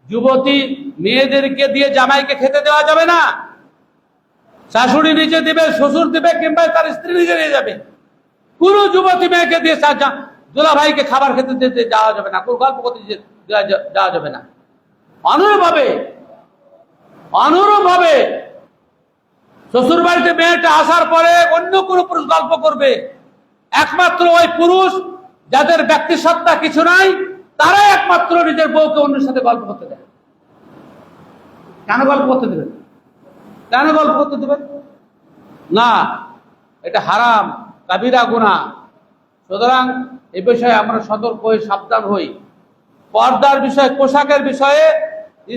যুবতী মেয়েদেরকে দিয়ে জামাইকে খেতে দেওয়া যাবে না। শাশুড়ি নিজে দিবে, শ্বশুর দিবে, কিংবা তার স্ত্রী নিজে নিয়ে যাবে। কোন যুবতী মেয়েকে দিয়ে দুলা ভাইকে খাবার খেতে দিতে যাওয়া যাবে না, কোন গল্প করতে যাওয়া যাবে না। অনুরূপভাবে শ্বশুর বাড়িতে মেয়েটা আসার পরে অন্য কোন পুরুষ গল্প করবে, একমাত্র ওই পুরুষ যাদের ব্যক্তি সত্তা কিছু নাই, তারাই একমাত্র নিজের বউকে অন্যের সাথে গল্প করতে দেয়। কেন গল্প করতে দেবেন? না, এটা হারাম, কাবিরা গুনাহ। সুতরাং এই বিষয়ে আমরা সতর্ক হই, সাবধান হই। পর্দার বিষয়ে, পোশাকের বিষয়ে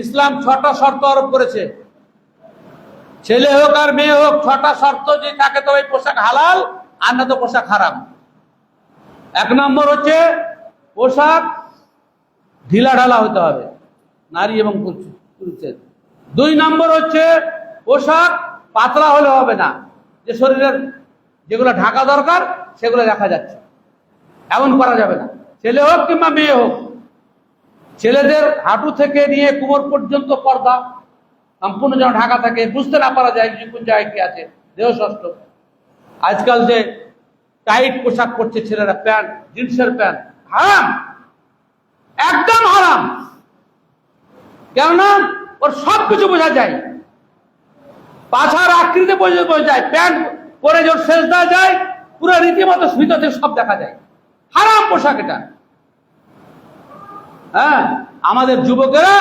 ইসলাম 6টা শর্ত আরোপ করেছে। ছেলে হোক আর মেয়ে হোক, 6টা শর্ত যে থাকে তো ওই পোশাক হালাল, আর না তো পোশাক হারাম। 1 নম্বর হচ্ছে পোশাক ঢিলা ঢালা হতে হবে, নারী এবং পুরুষের। 2 নম্বর হচ্ছে পোশাক পাতলা হলে হবে না, যে শরীরের যেগুলো ঢাকা দরকার সেগুলো দেখা যাচ্ছে, এমন করা যাবে না, ছেলে হোক কিংবা মেয়ে হোক। ছেলেদের হাঁটু থেকে নিয়ে কোমর পর্যন্ত পর্দা, সম্পূর্ণ যেন ঢাকা থাকে, বুঝতে না পারা যায় যে কোন জায়গায় কি আছে, দেহ ষষ্ঠ। আজকাল যে টাইট পোশাক পরছে ছেলেরা, প্যান্ট, জিন্সের প্যান্ট, হারাম, একদম হারাম। কেননা ওর সব কিছু বোঝা যায়, পাছার আকৃতি বোঝা যায়, প্যান্ট পরে যে সেজদা যায়, পুরো রীতিমতো ভিতর থেকে সব দেখা যায়। হারাম পোশাক এটা। হ্যাঁ, আমাদের যুবকেরা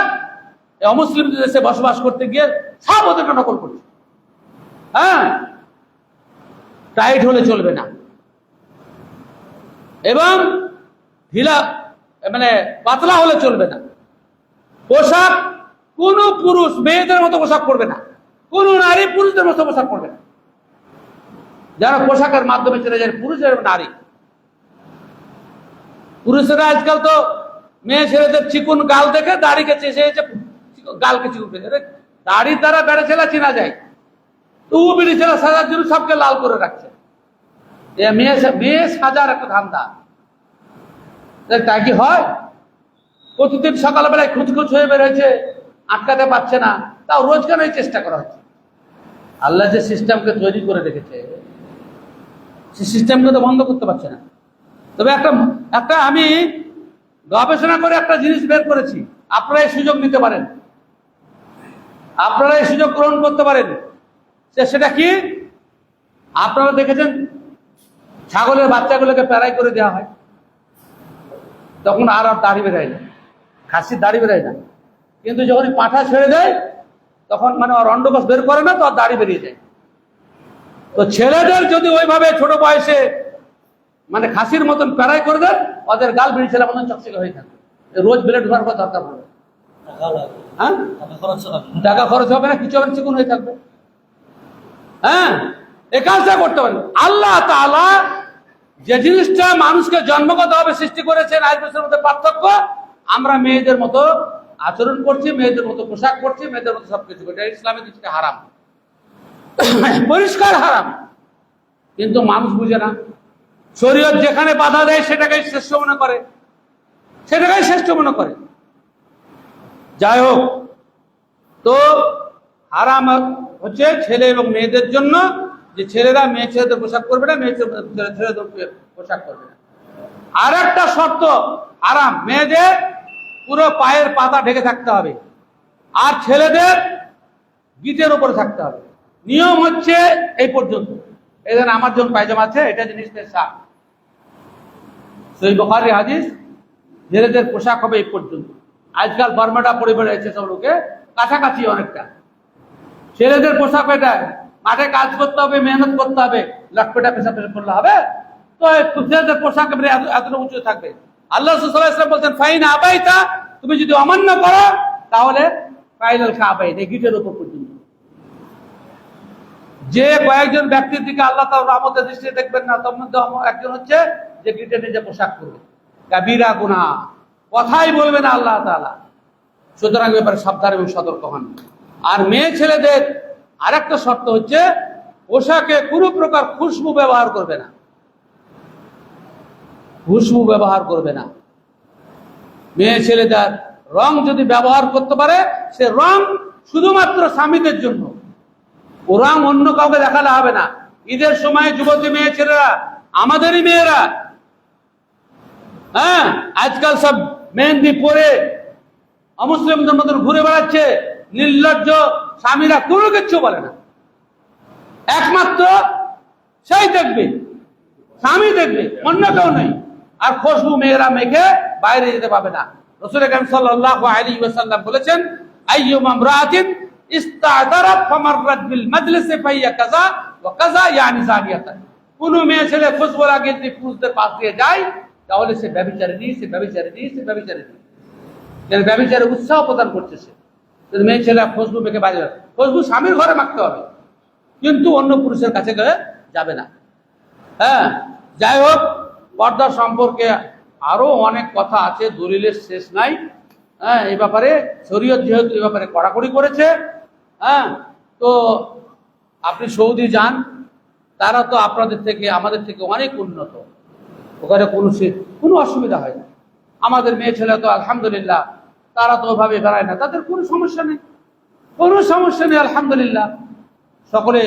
অমুসলিম দেশে বসবাস করতে গিয়ে সব ওদেরকে নকল করছে। হ্যাঁ, টাইট হলে চলবে না, এবং ঢিলা মানে পাতলা হলে চলবে না। পোশাক কোন পুরুষ মেয়েদের মতো পোশাক পরবে না, কোন নারী পুরুষদের মতো পোশাক পরবে না। যারা পোশাকের মাধ্যমে চলে যায় পুরুষ এবং নারী। পুরুষেরা আজকাল তো মেয়ে ছেলেদের চিকুন গাল দেখে দাড়িকে চেষে গালকে চিকুন করে, দাড়ির দ্বারা বেড়ে ছেলে চেনা যায়, তো বিড়ি ছেলে সাজার জন্য সবকে লাল করে রাখছে। মেয়ে সাজার একটা ধান্দা, তা কি হয়? প্রতিদিন সকালবেলায় খুঁজখুঁজ হয়ে বের হয়েছে, আটকাতে পারছে না, তাও রোজ কেন চেষ্টা করা হচ্ছে। আল্লাহ যে সিস্টেমকে তৈরি করে রেখেছে, সেই সিস্টেমকে তো বন্ধ করতে পারছে না। তবে একটা আমি গবেষণা করে একটা জিনিস বের করেছি, আপনারা এই সুযোগ নিতে পারেন, আপনারা এই সুযোগ গ্রহণ করতে পারেন। সেটা কি? আপনারা দেখেছেন ছাগলের বাচ্চাগুলোকে প্যারাই করে দেওয়া হয়, তখন আর দাড়ি বেরোয় না, খাসির দাড়ি বেরোয় না। কিন্তু যখন পাঁঠা ছেড়ে দেয় তখন মানে ওর অন্ডকোষ বের করে না, তো আর দাড়ি বেরিয়ে যায়। তো ছেলেদের যদি ওইভাবে ছোট বয়সে মানে খাসির মতন প্যারাই করে দেন, ওদের গাল বেরিয়ে ছেলে মতন চকচকে হয়ে থাকে। রোজ ব্লেড ধোয়ার পর দরকার পড়বে, হ্যাঁ, টাকা খরচ হবে না, কিছু হবে, চিকুন হয়ে থাকবে। হ্যাঁ, এ কাজটা করতে পারেন। আল্লাহ তাআলা যে জিনিসটা মানুষকে জন্মগতভাবে সৃষ্টি করেছেন, আজ বছরের মধ্যে পার্থক্য, আমরা মেয়েদের মতো আচরণ করছি, মেয়েদের মতো পোশাক পরছি, মেয়েদের মতো সবকিছু করছি। ইসলামের দৃষ্টিতে হারাম, পরিষ্কার হারাম, কিন্তু মানুষ বুঝে না। শরীয়ত যেখানে বাধা দেয় সেটাকেই শ্রেষ্ঠ মনে করে, সেটাকেই শ্রেষ্ঠ মনে করে। যাই হোক, তো হারাম হচ্ছে ছেলে এবং মেয়েদের জন্য, যে ছেলেরা মেয়ে ছেলেদের পোশাক করবে না, মেয়ে ছেলেদের পোশাক করবে না। আর একটা শর্ত হারাম, মেয়েদের পুরো পায়ের পাতা ঢেকে থাকতে হবে, আর ছেলেদের গিটের উপরে থাকতে হবে। নিয়ম হচ্ছে এই পর্যন্ত। এই যেন আমার জন্য পায়জামা আছে, এটা জিনিসের সাপ, সেই বুখারী হাদিস, ছেলেদের পোশাক হবে এই পর্যন্ত। আজকাল বর্মাটা পরে বেড়েছে সব লোকে, কাছাকাছি অনেকটা। ছেলেদের পোশাক এটা, মাঠে কাজ করতে হবে, মেহনত করতে হবে, লটপেটা পেশা পেশা করলে হবে? তো ছেলেদের পোশাক এতটা উঁচু থাকবে। আল্লাহ সাল্লাল্লাহু আলাইহি ওয়াসাল্লাম বলছেন, ফাইন আবাইতা, তুমি যদি অমান্য করো তাহলে ফাইনাল কাবাইন, এই গিটের উপর পর্যন্ত। যে কয়েকজন ব্যক্তির দিকে আল্লাহ তাআলা রহমতের দৃষ্টিতে দেখবেন না, তার মধ্যে একজন হচ্ছে যে গিটের নিচে পোশাক করবে, কাবীরা গুনাহ, কথাই বলবে না আল্লাহ তাআলা। সুতরাং ব্যাপারে সাবধান এবং সতর্ক হন। আর মেয়ে ছেলেদের আরেকটা শর্ত হচ্ছে, পোশাকে কোনো প্রকার খুশবু ব্যবহার করবে না, খুশবু ব্যবহার করবে না। মেয়ে ছেলেদের রং যদি ব্যবহার করতে পারে, সে রং শুধুমাত্র স্বামীদের জন্য, ও রং অন্য কাউকে দেখালে হবে না। ঈদের সময় যুবতী মেয়ে ছেলেরা, আমাদেরই মেয়েরা, হ্যাঁ, আজকাল সব মেহেন্দি পরে অমুসলিমদের মতন ঘুরে বেড়াচ্ছে, নির্লজ্জ। স্বামীরা কোনো কিছু বলে না, একমাত্র সেই দেখবে, স্বামী দেখবে, অন্য কেউ নেই। আর খুশবু মেয়েরা মেখে বাইরে যেতে পাবে না। রাসূল আকরাম সাল্লাল্লাহু আলাইহি ওয়াসাল্লাম বলেছেন, আইয়ুমা ইমরাআতিন ইস্তা'দারাত ফামাররাত বিল মাজলিসি ফাহিয়া কাযা ওয়া কাযা, ইয়ানি জানিয়াতান। কোন মেয়ে ছেলে খুশবু লাগিয়ে যদি পুরুষদের পাশ দিয়ে যায়, তাহলে সে ব্যভিচারিণী, সে ব্যভিচারিণী, সে ব্যভিচারিণী। যেন ব্যভিচারে উৎসাহ প্রদান করছে সে। যদি মেয়ে ছেলে খুশবু মেখে বাইরে, খুশবু স্বামীর ঘরে মাখতে হবে, কিন্তু অন্য পুরুষের কাছে গেলে যাবে না। হ্যাঁ, যাই হোক, পর্দা সম্পর্কে আরো অনেক কথা আছে, দলিলের শেষ নাই। হ্যাঁ, এই ব্যাপারে শরীয়ত যেহেতু এই ব্যাপারে কড়াকড়ি করেছে, হ্যাঁ, তো আপনি সৌদি যান, তারা তো আপনাদের থেকে, আমাদের থেকে অনেক উন্নত, ওখানে কোনো অসুবিধা হয় না। আমাদের মেয়ে ছেলে তো আলহামদুলিল্লাহ, তারা তো ওইভাবে বেড়ায় না, তাদের কোনো সমস্যা নেই। কোনো সমস্যা নেই, আলহামদুলিল্লাহ। সকলে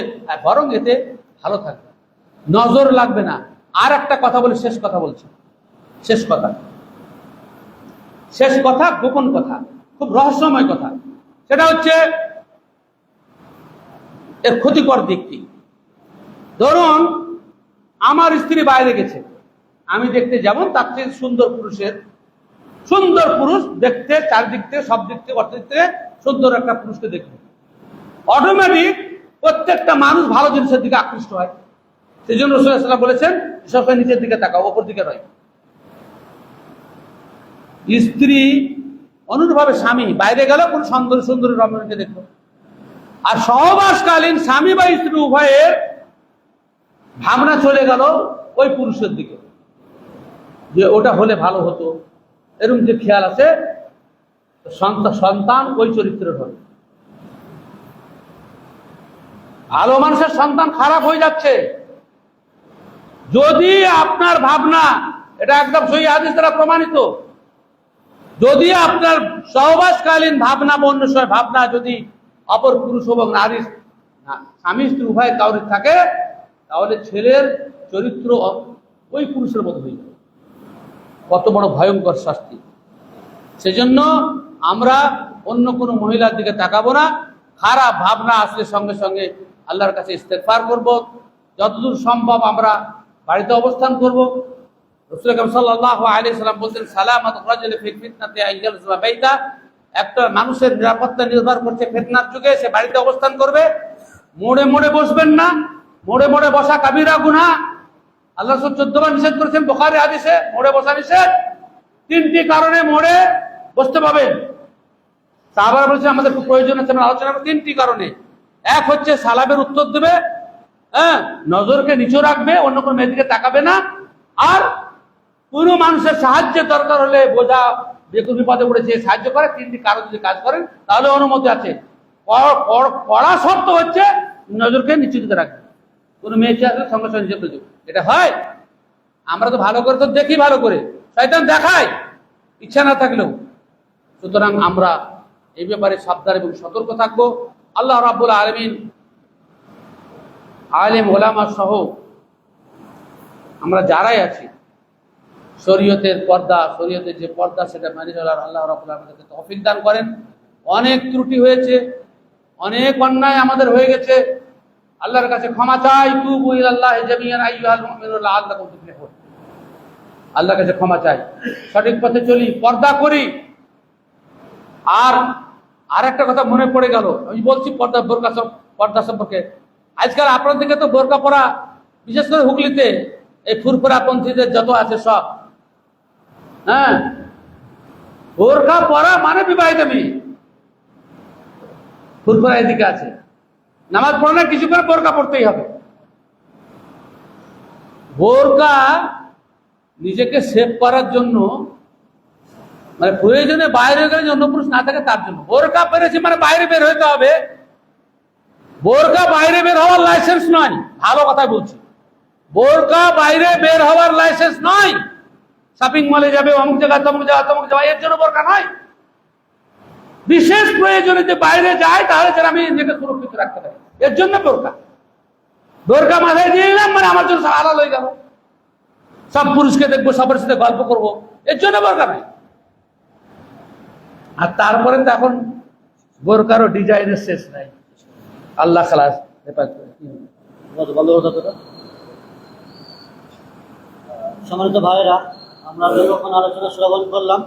বরং এতে ভালো থাকবে, নজর লাগবে না। আর একটা কথা বলে শেষ কথা বলছি, শেষ কথা, গোপন কথা, খুব রহস্যময় কথা। সেটা হচ্ছে এর ক্ষতিকর দিকটি। ধরুন আমার স্ত্রী বাইরে গেছে, আমি দেখতে যেমন তার চেয়ে সুন্দর পুরুষ দেখতে, চারদিক থেকে সব দিক থেকে অর্থ দিক থেকে সুন্দর একটা পুরুষকে দেখবে, অটোমেটিক প্রত্যেকটা মানুষ ভালো জিনিসের দিকে আকৃষ্ট হয়। সেই জন্য রাসূলুল্লাহ সাল্লাল্লাহু আলাইহি ওয়াসাল্লাম বলেছেন সবসময় নিচের দিকে তাকাও, ওপর দিকে নয়। স্ত্রী অনুরূপভাবে স্বামী বাইরে গেল কোন সুন্দর রমণীকে দেখলো, আর সহবাসকালীন স্বামী বা স্ত্রী উভয়ের ভাবনা চলে গেল ওই পুরুষের দিকে, যে ওটা হলে ভালো হতো, এরকম যে খেয়াল আছে, সন্তান ওই চরিত্রের হবে। ভালো মানুষের সন্তান খারাপ হয়ে যাচ্ছে যদি আপনার ভাবনা, এটা একদম সহি হাদিস দ্বারা প্রমাণিত, যদি আপনার সহবাসকালীন ভাবনা বা অন্য সময় ভাবনা যদি অপর পুরুষ এবং নারী স্বামী স্ত্রী উভয় কাউরি থাকে, তাহলে ছেলের চরিত্র ওই পুরুষের মতো হয়ে যাবে। কত বড় ভয়ঙ্কর শাস্তি! সেজন্য আমরা অন্য কোনো মহিলার দিকে তাকাবো না। খারাপ ভাবনা আসলে সঙ্গে সঙ্গে আল্লাহর কাছে ইস্তেগফার করব, যতদূর সম্ভব আমরা বাড়িতে অবস্থান করব। রাসূল আকরাম সাল্লাল্লাহু আলাইহি সাল্লাম বলতেন, সালামাতুর রাজুলি ফি ফিতনাতি আইয়ালজুমা বাইতা, একটা মানুষের নিরাপত্তা নির্ভর করছে ফিতনার যুগে সে বাড়িতে অবস্থান করবে। মোড়ে মোড়ে বসবেন না, মোড়ে মোড়ে বসা কাবিরা গুনাহ, আল্লাহ রাসূল 14 বার নিষেধ করেছেন বুখারী হাদিসে, মোড়ে বসা নিষেধ। 3টি কারণে মোড়ে বসতে পাবেন। সাহাবারা বলেছেন আমাদের খুব প্রয়োজন আছে আমরা আলোচনা করব 3টি কারণে। এক হচ্ছে সালামের উত্তর দেবে, নজরকে নিচু রাখবে, অন্য কোনো মেয়ের দিকে তাকাবে না। আর কোনো মানুষের সাহায্যের দরকার হলে, বোঝা যে কোনো বিপদে পড়েছে সাহায্য করে, 3টি কারণ যদি কাজ করেন তাহলে অনুমতি আছে। কড়া শর্ত হচ্ছে নজরকে নিচু দিতে রাখবে। কোনো মেয়েকে আসলে সঙ্গে সঙ্গে নিজে প্রযোগ, এটা হয়? আমরা তো ভালো করে তো দেখি, ভালো করে শয়তান দেখায় ইচ্ছা না থাকলেও। সুতরাং আমরা এই ব্যাপারে সাবধান এবং সতর্ক থাকবো। আল্লাহ রাব্বুল আলামিন আলেম ওলামা সহ আমরা যারাই আছি, শরীয়তের যে পর্দা সেটা মেনে চলার আল্লাহ রাব্বুল আলামিন আমাদেরকে তৌফিক দান করেন। অনেক ত্রুটি হয়েছে, অনেক অন্যায় আমাদের হয়ে গেছে, আল্লাহর কাছে ক্ষমা চাই। তুবু ইলাল্লাহি জামিআন আইয়ুহাল মুমিনুন লাআল্লাকুম তুফলিহুন। আল্লাহর কাছে ক্ষমা চাই, সঠিক পথে চলি, পর্দা করি। আর একটা কথা মনে পড়ে গেল, আমি বলছি পর্দা সম্পর্কে। আজকাল আপনার দিকে তো বোরকা পরা, বিশেষ করে হুগলিতে এই ফুরফুরা পন্থীদের যত আছে সব, বোরকা পরা মানে বিবাহিত মেয়ে। ফুরফুরা এদিকে আছে, নামাজ পড়লে কিছু করে বোরকা পড়তেই হবে। বোরকা নিজেকে সেভ করার জন্য, মানে প্রয়োজনে বাইরে গেলে অন্য পুরুষ না থাকে তার জন্য। বোরকা পেরেছি মানে বাইরে বের হইতে হবে। বোরকা বাইরে বের হওয়ার লাইসেন্স নয়, ভালো কথা বলছি। বোরকা বাইরে বের হওয়ার লাইসেন্স নয়। শপিং মলে যাবে, অমুক জায়গায় তমুক যাওয়া, এর জন্য বোরকা নয়। বিশেষ প্রয়োজনে যে বাইরে যায় তাহলে যেন আমি নিজেকে সুরক্ষিত রাখতে পারি, এর জন্য বোরকা মাথায় দিয়ে নিলাম মানে আমার জন্য আলাদা হয়ে গেল, সব পুরুষকে দেখবো, সবার সাথে গল্প করবো, এর জন্য বোরকা নাই। আর তারপরে তো এখন বোরকারও ডিজাইনের শেষ নাই। আল্লাহ খালাস সম্মানিত ভাইরা, আমরা যখন আলোচনা শ্রবণ করলাম